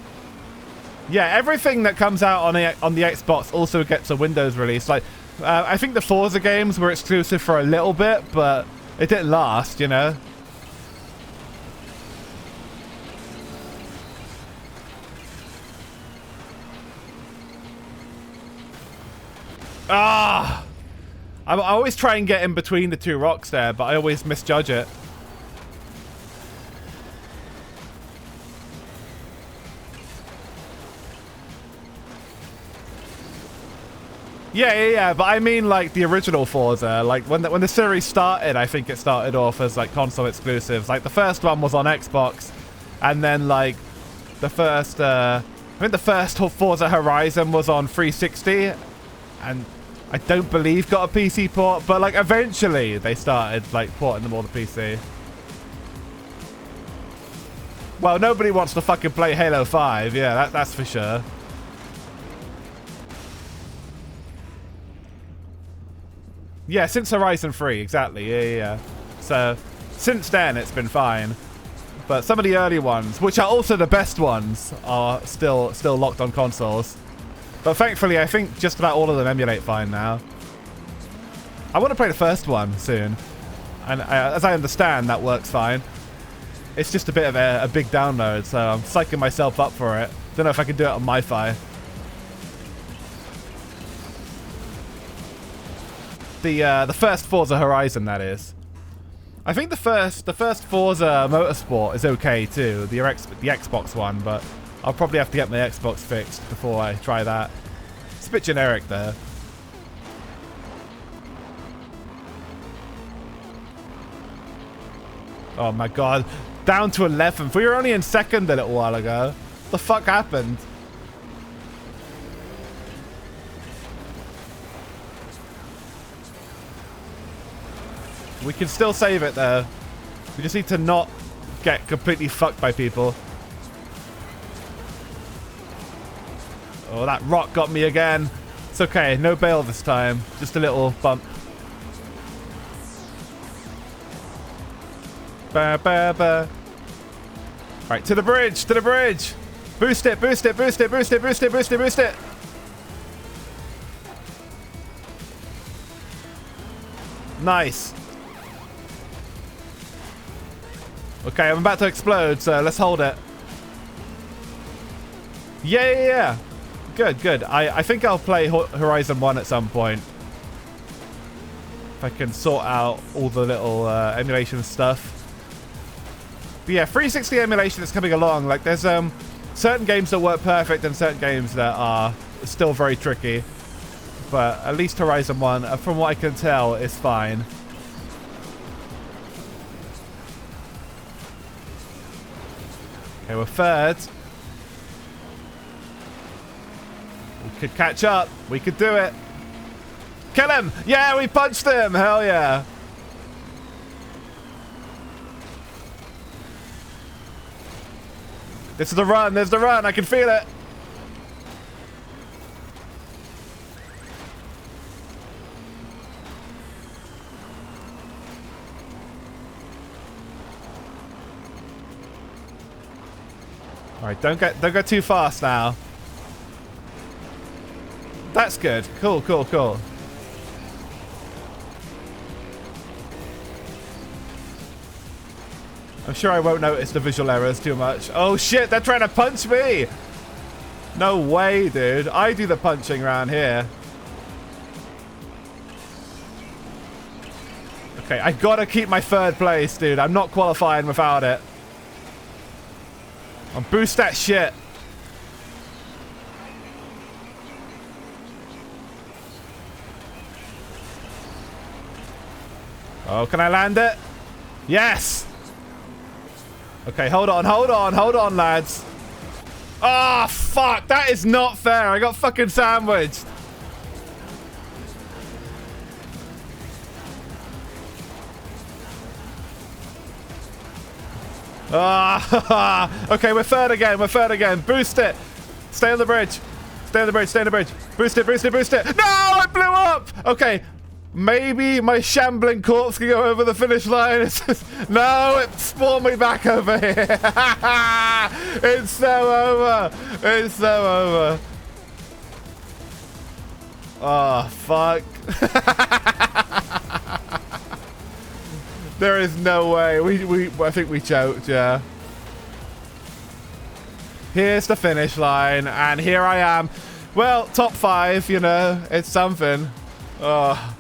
Yeah, everything that comes out on the Xbox also gets a Windows release. Like, I think the Forza games were exclusive for a little bit, but it didn't last, you know? Ah! I always try and get in between the two rocks there, but I always misjudge it. Yeah, but I mean like the original Forza. Like when the series started, I think it started off as like console exclusives. Like the first one was on Xbox, and then like the first, I think the first Forza Horizon was on 360, and I don't believe got a PC port, but like eventually they started like porting them all to PC. Well, nobody wants to fucking play Halo 5, yeah, that's for sure. Yeah, since Horizon 3, exactly, yeah. So, since then it's been fine. But some of the early ones, which are also the best ones, are still locked on consoles. But thankfully, I think just about all of them emulate fine now. I want to play the first one soon. And as I understand, that works fine. It's just a bit of a big download, so I'm psyching myself up for it. Don't know if I can do it on MiFi. The first Forza Horizon, that is. I think the first Forza Motorsport is okay too, the Xbox one, but I'll probably have to get my Xbox fixed before I try that. It's a bit generic there. Oh my god, down to 11th. We were only in second a little while ago. What the fuck happened? We can still save it though. We just need to not get completely fucked by people. Oh, that rock got me again. It's okay, no bail this time. Just a little bump. Ba ba ba. Right, to the bridge, to the bridge. Boost it, boost it, boost it, boost it, boost it, boost it, boost it. Nice. Okay, I'm about to explode, so let's hold it. Yeah. Good. I think I'll play Horizon 1 at some point. If I can sort out all the little emulation stuff. But yeah, 360 emulation is coming along. Like, there's certain games that work perfect and certain games that are still very tricky. But at least Horizon 1, from what I can tell, is fine. Okay, we're third. We could catch up. We could do it. Kill him! Yeah, we punched him! Hell yeah. This is the run. There's the run. I can feel it. Alright, don't go too fast now. That's good. Cool. I'm sure I won't notice the visual errors too much. Oh shit, they're trying to punch me! No way, dude. I do the punching around here. Okay, I gotta keep my third place, dude. I'm not qualifying without it. I'll boost that shit. Oh, can I land it? Yes! Okay, hold on, lads. Ah, oh, fuck! That is not fair. I got fucking sandwiched. Ah, okay, we're third again. Boost it. Stay on the bridge. Boost it. No, I blew up. Okay, maybe my shambling corpse can go over the finish line. No, it spawned me back over here. It's so over. Oh, fuck. There is no way. I think we choked, yeah. Here's the finish line, and here I am. Well, top 5, you know, it's something. Oh.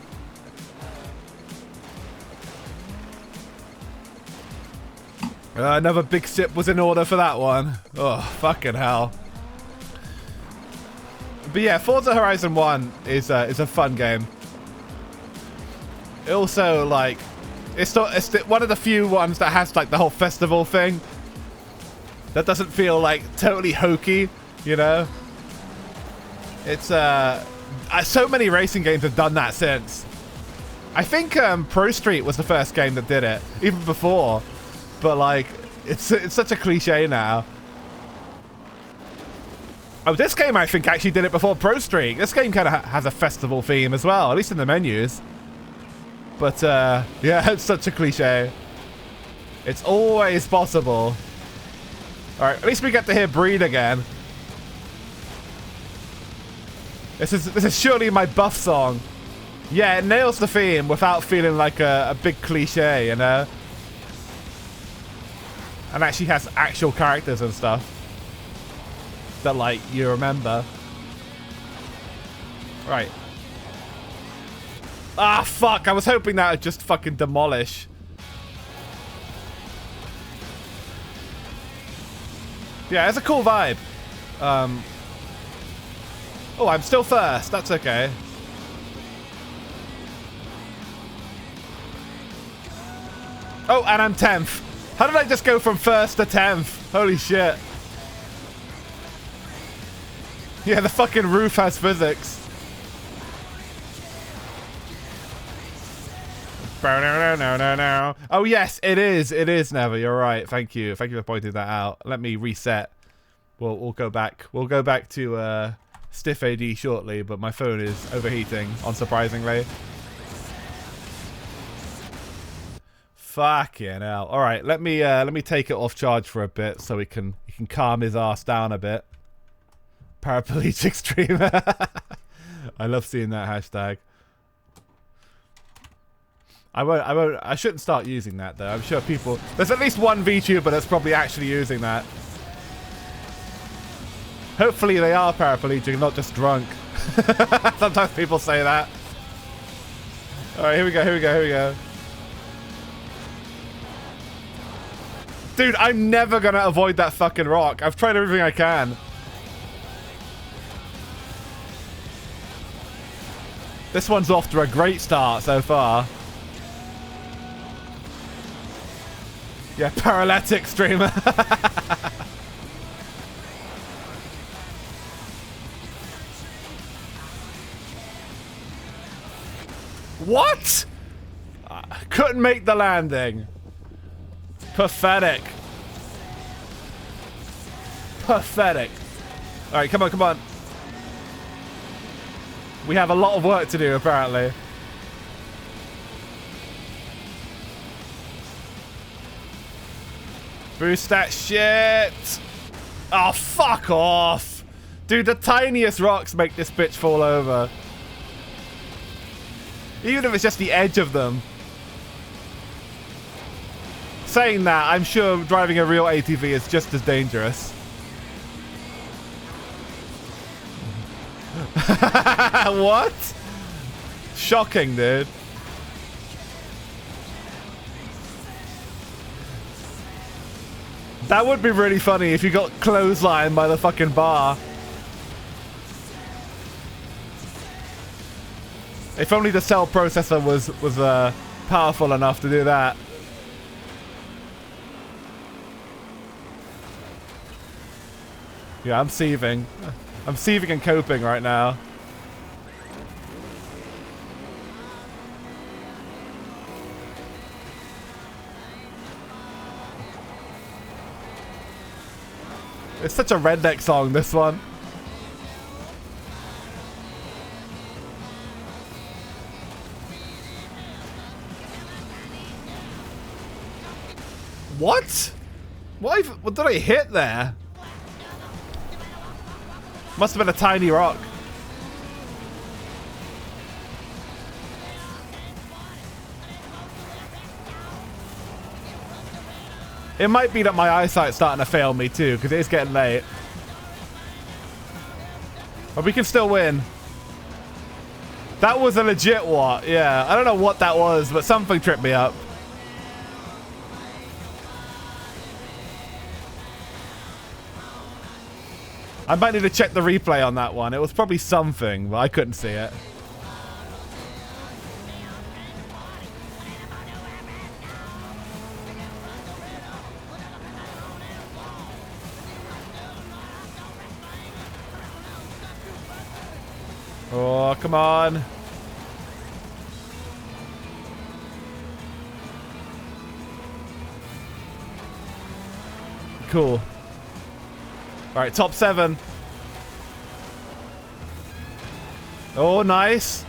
Another big sip was in order for that one. Oh, fucking hell. But yeah, Forza Horizon 1 is a fun game. It also, like, it's one of the few ones that has, like, the whole festival thing. That doesn't feel, like, totally hokey, you know? It's, so many racing games have done that since. I think Pro Street was the first game that did it, even before. But, like, it's such a cliche now. Oh, this game, I think, actually did it before Pro Street. This game kind of has a festival theme as well, at least in the menus. But, yeah, it's such a cliche. It's always possible. Alright, at least we get to hear Breed again. This is surely my buff song. Yeah, it nails the theme without feeling like a big cliche, you know? And actually has actual characters and stuff that, like, you remember. Right. Ah, fuck. I was hoping that would just fucking demolish. Yeah, it's a cool vibe. Oh, I'm still first. That's okay. Oh, and I'm 10th. How did I just go from first to 10th? Holy shit. Yeah, the fucking roof has physics. Oh yes, it is. It is, Never. You're right. Thank you. Thank you for pointing that out. Let me reset. We'll go back. We'll go back to stiff AD shortly, but my phone is overheating, unsurprisingly. Fucking hell. All right, let me take it off charge for a bit so he can calm his ass down a bit. Paraplegic streamer. I love seeing that hashtag. I shouldn't start using that though. I'm sure people, there's at least one VTuber that's probably actually using that. Hopefully they are paraplegic, not just drunk. Sometimes people say that. Alright, here we go. Dude, I'm never gonna avoid that fucking rock. I've tried everything I can. This one's off to a great start so far. Yeah, paralytic streamer. What? Couldn't make the landing. Pathetic. Pathetic. Alright, come on. We have a lot of work to do, apparently. Boost that shit. Oh, fuck off. Dude, the tiniest rocks make this bitch fall over. Even if it's just the edge of them. Saying that, I'm sure driving a real ATV is just as dangerous. What? Shocking, dude. That would be really funny if you got clotheslined by the fucking bar. If only the cell processor was powerful enough to do that. Yeah, I'm seething. I'm seething and coping right now. It's such a redneck song, this one. What? What did I hit there? Must have been a tiny rock. It might be that my eyesight's starting to fail me too, because it is getting late. But we can still win. That was a legit what? Yeah, I don't know what that was, but something tripped me up. I might need to check the replay on that one. It was probably something, but I couldn't see it. Oh, come on. Cool. Alright, top 7. Oh, nice.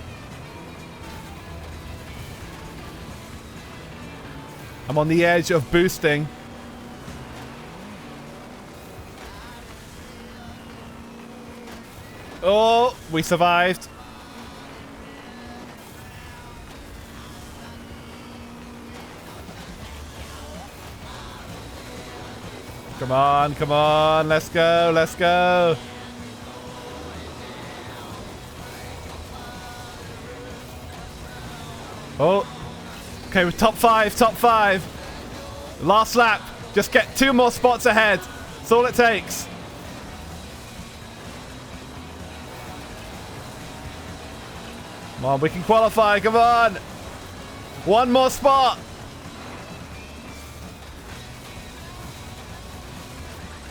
I'm on the edge of boosting. Oh, we survived. Come on, come on. Let's go, let's go. Oh. Okay, we're top 5, top 5. Last lap. Just get 2 more spots ahead. That's all it takes. Come on, we can qualify. Come on. 1 more spot.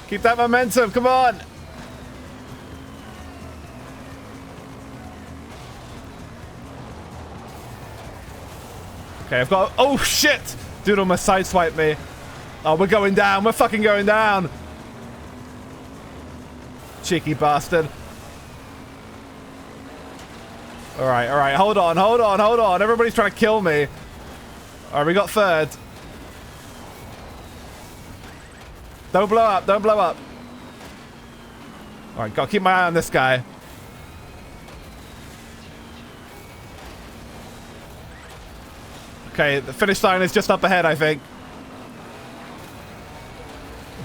Keep that momentum. Come on. Okay, I've got... Oh, shit. Dude almost sideswiped me. Oh, we're going down. We're fucking going down. Cheeky bastard. All right. Hold on. Everybody's trying to kill me. All right, we got 3rd. Don't blow up. Don't blow up. All right, gotta keep my eye on this guy. Okay, the finish line is just up ahead, I think.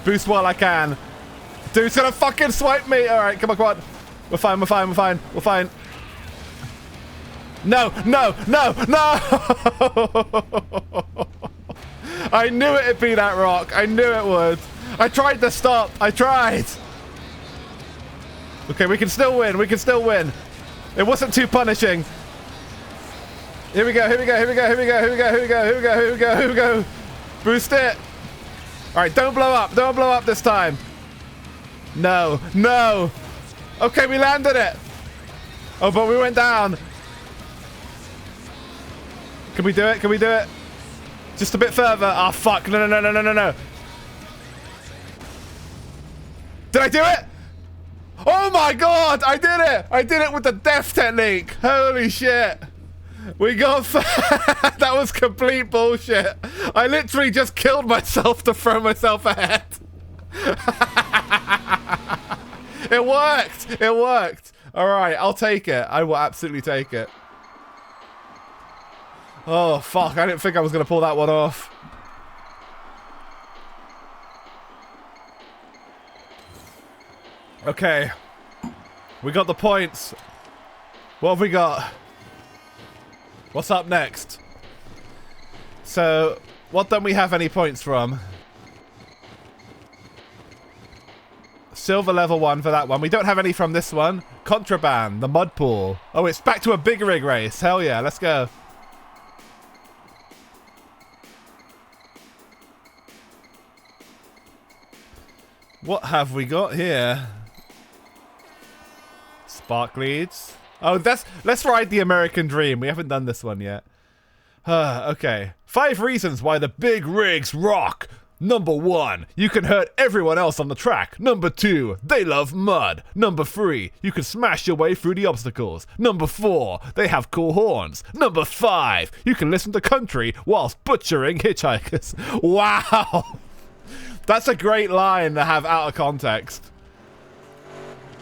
Boost while I can. Dude's gonna fucking swipe me. All right, come on, Qwad. We're fine. We're fine. No. I knew it'd be that rock. I knew it would. I tried to stop. I tried. Okay, we can still win. It wasn't too punishing. Here we go. Boost it. All right, don't blow up. Don't blow up this time. No. Okay, we landed it. Oh, but we went down. Can we do it? Just a bit further. Oh, fuck. No. Did I do it? Oh my god, I did it! I did it with the death technique. Holy shit. We got... That was complete bullshit. I literally just killed myself to throw myself ahead. It worked. All right, I'll take it. I will absolutely take it. Oh, fuck. I didn't think I was going to pull that one off. Okay. We got the points. What have we got? What's up next? So, what don't we have any points from? Silver level 1 for that one. We don't have any from this one. Contraband, the mud pool. Oh, it's back to a big rig race. Hell yeah, let's go. What have we got here? Spark leads. Oh, let's ride the American dream. We haven't done this one yet. Okay. 5 reasons why the big rigs rock. Number 1, you can hurt everyone else on the track. Number 2, they love mud. Number 3, you can smash your way through the obstacles. Number 4, they have cool horns. Number 5, you can listen to country whilst butchering hitchhikers. Wow. That's a great line to have out of context.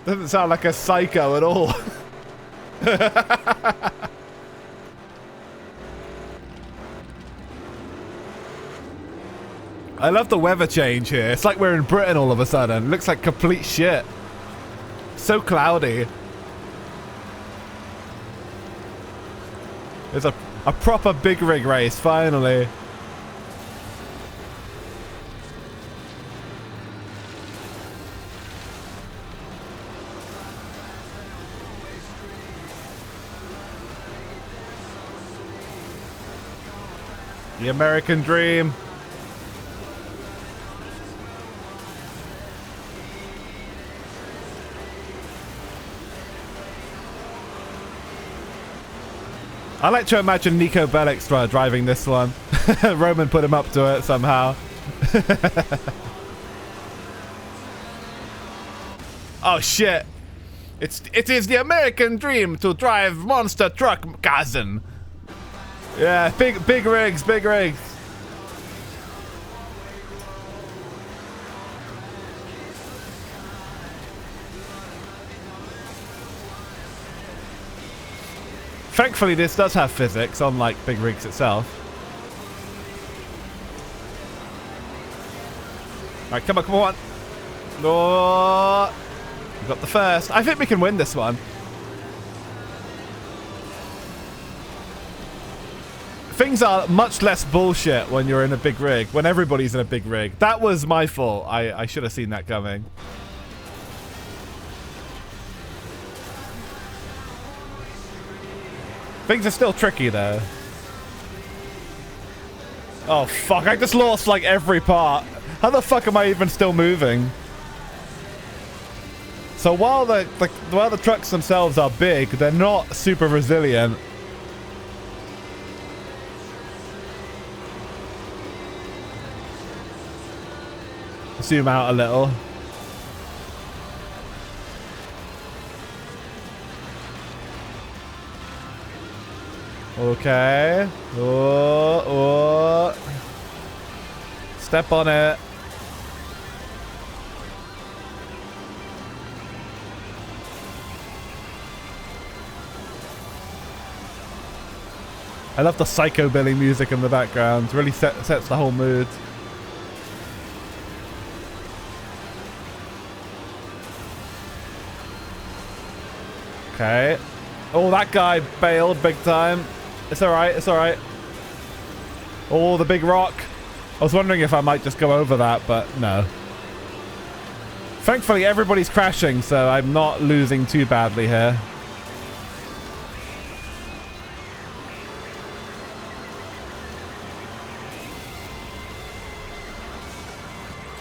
Doesn't sound like a psycho at all. I love the weather change here. It's like we're in Britain all of a sudden. It looks like complete shit. So cloudy. There's a proper big rig race, finally. The American dream. I like to imagine Nico Bellic driving this one. Roman put him up to it somehow. Oh shit. It is the American dream to drive monster truck, cousin. Yeah, big rigs, big rigs. Thankfully, this does have physics, unlike big rigs itself. Alright, come on, come on. Oh, we got the first. I think we can win this one. Things are much less bullshit when you're in a big rig, when everybody's in a big rig. That was my fault. I should have seen that coming. Things are still tricky though. Oh fuck, I just lost like every part. How the fuck am I even still moving? So while the trucks themselves are big, they're not super resilient. Zoom out a little. Okay. Oh. Step on it. I love the psychobilly music in the background. It really sets the whole mood. Okay. Oh, that guy bailed big time. It's alright, it's alright. Oh, the big rock. I was wondering if I might just go over that, but no. Thankfully, everybody's crashing, so I'm not losing too badly here.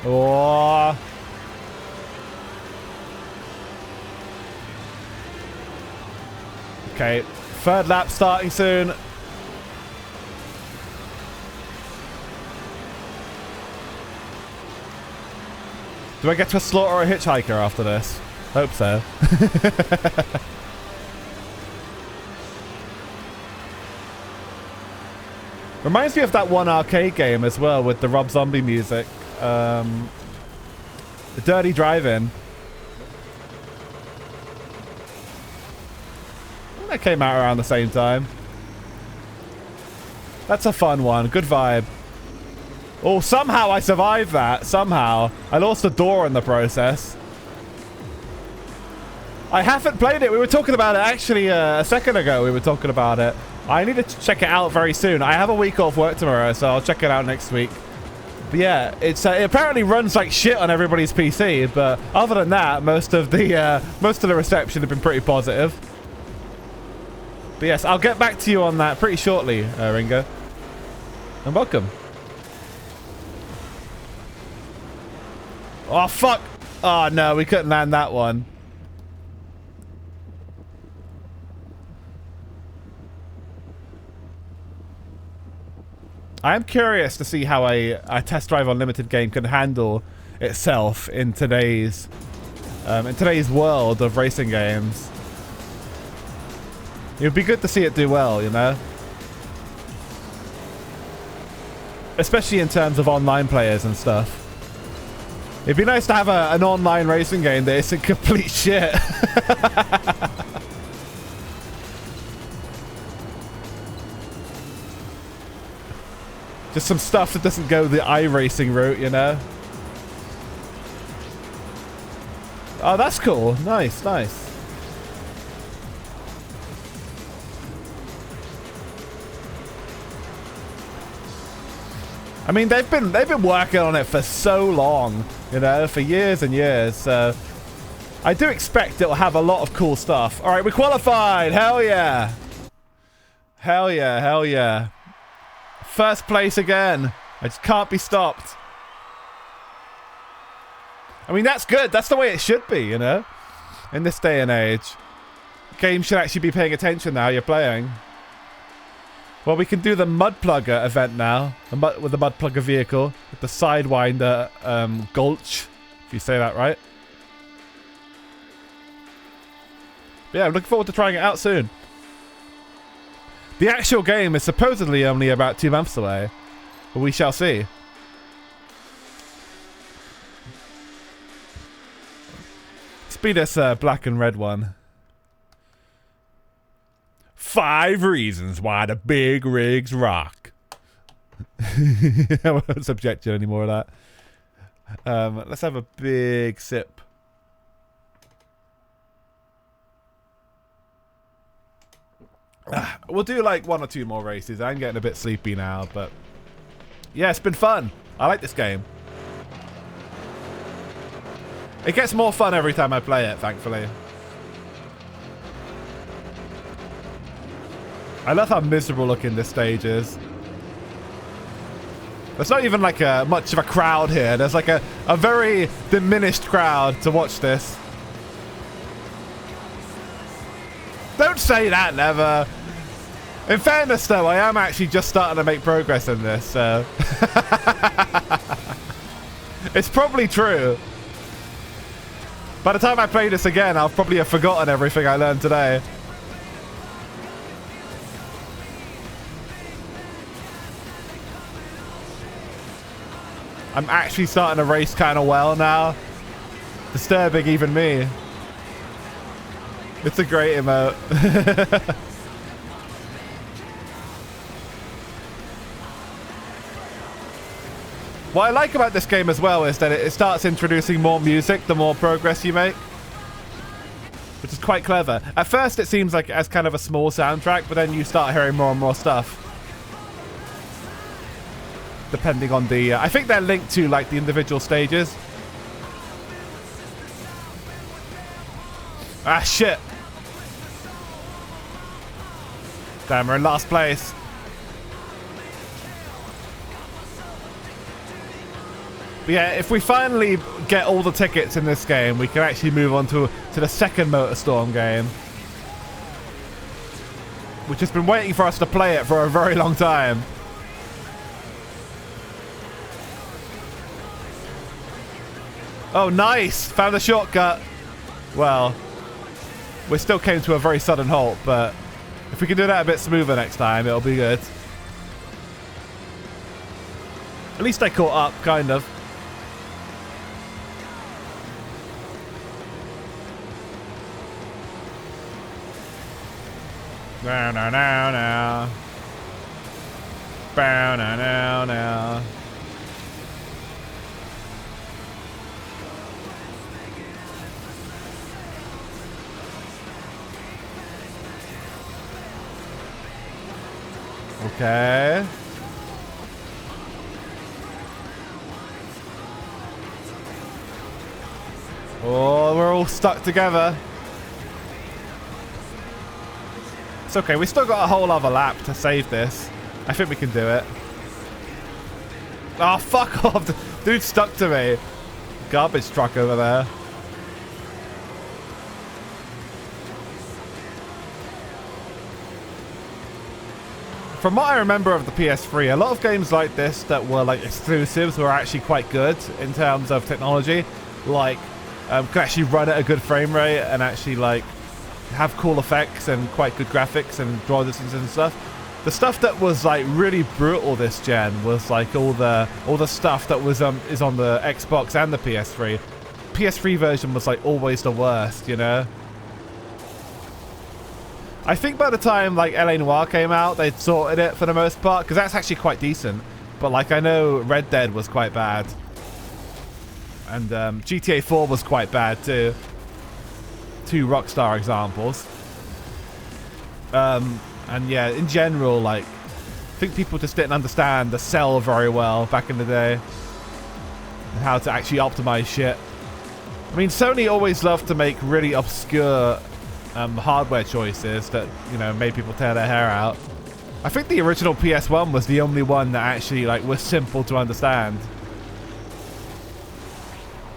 Oh. Okay, third lap starting soon. Do I get to slaughter a hitchhiker after this? Hope so. Reminds me of that one arcade game as well with the Rob Zombie music. The Dirty Drive-In. That came out around the same time. That's a fun one. Good vibe. Oh, somehow I survived that. Somehow. I lost a door in the process. I haven't played it. We were talking about it actually a second ago. We were talking about it. I need to check it out very soon. I have a week off work tomorrow, so I'll check it out next week. But yeah, it apparently runs like shit on everybody's PC. But other than that, most of the reception have been pretty positive. But yes, I'll get back to you on that pretty shortly, Ringo. And welcome. Oh, fuck. Oh, no, we couldn't land that one. I am curious to see how a Test Drive Unlimited game can handle itself in today's world of racing games. It would be good to see it do well, you know? Especially in terms of online players and stuff. It'd be nice to have an online racing game that isn't complete shit. Just some stuff that doesn't go the iRacing route, you know? Oh, that's cool. Nice, nice. I mean, they've been working on it for so long, you know, for years and years. So I do expect it will have a lot of cool stuff. All right, we qualified. Hell yeah. Hell yeah, hell yeah. First place again. I just can't be stopped. I mean, that's good. That's the way it should be, you know? In this day and age. Games should actually be paying attention now you're playing. Well, we can do the Mud Plugger event now. With the Mud Plugger vehicle. With the Sidewinder Gulch. If you say that right. But yeah, I'm looking forward to trying it out soon. The actual game is supposedly only about 2 months away. But we shall see. Let's be this black and red one. 5 reasons why the big rigs rock. I won't subject you anymore of that. Let's have a big sip. We'll do like 1 or 2 more races. I'm getting a bit sleepy now, but yeah, it's been fun. I like this game. It gets more fun every time I play it, thankfully. I love how miserable looking this stage is. There's not even like much of a crowd here. There's like a very diminished crowd to watch this. Don't say that, never. In fairness, though, I am actually just starting to make progress in this, so... It's probably true. By the time I play this again, I'll probably have forgotten everything I learned today. I'm actually starting to race kind of well now. Disturbing even me. It's a great emote. What I like about this game as well is that it starts introducing more music the more progress you make. Which is quite clever. At first it seems like it has kind of a small soundtrack, but then you start hearing more and more stuff. Depending on the... I think they're linked to like the individual stages. Ah, shit. Damn, we're in last place. But yeah, if we finally get all the tickets in this game, we can actually move on to the second MotorStorm game. Which has been waiting for us to play it for a very long time. Oh, nice! Found a shortcut. Well, we still came to a very sudden halt, but if we can do that a bit smoother next time, it'll be good. At least I caught up, kind of. Now, now, now, now. Bow, now, now, now. Okay. Oh, we're all stuck together. It's okay, we still got a whole other lap to save this. I think we can do it. Oh, fuck off. Dude stuck to me. Garbage truck over there. From what I remember of the PS3, a lot of games like this that were like exclusives were actually quite good in terms of technology. Like, could actually run at a good frame rate and actually like have cool effects and quite good graphics and draw distances and stuff. The stuff that was like really brutal this gen was like all the stuff that was is on the Xbox and the PS3. PS3 version was like always the worst, you know. I think by the time like LA Noire came out, they'd sorted it for the most part, because that's actually quite decent. But like I know Red Dead was quite bad, and GTA 4 was quite bad too. 2 Rockstar examples. And yeah, in general, like I think people just didn't understand the cell very well back in the day, and how to actually optimize shit. I mean, Sony always loved to make really obscure hardware choices that, you know, made people tear their hair out. I think the original PS1 was the only one that actually like was simple to understand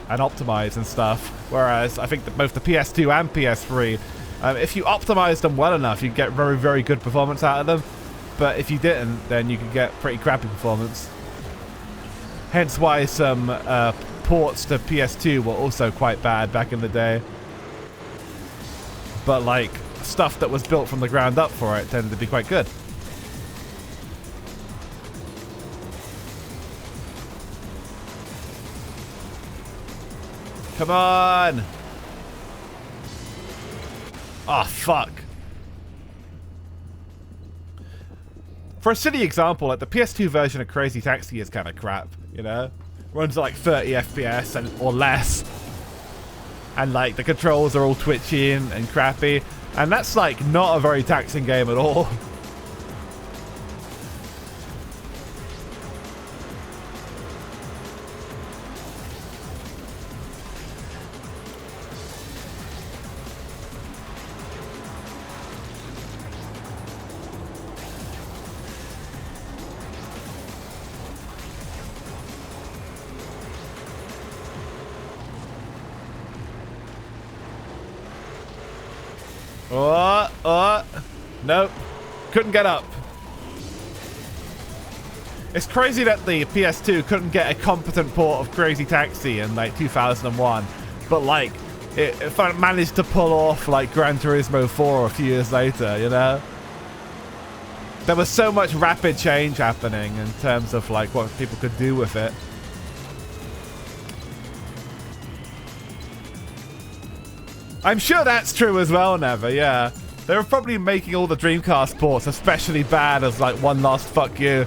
and optimize and stuff. Whereas I think that both the PS2 and PS3, if you optimize them well enough, you get very, very good performance out of them. But if you didn't, then you could get pretty crappy performance. Hence why some ports to PS2 were also quite bad back in the day. But like stuff that was built from the ground up for it tended to be quite good. Come on! Oh, fuck. For a silly example, like the PS2 version of Crazy Taxi is kind of crap, you know? Runs at like 30 FPS or less. And like the controls are all twitchy and crappy. And that's like not a very taxing game at all. Nope. Couldn't get up. It's crazy that the PS2 couldn't get a competent port of Crazy Taxi in like 2001, but like it managed to pull off like Gran Turismo 4 a few years later, you know? There was so much rapid change happening in terms of like what people could do with it. I'm sure that's true as well, Never, yeah. They were probably making all the Dreamcast ports especially bad as like one last fuck you.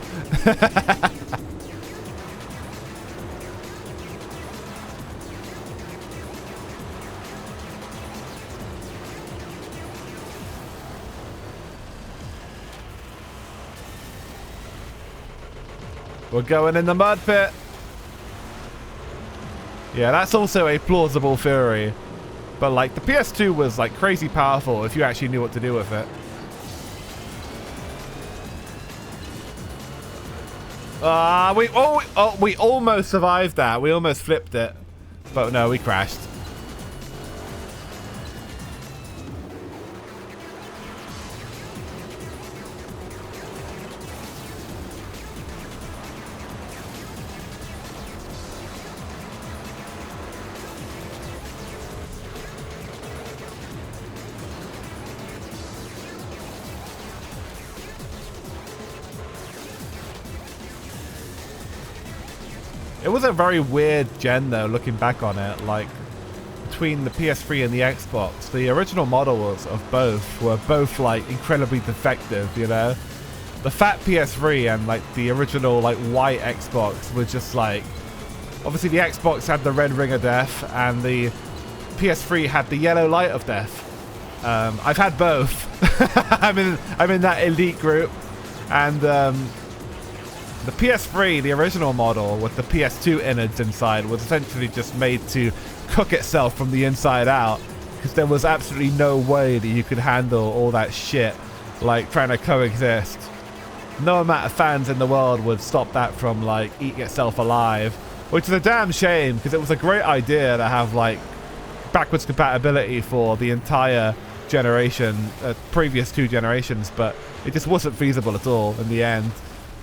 We're going in the mud pit. Yeah, that's also a plausible theory. But like the PS2 was like crazy powerful if you actually knew what to do with it. We almost survived that. We almost flipped it. But no, we crashed. It was a very weird gen though, looking back on it, like between the PS3 and the Xbox. The original models of both were both like incredibly defective, you know? The fat PS3 and like the original like white Xbox were just like, obviously the Xbox had the red ring of death and the PS3 had the yellow light of death. I've had both. I'm in that elite group, and the PS3, the original model with the PS2 innards inside, was essentially just made to cook itself from the inside out, because there was absolutely no way that you could handle all that shit, like trying to coexist. No amount of fans in the world would stop that from like eating itself alive, which is a damn shame, because it was a great idea to have like backwards compatibility for the entire generation, previous two generations, but it just wasn't feasible at all in the end.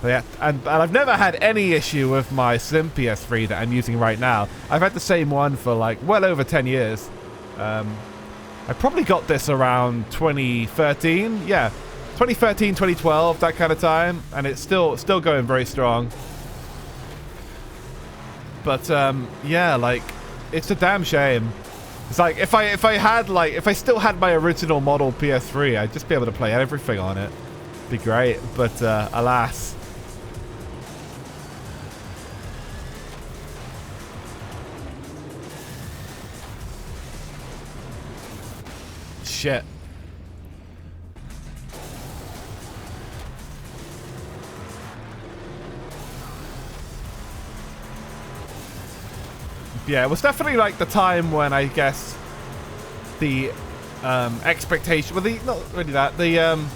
Yeah, and I've never had any issue with my Slim PS3 that I'm using right now. I've had the same one for like well over 10 years. I probably got this around 2013. Yeah, 2013, 2012, that kind of time, and it's still going very strong. But yeah, like it's a damn shame. It's like if I still had my original model PS3, I'd just be able to play everything on it. Be great, but alas. Shit. Yeah, it was definitely like the time when I guess the expectation, well, not really that, the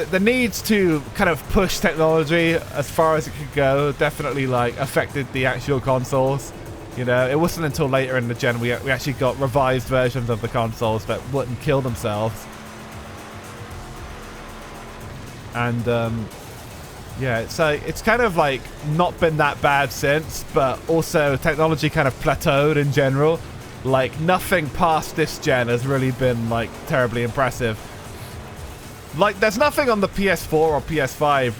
the needs to kind of push technology as far as it could go definitely like affected the actual consoles. You know, it wasn't until later in the gen we actually got revised versions of the consoles that wouldn't kill themselves. And yeah, it's kind of like not been that bad since, but also technology kind of plateaued in general. Like nothing past this gen has really been like terribly impressive. Like there's nothing on the PS4 or PS5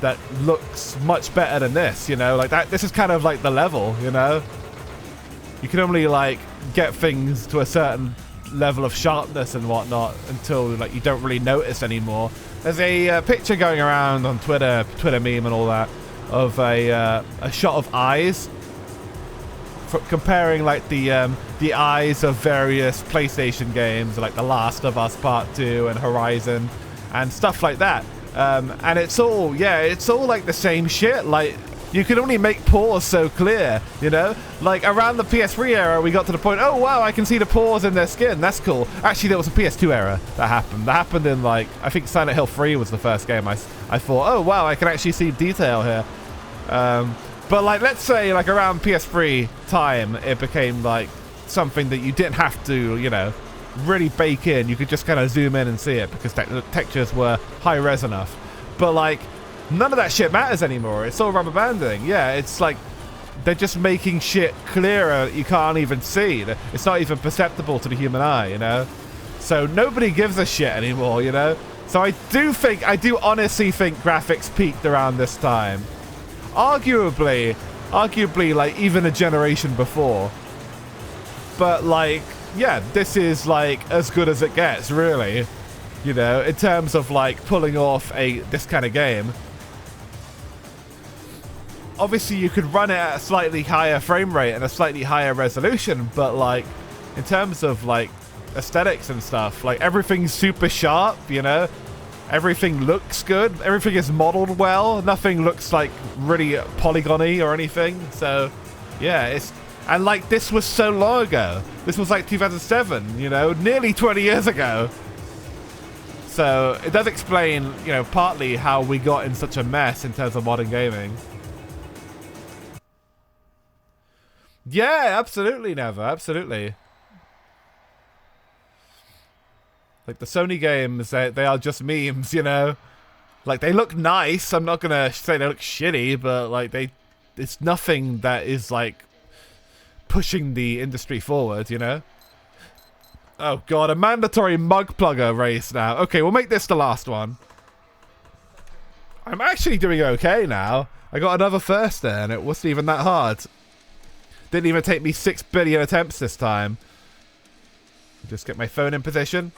that looks much better than this, you know, like that. This is kind of like the level, you know. You can only like get things to a certain level of sharpness and whatnot until like you don't really notice anymore. There's a picture going around on Twitter meme and all that, of a shot of eyes, comparing like the eyes of various PlayStation games, like The Last of Us Part 2 and Horizon, and stuff like that. And it's all like the same shit. Like you can only make pores so clear, you know? Like around the PS3 era, we got to the point, oh wow, I can see the pores in their skin. That's cool. Actually, there was a PS2 era that happened. That happened in like, I think Silent Hill 3 was the first game I thought, oh wow, I can actually see detail here. But like, let's say like around PS3 time, it became like something that you didn't have to, you know, really bake in. You could just kind of zoom in and see it because the textures were high res enough. But like, none of that shit matters anymore. It's all rubber banding. Yeah, it's like they're just making shit clearer that you can't even see. It's not even perceptible to the human eye, you know? So nobody gives a shit anymore, you know? So I do honestly think graphics peaked around this time. Arguably like even a generation before. But like, yeah, this is like as good as it gets, really. You know, in terms of like pulling off this kind of game. Obviously, you could run it at a slightly higher frame rate and a slightly higher resolution, but like, in terms of like aesthetics and stuff, like everything's super sharp, you know? Everything looks good. Everything is modeled well. Nothing looks like really polygony or anything. So, yeah, and like this was so long ago. This was like 2007, you know, nearly 20 years ago. So it does explain, you know, partly how we got in such a mess in terms of modern gaming. Yeah, absolutely, Never. Absolutely. Like the Sony games, they are just memes, you know? Like they look nice. I'm not going to say they look shitty, but like it's nothing that is like pushing the industry forward, you know? Oh god, a mandatory mug plugger race now. Okay, we'll make this the last one. I'm actually doing okay now. I got another first there, and it wasn't even that hard. Didn't even take me 6 billion attempts this time. Just get my phone in position.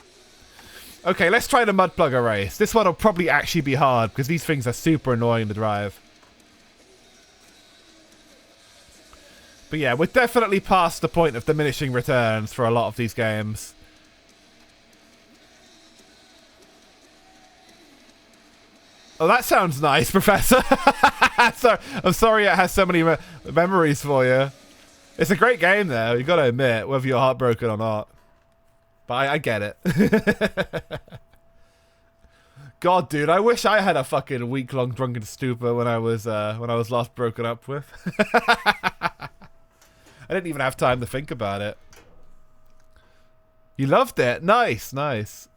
Okay, let's try the mud plugger race. This one will probably actually be hard, because these things are super annoying to drive. But yeah, we're definitely past the point of diminishing returns for a lot of these games. Oh, that sounds nice, Professor. I'm sorry it has so many memories for you. It's a great game, though. You got to admit, whether you're heartbroken or not. But I get it. God, dude, I wish I had a fucking week-long drunken stupor when I was last broken up with. I didn't even have time to think about it. You loved it? Nice, nice.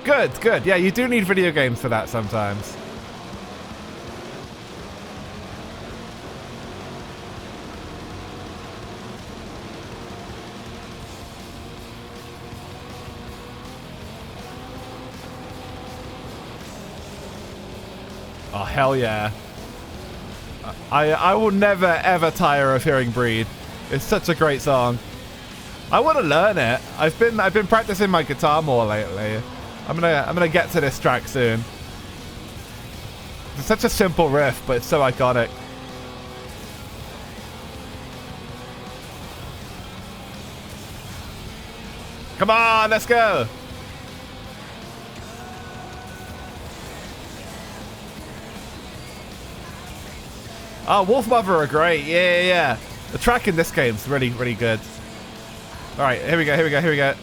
Good, good. Yeah, you do need video games for that sometimes. Oh, hell yeah. I will never, ever tire of hearing Breed. It's such a great song. I want to learn it. I've been practicing my guitar more lately. I'm gonna get to this track soon. It's such a simple riff, but it's so iconic. Come on, let's go. Oh, Wolf Mother are great. Yeah, yeah, yeah. The track in this game's really, really good. All right, here we go, here we go, here we go.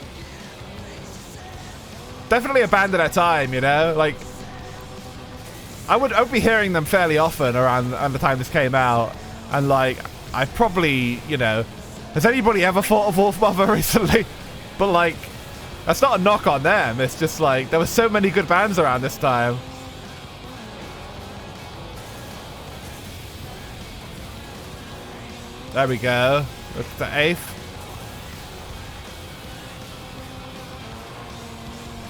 Definitely a band at a time, you know? Like, I would be hearing them fairly often around the time this came out. And, like, I probably, you know... Has anybody ever thought of Wolf Mother recently? But, like, that's not a knock on them. It's just, like, there were so many good bands around this time. There we go. That's the 8th.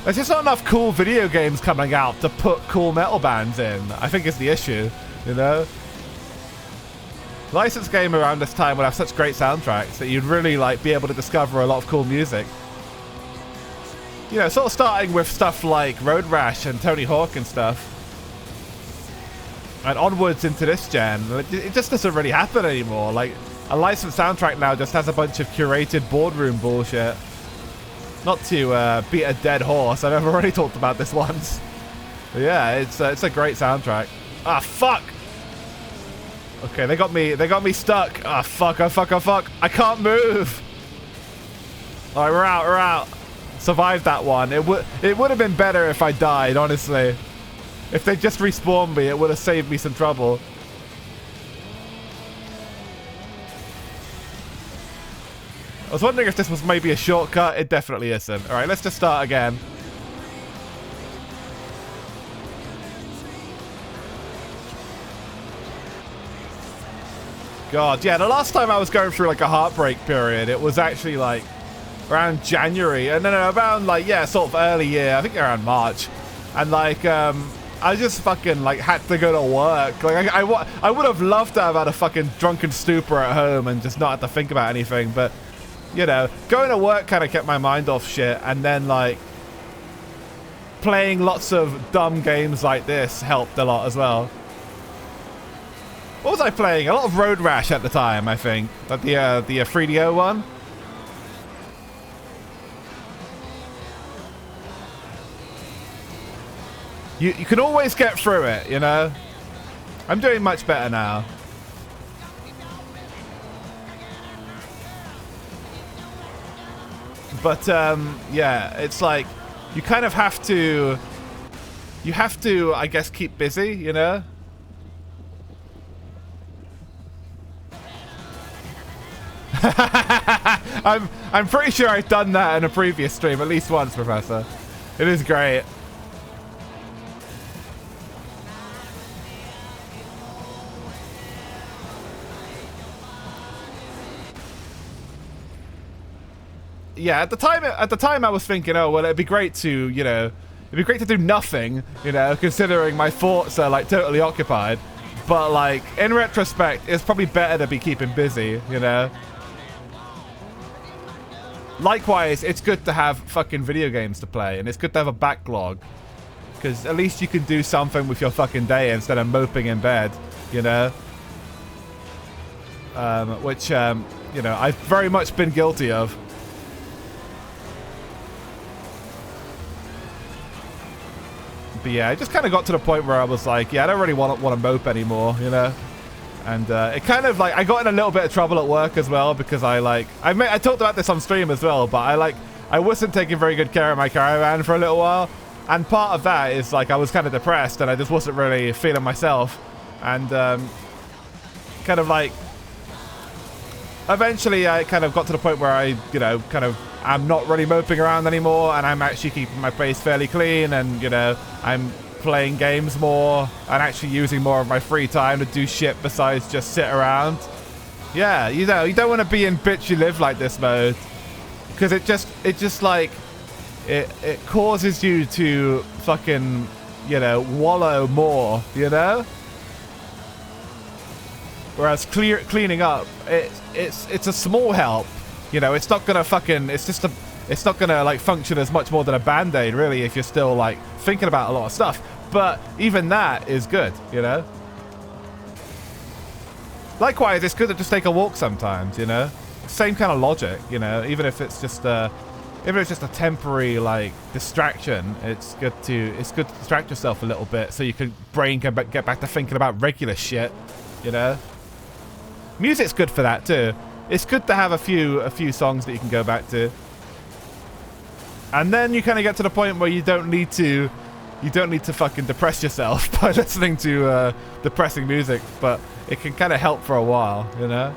There's just not enough cool video games coming out to put cool metal bands in, I think is the issue, you know? Licensed game around this time would have such great soundtracks that you'd really like be able to discover a lot of cool music. You know, sort of starting with stuff like Road Rash and Tony Hawk and stuff. And onwards into this gen, it just doesn't really happen anymore. Like, a licensed soundtrack now just has a bunch of curated boardroom bullshit. Not to beat a dead horse, I've already talked about this once. But yeah, it's a great soundtrack. Ah, fuck! Okay, they got me stuck. Ah, fuck, oh fuck, oh fuck. I can't move! Alright, we're out. Survived that one. It would have been better if I died, honestly. If they just respawned me, it would have saved me some trouble. I was wondering if this was maybe a shortcut. It definitely isn't. Alright, let's just start again. God, yeah, the last time I was going through like a heartbreak period, it was actually like around January. And then around like, yeah, sort of early year, I think around March. And like, I just fucking like had to go to work. Like I would have loved to have had a fucking drunken stupor at home and just not have to think about anything, but you know, going to work kind of kept my mind off shit, and then like playing lots of dumb games like this helped a lot as well. What was I playing? A lot of Road Rash at the time, I think. Like the 3DO one. You can always get through it, you know? I'm doing much better now. But, yeah, it's like, you kind of have to... You have to, I guess, keep busy, you know? I'm pretty sure I've done that in a previous stream at least once, Professor. It is great. Yeah, at the time I was thinking, oh well, it'd be great to, you know, it'd be great to do nothing, you know, considering my thoughts are like totally occupied. But like in retrospect, it's probably better to be keeping busy, you know. Likewise, it's good to have fucking video games to play, and it's good to have a backlog, because at least you can do something with your fucking day instead of moping in bed, you know. Which you know, I've very much been guilty of. But yeah, it just kind of got to the point where I was like, yeah, I don't really want to mope anymore, you know? And it kind of like, I got in a little bit of trouble at work as well, because I talked about this on stream as well, but I wasn't taking very good care of my caravan for a little while. And part of that is like, I was kind of depressed and I just wasn't really feeling myself. And kind of like, eventually I kind of got to the point where I, you know, kind of, I'm not really moping around anymore, and I'm actually keeping my place fairly clean, and, you know, I'm playing games more and actually using more of my free time to do shit besides just sit around. Yeah, you know, you don't want to be in bitch you live like this mode, because it just like, it causes you to fucking, you know, wallow more, you know? Whereas cleaning up, it's a small help. You know, it's not gonna fucking, it's not gonna like function as much more than a band-aid really if you're still like thinking about a lot of stuff. But even that is good, you know? Likewise, it's good to just take a walk sometimes, you know? Same kind of logic, you know, even if it's just a temporary like distraction, it's good to distract yourself a little bit so your brain can get back to thinking about regular shit, you know? Music's good for that too. It's good to have a few songs that you can go back to. And then you kind of get to the point where you don't need to fucking depress yourself by listening to depressing music, but it can kind of help for a while, you know?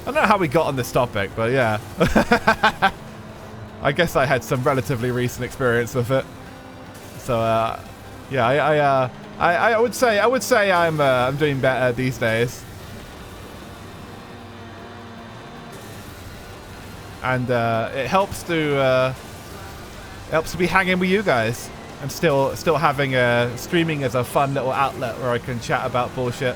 I don't know how we got on this topic, but yeah. I guess I had some relatively recent experience with it. So, yeah, I would say I'm doing better these days. And it helps to be hanging with you guys and still having streaming as a fun little outlet where I can chat about bullshit.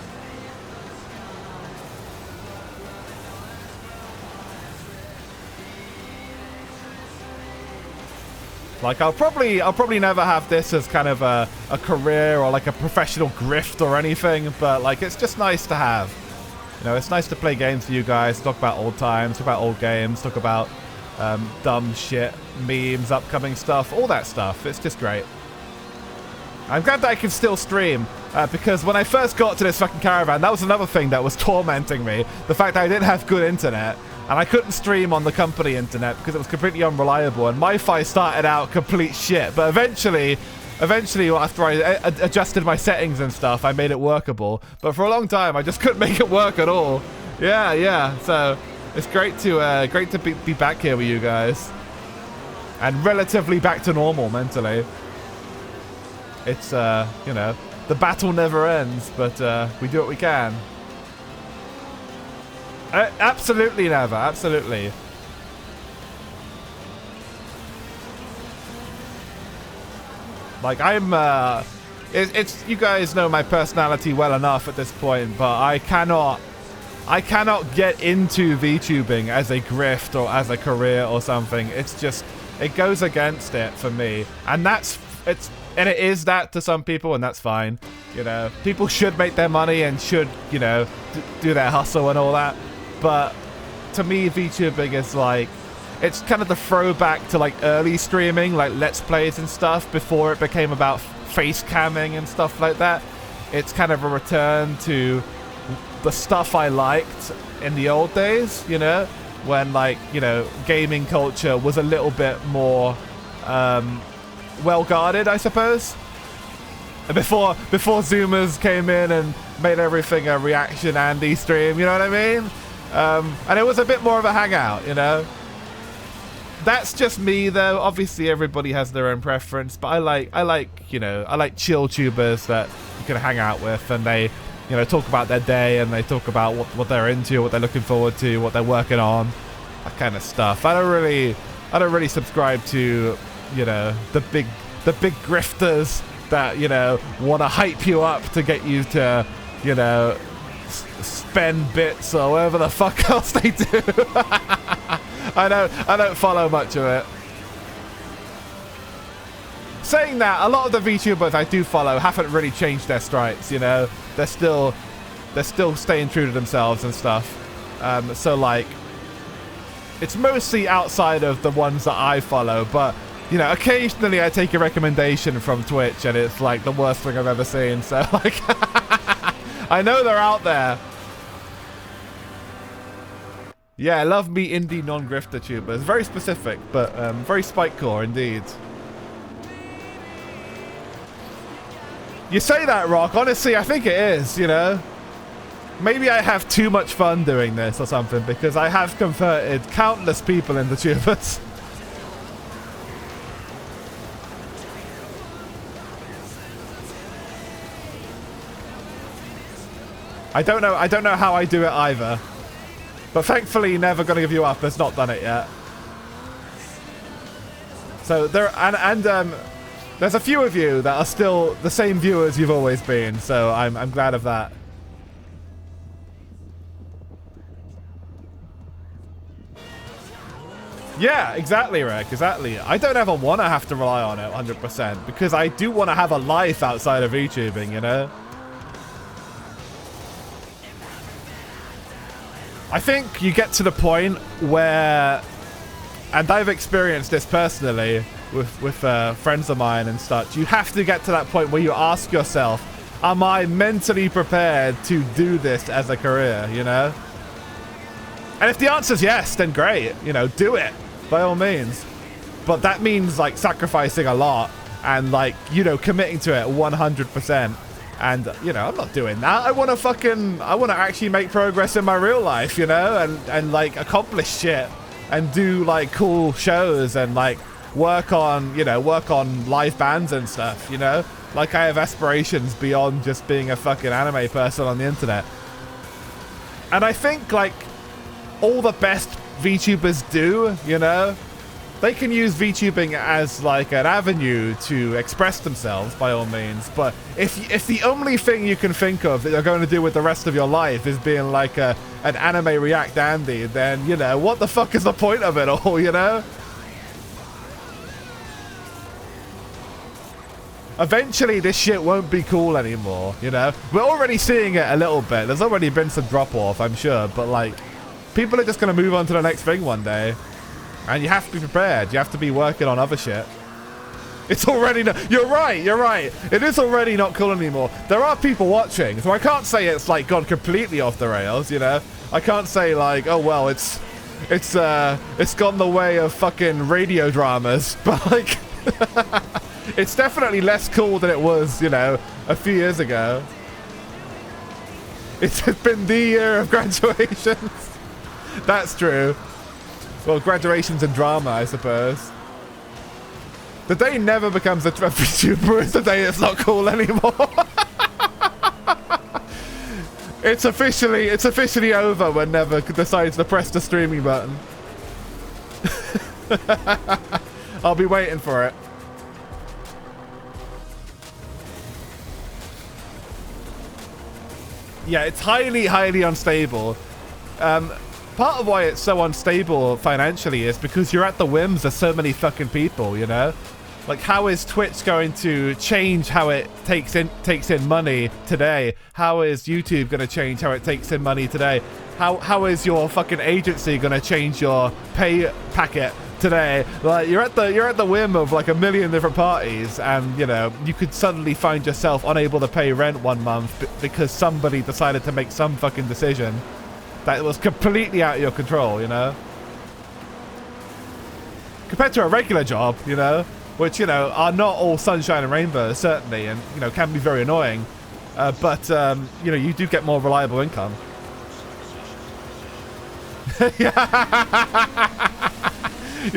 Like I'll probably never have this as kind of a career or like a professional grift or anything, but like it's just nice to have. You know, it's nice to play games for you guys, talk about old times, talk about old games, talk about dumb shit, memes, upcoming stuff, all that stuff. It's just great. I'm glad that I can still stream, because when I first got to this fucking caravan, that was another thing that was tormenting me. The fact that I didn't have good internet, and I couldn't stream on the company internet because it was completely unreliable, and MiFi started out complete shit, but eventually after I adjusted my settings and stuff, I made it workable. But for a long time, I just couldn't make it work at all. Yeah. So it's great to be back here with you guys, and relatively back to normal mentally. It's you know, the battle never ends, but we do what we can. Absolutely never. Absolutely. Like I'm, it's you guys know my personality well enough at this point, but I cannot get into VTubing as a grift or as a career or something. It's just, it goes against it for me, and it is that to some people, and that's fine. You know, people should make their money and should, you know, do their hustle and all that. But to me, VTubing is like, it's kind of the throwback to like early streaming, like Let's Plays and stuff, before it became about face camming and stuff like that. It's kind of a return to the stuff I liked in the old days, you know, when like, you know, gaming culture was a little bit more well guarded, I suppose. Before Zoomers came in and made everything a reaction Andy stream, you know what I mean? And it was a bit more of a hangout, you know. That's just me though. Obviously everybody has their own preference, but I like chill tubers that you can hang out with, and they, you know, talk about their day, and they talk about what they're into, what they're looking forward to, what they're working on, that kind of stuff. I don't really subscribe to, you know, the big grifters that, you know, want to hype you up to get you to, you know, spend bits or whatever the fuck else they do. I don't follow much of it. Saying that, a lot of the VTubers I do follow haven't really changed their stripes, you know. They're still staying true to themselves and stuff. So like, it's mostly outside of the ones that I follow, but you know, occasionally I take a recommendation from Twitch and it's like the worst thing I've ever seen. So like, I know they're out there. Yeah, love me indie non-grifter tubers. Very specific, but very spike core indeed. You say that, Rock. Honestly, I think it is, you know. Maybe I have too much fun doing this or something, because I have converted countless people into tubers. I don't know how I do it either. But thankfully, Never Gonna Give You Up has not done it yet. So there, and there's a few of you that are still the same viewers you've always been. So I'm glad of that. Yeah, exactly, Rick. Exactly. I don't ever want to have to rely on it 100% because I do want to have a life outside of VTubing, you know. I think you get to the point where, and I've experienced this personally with friends of mine and such, you have to get to that point where you ask yourself, am I mentally prepared to do this as a career, you know? And if the answer's yes, then great, you know, do it by all means. But that means like sacrificing a lot and like, you know, committing to it 100%. And, you know, I'm not doing that. I want to actually make progress in my real life, you know, and like accomplish shit and do like cool shows and like work on live bands and stuff, you know? Like I have aspirations beyond just being a fucking anime person on the internet. And I think like all the best VTubers do, you know? They can use VTubing as like an avenue to express themselves by all means, but if the only thing you can think of that you're going to do with the rest of your life is being like an anime react Andy, then, you know, what the fuck is the point of it all, you know? Eventually this shit won't be cool anymore, you know? We're already seeing it a little bit. There's already been some drop off, I'm sure, but like people are just going to move on to the next thing one day. And you have to be prepared. You have to be working on other shit. It's already not... You're right. It is already not cool anymore. There are people watching, so I can't say it's like gone completely off the rails, you know? I can't say like, oh well, it's gone the way of fucking radio dramas, but like it's definitely less cool than it was, you know, a few years ago. It's been the year of graduations. That's true. Well, graduations and drama, I suppose. The day never becomes a VTuber is the day it's not cool anymore. It's officially over when Never decides to press the streaming button. I'll be waiting for it. Yeah, it's highly, highly unstable. Part of why it's so unstable financially is because you're at the whims of so many fucking people, you know? Like, how is Twitch going to change how it takes in money today? How is YouTube going to change how it takes in money today? How is your fucking agency going to change your pay packet today? Like, you're at the whim of like a million different parties, and you know, you could suddenly find yourself unable to pay rent one month because somebody decided to make some fucking decision that was completely out of your control, you know? Compared to a regular job, you know, which, you know, are not all sunshine and rainbows, certainly, and, you know, can be very annoying. But you know, you do get more reliable income. You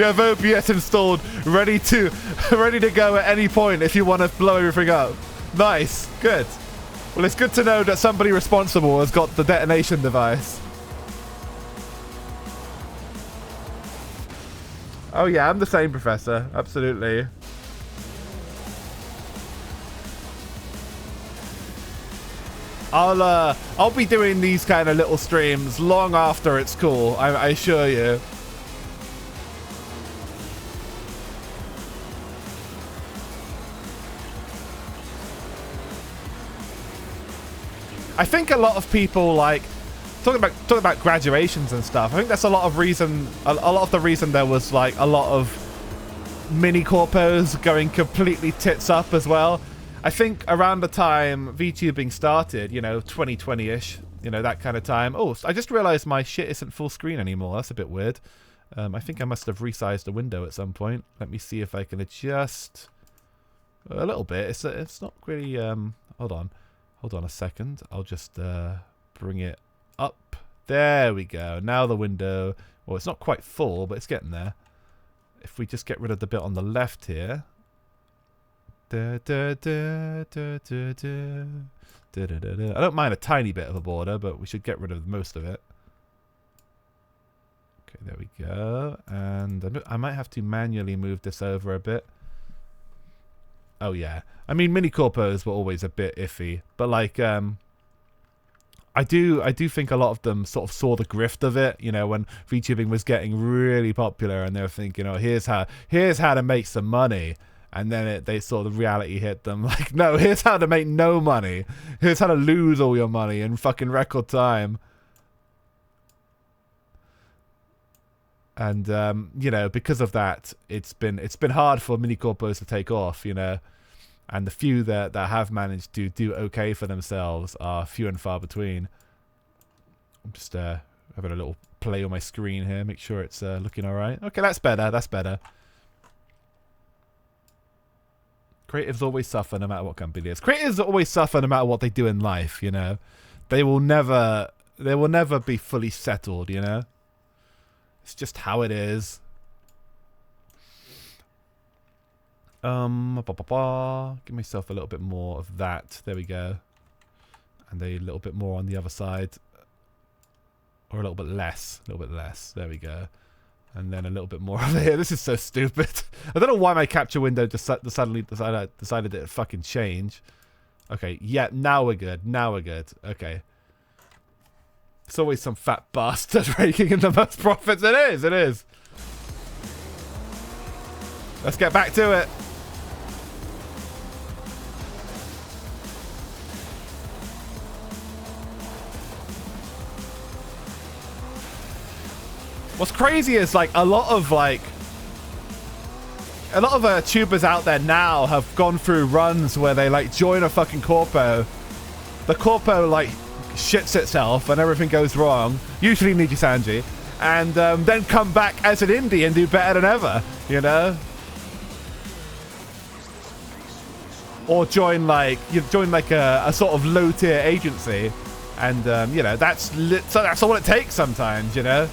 have OBS installed, ready to go at any point if you want to blow everything up. Nice, good. Well, it's good to know that somebody responsible has got the detonation device. Oh yeah, I'm the same, Professor. Absolutely. I'll be doing these kind of little streams long after it's cool. I assure you. I think a lot of people like talking about graduations and stuff. I think that's a lot of the reason there was like a lot of mini corpos going completely tits up as well. I think around the time VTubing started, you know, 2020-ish, you know, that kind of time. Oh, I just realized my shit isn't full screen anymore. That's a bit weird. I think I must have resized the window at some point. Let me see if I can adjust a little bit. It's not really hold on a second. I'll just bring it up. There we go. Now the window, well, it's not quite full, but it's getting there. If we just get rid of the bit on the left here. I don't mind a tiny bit of a border, but we should get rid of most of it. Okay, there we go. And I might have to manually move this over a bit. Oh yeah. I mean, mini corpos were always a bit iffy, but like I do think a lot of them sort of saw the grift of it, you know, when VTubing was getting really popular, and they were thinking, oh, here's how to make some money. And then they saw the reality hit them. Like, no, here's how to make no money. Here's how to lose all your money in fucking record time. And you know, because of that, it's been hard for mini corpos to take off, you know. And the few that have managed to do okay for themselves are few and far between. I'm just having a little play on my screen here, make sure it's looking alright. Okay, that's better, that's better. Creatives always suffer no matter what company it is. Creatives always suffer no matter what they do in life, you know. They will never be fully settled, you know. It's just how it is. Give myself a little bit more of that. There we go. And a little bit more on the other side. Or a little bit less. A little bit less. There we go. And then a little bit more over here. This is so stupid. I don't know why my capture window just suddenly decided it fucking change. Okay, yeah, now we're good. Now we're good. Okay. It's always some fat bastard raking in the most profits. It is, it is. Let's get back to it. What's crazy is like a lot of tubers out there now have gone through runs where they like join a fucking corpo. The corpo like shits itself and everything goes wrong. Usually Niji Sanji, and then come back as an indie and do better than ever. You know. Or join like a sort of low tier agency, and you know that's all it takes sometimes. You know.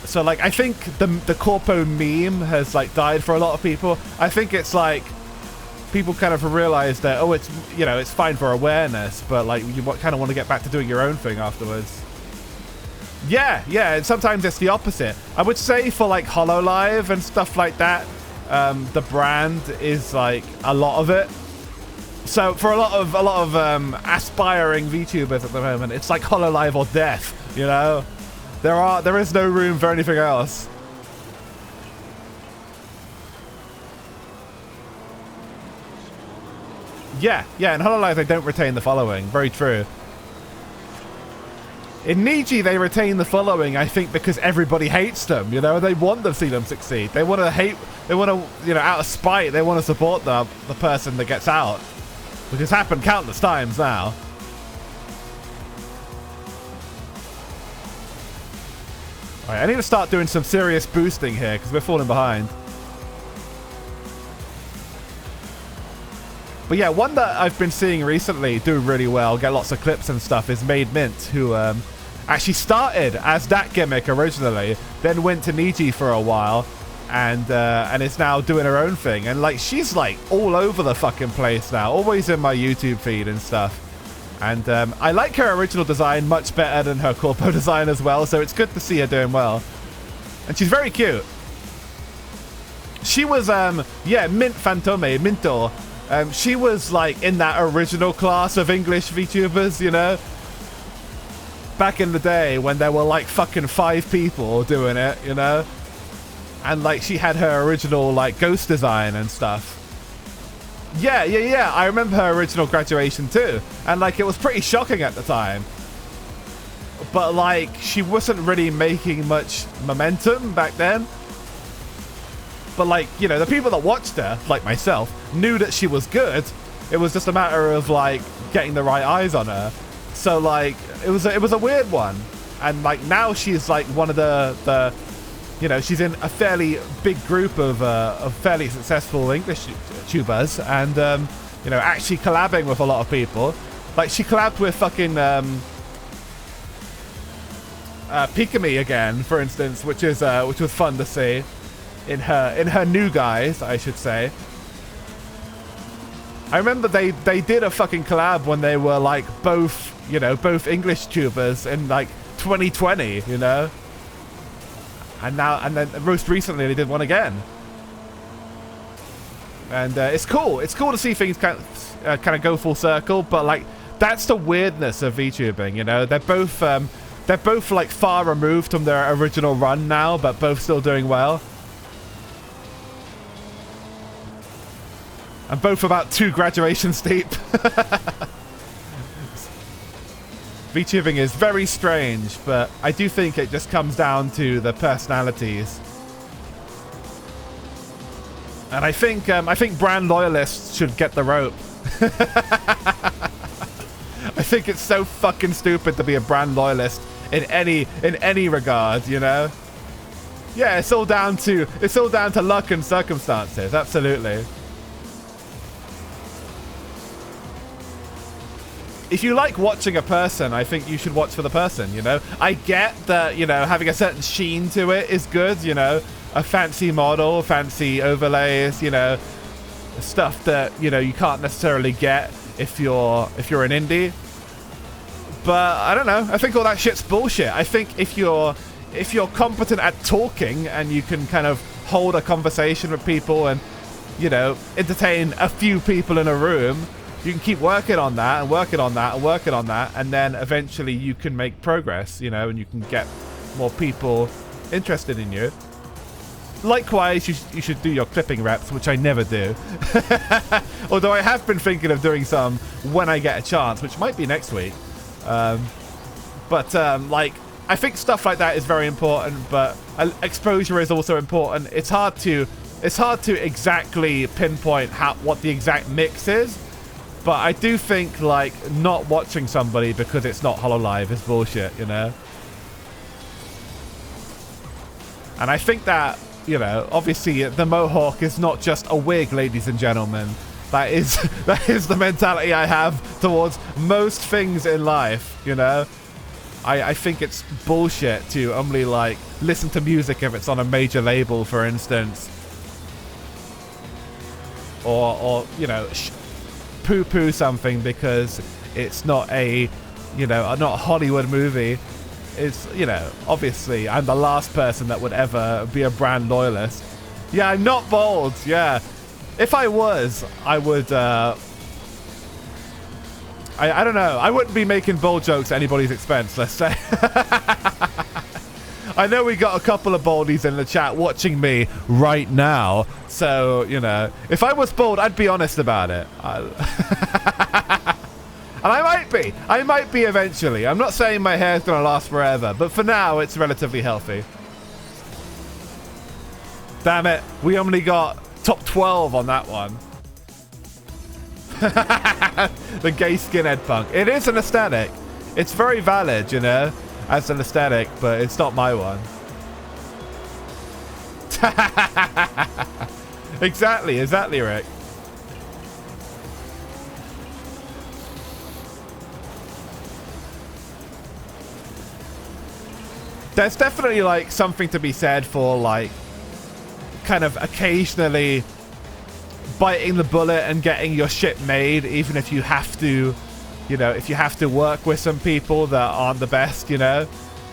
So like I think the corpo meme has like died for a lot of people. I think it's like people kind of realize that, oh, it's, you know, it's fine for awareness, but like you kind of want to get back to doing your own thing afterwards. Yeah, and sometimes it's the opposite. I would say for like HoloLive and stuff like that, the brand is like a lot of it. So for a lot of aspiring VTubers at the moment, it's like HoloLive or death, you know. There is no room for anything else. Yeah, in HoloLive they don't retain the following. Very true. In Niji they retain the following, I think, because everybody hates them. You know, they want to see them succeed. They want to, you know, out of spite, they want to support the person that gets out, which has happened countless times now. Alright, I need to start doing some serious boosting here because we're falling behind. But yeah, one that I've been seeing recently do really well, get lots of clips and stuff, is Made Mint, who actually started as that gimmick originally, then went to Niji for a while, and is now doing her own thing. And like, she's like all over the fucking place now, always in my YouTube feed and stuff. And I like her original design much better than her corpo design as well, so it's good to see her doing well. And she's very cute. She was, yeah, Mint Fantome, Minto. She was like in that original class of English VTubers, you know? Back in the day when there were like fucking 5 people doing it, you know? And like she had her original like ghost design and stuff. Yeah. I remember her original graduation too. And like it was pretty shocking at the time. But like she wasn't really making much momentum back then. But like, you know, the people that watched her, like myself, knew that she was good. It was just a matter of like getting the right eyes on her. So like it was a weird one. And like now she's like one of the you know, she's in a fairly big group of fairly successful English tubers, and you know, actually collabing with a lot of people. Like she collabed with fucking Pikami again, for instance, which was fun to see in her new guys, I should say. I remember they did a fucking collab when they were like both English tubers in like 2020, you know. And then most recently they did one again, and it's cool. It's cool to see things kind of go full circle. But like that's the weirdness of VTubing, you know. They're both like far removed from their original run now, but both still doing well, and both about 2 graduations deep. VTubing is very strange, but I do think it just comes down to the personalities. And I think brand loyalists should get the rope. I think it's so fucking stupid to be a brand loyalist in any regard, you know? Yeah, it's all down to luck and circumstances, absolutely. If you like watching a person, I think you should watch for the person, you know? I get that, you know, having a certain sheen to it is good, you know? A fancy model, fancy overlays, you know, stuff that, you know, you can't necessarily get if you're an indie. But I don't know. I think all that shit's bullshit. I think if you're competent at talking and you can kind of hold a conversation with people and, you know, entertain a few people in a room, you can keep working on that and working on that and working on that, and then eventually you can make progress, you know, and you can get more people interested in you. Likewise, you should do your clipping reps, which I never do. Although I have been thinking of doing some when I get a chance, which might be next week. Like, I think stuff like that is very important, but exposure is also important. It's hard to exactly pinpoint what the exact mix is. But I do think, like, not watching somebody because it's not HoloLive is bullshit, you know? And I think that, you know, obviously the mohawk is not just a wig, ladies and gentlemen. That is the mentality I have towards most things in life, you know? I think it's bullshit to only, like, listen to music if it's on a major label, for instance. Or you know, poo-poo something because it's not a, you know, not a Hollywood movie. It's, you know, obviously I'm the last person that would ever be a brand loyalist. Yeah, I'm not bold. Yeah, if I was, I would. I don't know. I wouldn't be making bold jokes at anybody's expense, let's say. I know we got a couple of boldies in the chat watching me right now, so, you know, if I was bold, I'd be honest about it. And I might be eventually. I'm not saying my hair's gonna last forever, but for now, it's relatively healthy. Damn it, we only got top 12 on that one. The gay skinhead punk. It is an aesthetic. It's very valid, you know, as an aesthetic, but it's not my one. Exactly, Rick. There's definitely, like, something to be said for, like, kind of occasionally biting the bullet and getting your shit made, even if you have to, you know, if you have to work with some people that aren't the best, you know.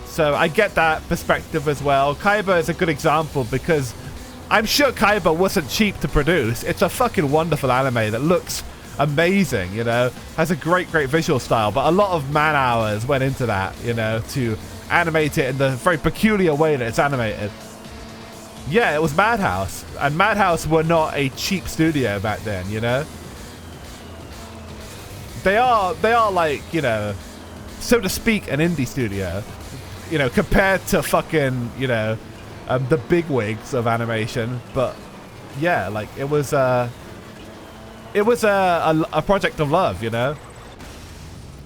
So I get that perspective as well. Kaiba is a good example because I'm sure Kaiba wasn't cheap to produce. It's a fucking wonderful anime that looks amazing, you know, has a great visual style, but a lot of man hours went into that, you know, to animate it in the very peculiar way that it's animated. Yeah, it was Madhouse, and Madhouse were not a cheap studio back then, you know. They are like, you know, so to speak, an indie studio, you know, compared to fucking, you know, the bigwigs of animation. But yeah, like it was a project of love, you know.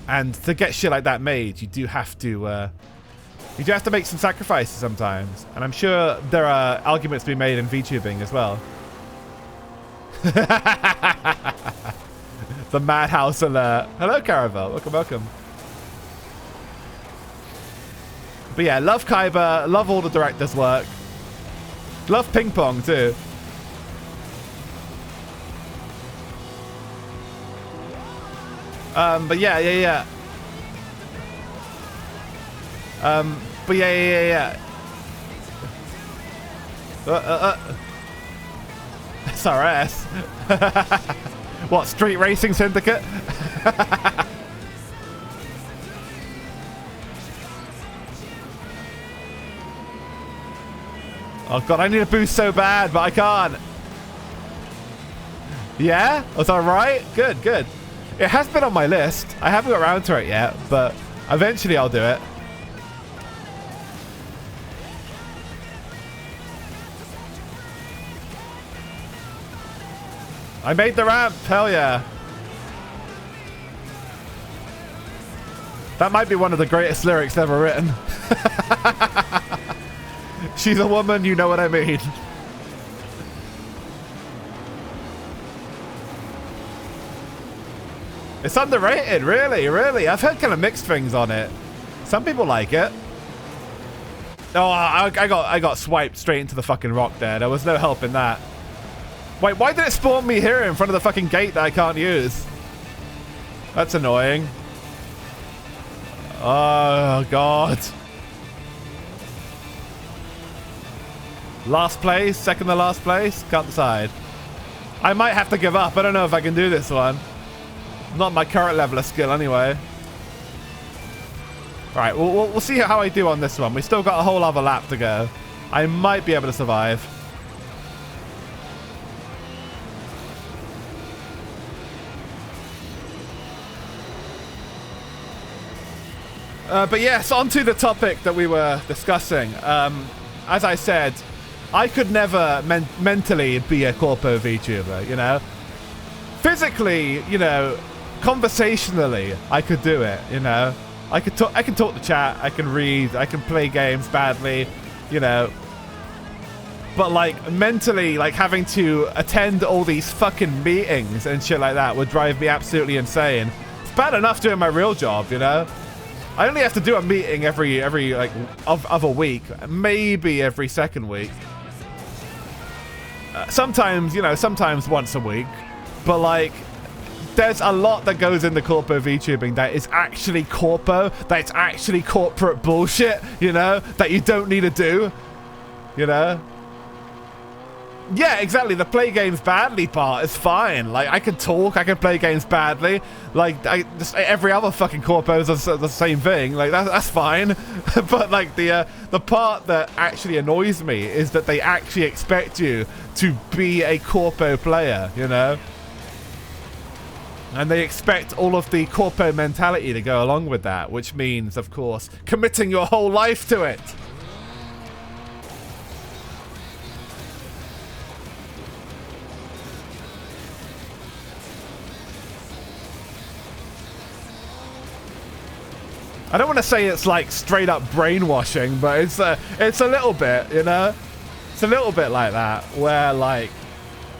And to get shit like that made, you do have to make some sacrifices sometimes. And I'm sure there are arguments to be made in VTubing as well. The Madhouse alert. Hello, Caravel. Welcome. But yeah, love Kaiba. Love all the director's work. Love Ping Pong, too. But yeah. But yeah. SRS. What, Street Racing Syndicate? Oh god, I need a boost so bad, but I can't. Yeah? Was that right? Good. It has been on my list. I haven't got around to it yet, but eventually I'll do it. I made the ramp. Hell yeah. That might be one of the greatest lyrics ever written. She's a woman, you know what I mean. It's underrated, really, really. I've heard kind of mixed things on it. Some people like it. Oh, I got swiped straight into the fucking rock there. There was no help in that. Wait, why did it spawn me here in front of the fucking gate that I can't use? That's annoying. Oh, God. Last place? Second to last place? Can't decide. I might have to give up. I don't know if I can do this one. Not my current level of skill anyway. Alright, we'll see how I do on this one. We still got a whole other lap to go. I might be able to survive. But yes, on to the topic that we were discussing. As I said, I could never mentally be a corpo VTuber, you know? Physically, you know, conversationally, I could do it, you know? I can talk to chat, I can read, I can play games badly, you know? But, like, mentally, like, having to attend all these fucking meetings and shit like that would drive me absolutely insane. It's bad enough doing my real job, you know? I only have to do a meeting every like of a week, maybe every second week. Sometimes, you know, sometimes once a week. But like, there's a lot that goes into corpo VTubing that is actually corpo, that it's actually corporate bullshit, you know, that you don't need to do, you know. Yeah, exactly. The play games badly part is fine. Like, I can talk, I can play games badly. Like, just every other fucking corpo is the same thing. Like, that's fine. But like the part that actually annoys me is that they actually expect you to be a corpo player, you know. And they expect all of the corpo mentality to go along with that, which means, of course, committing your whole life to it. I don't want to say it's like straight up brainwashing, but it's a little bit, you know? It's a little bit like that, where like,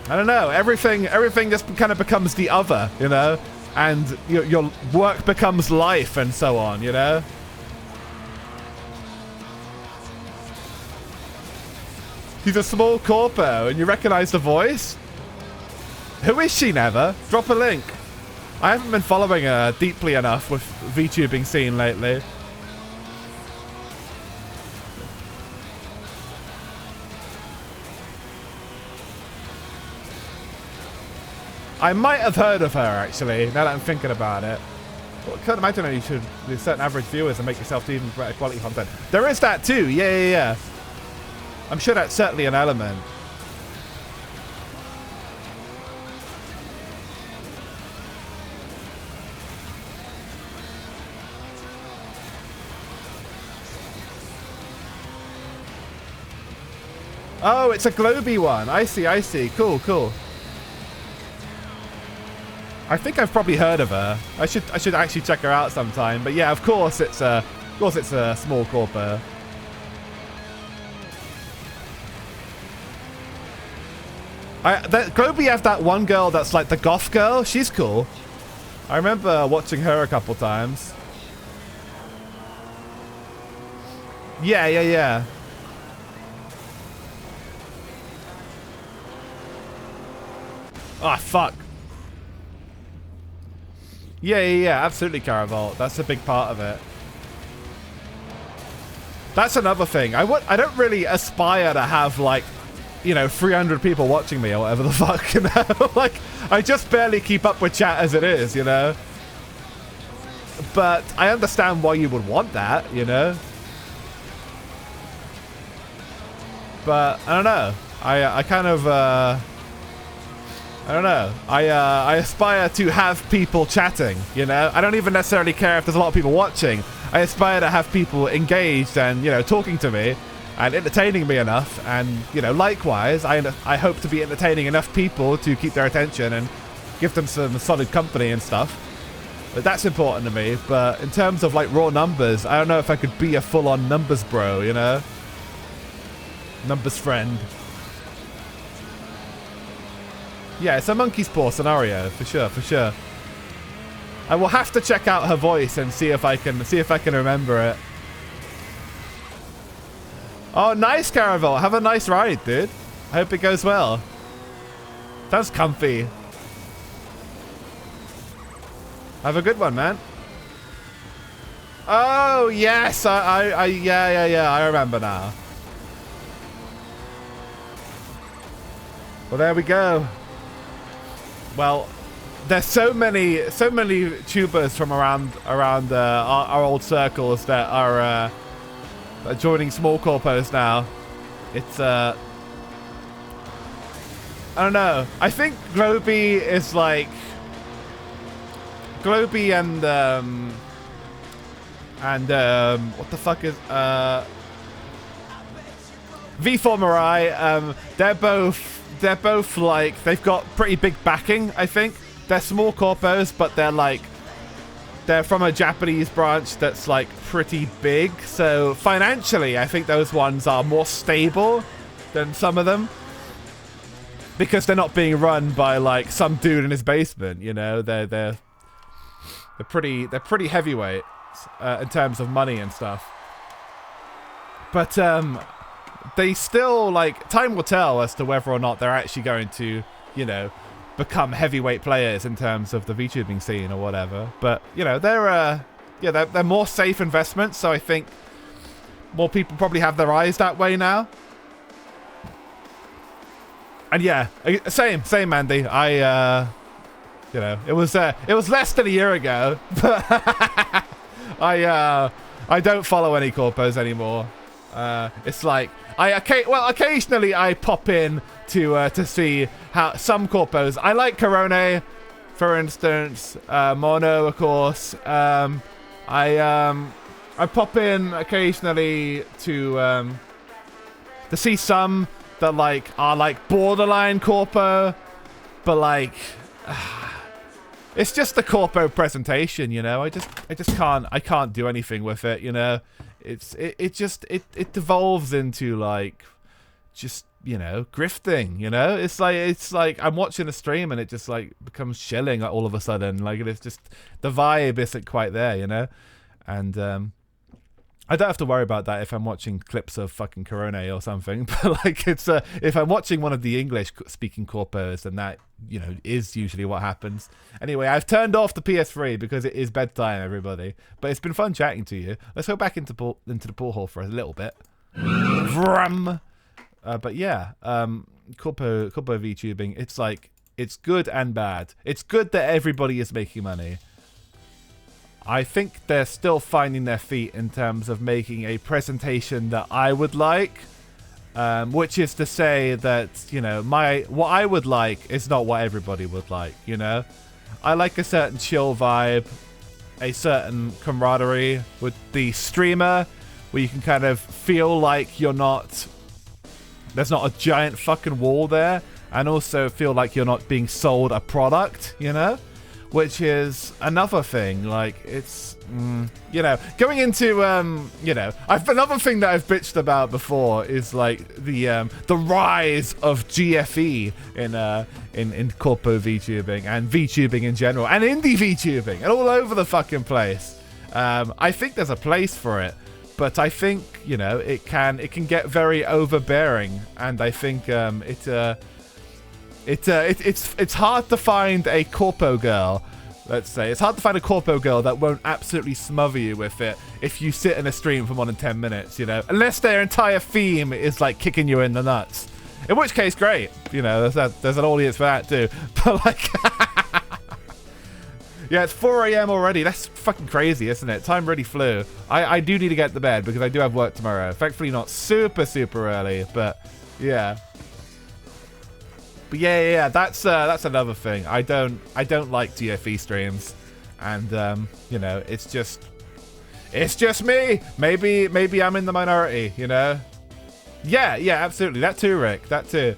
I don't know, everything just kind of becomes the other, you know? And your work becomes life and so on, you know? She's a small corpo, and you recognize the voice? Who is she, Never? Drop a link. I haven't been following her deeply enough with VTubing scene lately. I might have heard of her, actually, now that I'm thinking about it. Well, I can't imagine you should do certain average viewers and make yourself do even better quality content. There is that too, yeah. I'm sure that's certainly an element. Oh, it's a Globy one. I see. Cool. I think I've probably heard of her. I should actually check her out sometime. But yeah, of course it's a small corpo. Globy have that one girl that's like the goth girl. She's cool. I remember watching her a couple times. Yeah. Ah, fuck. Yeah, absolutely, Caravolt. That's a big part of it. That's another thing. I don't really aspire to have, like, you know, 300 people watching me or whatever the fuck, you know? Like, I just barely keep up with chat as it is, you know? But I understand why you would want that, you know? But, I don't know. I kind of, I don't know. I aspire to have people chatting, you know? I don't even necessarily care if there's a lot of people watching. I aspire to have people engaged and, you know, talking to me. and entertaining me enough, and you know, likewise, I hope to be entertaining enough people to keep their attention and give them some solid company and stuff. But that's important to me. But in terms of like raw numbers, I don't know if I could be a full-on numbers bro, you know? Numbers friend. Yeah, it's a monkey's paw scenario for sure, for sure. I will have to check out her voice and see if I can remember it. Oh, nice, Caravel. Have a nice ride, dude. I hope it goes well. Sounds comfy. Have a good one, man. Oh, yes. Yeah, I remember now. Well, there we go. Well, there's so many tubers from around our old circles that are joining small corpos now. It's I don't know. I think Globy is like Globy and what the fuck is V4 Mirai. They're both like, they've got pretty big backing. I think they're small corpos, but they're from a Japanese branch that's like pretty big. So financially, I think those ones are more stable than some of them, because they're not being run by like some dude in his basement. You know, they're pretty heavyweight in terms of money and stuff. But they still, like, time will tell as to whether or not they're actually going to, you know, become heavyweight players in terms of the VTubing scene or whatever. But you know, they're more safe investments. So I think more people probably have their eyes that way now. And yeah, same, Andy. You know, it was less than a year ago, but I don't follow any corpos anymore. It's like occasionally I pop in to see how some corpos. I like Corone, for instance, Mono, of course. I pop in occasionally to see some that like are like borderline corpo, but like. It's just the corpo presentation, you know. I can't do anything with it, you know. It devolves into like just, you know, grifting, you know. It's like I'm watching a stream and it just like becomes shilling all of a sudden. Like it's just the vibe isn't quite there, you know. And I don't have to worry about that if I'm watching clips of fucking Corone or something. But like it's if I'm watching one of the English speaking corpos, then that, you know, is usually what happens. Anyway, I've turned off the PS3 because it is bedtime, everybody. But it's been fun chatting to you. Let's go back into the pool hall for a little bit. Vrum. But yeah, corpo VTubing. It's like, it's good and bad. It's good that everybody is making money. I think they're still finding their feet in terms of making a presentation that I would like, which is to say that, you know, what I would like is not what everybody would like, you know? I like a certain chill vibe, a certain camaraderie with the streamer, where you can kind of feel like there's not a giant fucking wall there, and also feel like you're not being sold a product, you know? Which is another thing, like, it's, you know, going into, you know, another thing that I've bitched about before is, like, the rise of GFE in corpo VTubing, and VTubing in general, and indie VTubing, and all over the fucking place. I think there's a place for it, but I think, you know, it can get very overbearing, and I think, it's hard to find a corpo girl, let's say. It's hard to find a corpo girl that won't absolutely smother you with it if you sit in a stream for more than 10 minutes, you know? Unless their entire theme is, like, kicking you in the nuts. In which case, great. You know, there's an audience for that, too. But, like... yeah, it's 4 a.m. already. That's fucking crazy, isn't it? Time really flew. I do need to get to bed because I do have work tomorrow. Thankfully not super, super early, but, yeah. But yeah, that's another thing. I don't like GFE streams, and you know, it's just me. Maybe I'm in the minority, you know. Yeah, absolutely. That too, Rick. That too.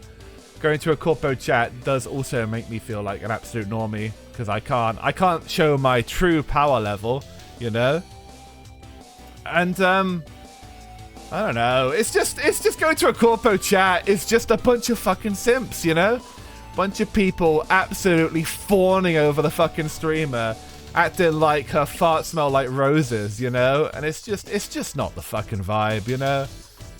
Going to a corpo chat does also make me feel like an absolute normie because I can't show my true power level, you know. And I don't know. It's just going to a corpo chat. It's just a bunch of fucking simps, you know. Bunch of people absolutely fawning over the fucking streamer, acting like her farts smell like roses, you know. And it's just not the fucking vibe, you know.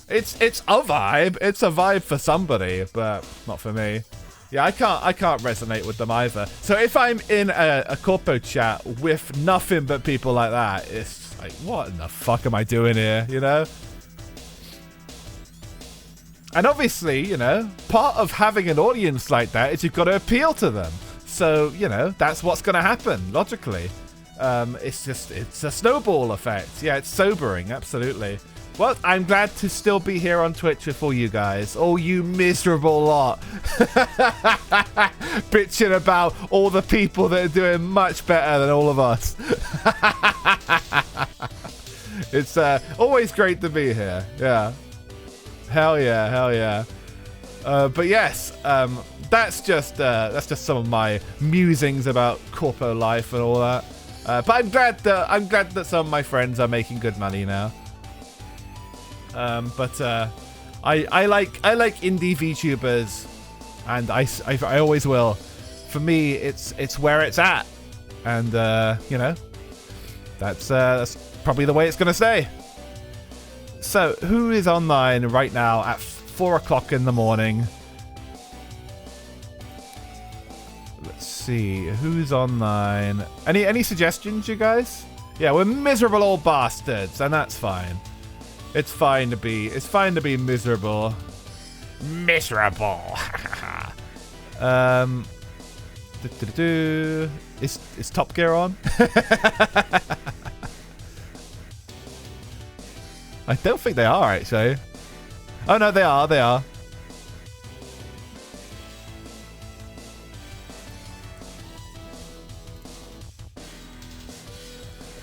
It's a vibe. It's a vibe for somebody, but not for me. Yeah, I can't resonate with them either. So if I'm in a corpo chat with nothing but people like that, it's like, what in the fuck am I doing here, you know? And obviously, you know, part of having an audience like that is you've got to appeal to them. So, you know, that's what's going to happen, logically. It's a snowball effect. Yeah, it's sobering, absolutely. Well, I'm glad to still be here on Twitch with all you guys. All you miserable lot. Bitching about all the people that are doing much better than all of us. It's always great to be here. Yeah. Hell yeah, hell yeah. But yes, that's just some of my musings about corpo life and all that. But I'm glad that some of my friends are making good money now. But I like indie VTubers, and I always will. For me, it's where it's at, and you know, that's probably the way it's gonna stay. So who is online right now at 4 o'clock in the morning? Let's see who's online. Any suggestions, you guys? Yeah, we're miserable old bastards, and that's fine. It's fine to be miserable. Miserable. Is Top Gear on? I don't think they are, actually. Oh no, they are.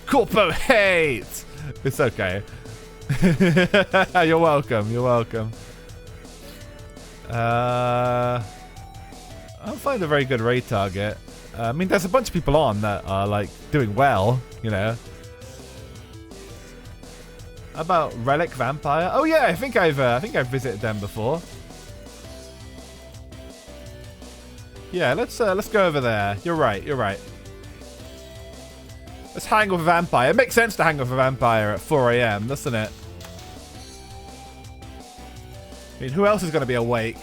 Corpo hate. It's okay. You're welcome. I'll find a very good raid target. I mean, there's a bunch of people on that are like doing well, you know. How about Relic Vampire? Oh yeah, I think I've visited them before. Yeah, let's go over there. You're right. Let's hang with a vampire. It makes sense to hang with a vampire at 4 AM, doesn't it? I mean, who else is going to be awake?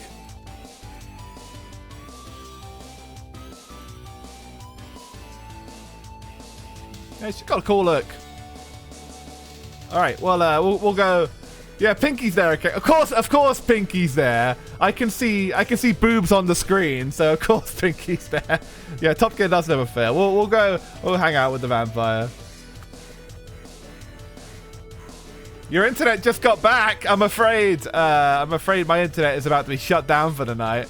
Yeah, she's got a cool look. All right, well, we'll go. Yeah, Pinky's there. Okay, of course, Pinky's there. I can see boobs on the screen, so of course Pinky's there. Yeah, Top Gear does never fail. We'll hang out with the vampire. Your internet just got back. I'm afraid my internet is about to be shut down for the night.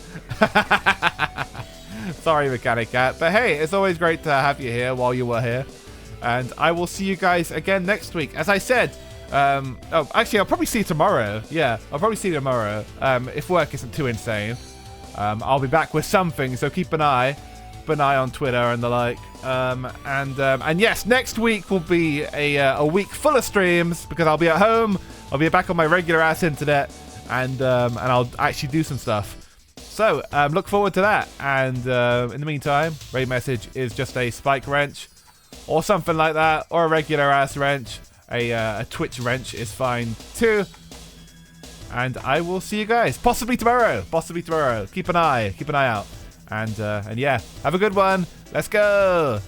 Sorry, Mechanic Cat. But hey, it's always great to have you here while you were here. And I will see you guys again next week. As I said, actually, I'll probably see you tomorrow. Yeah, I'll probably see you tomorrow. If work isn't too insane. I'll be back with something, so keep an eye on Twitter and the like. And yes, next week will be a week full of streams because I'll be at home. I'll be back on my regular ass internet, and I'll actually do some stuff. So look forward to that. And in the meantime, raid message is just a spike wrench or something like that, or a regular ass wrench. A Twitch wrench is fine too. And I will see you guys possibly tomorrow. Keep an eye out. And yeah, have a good one. Let's go.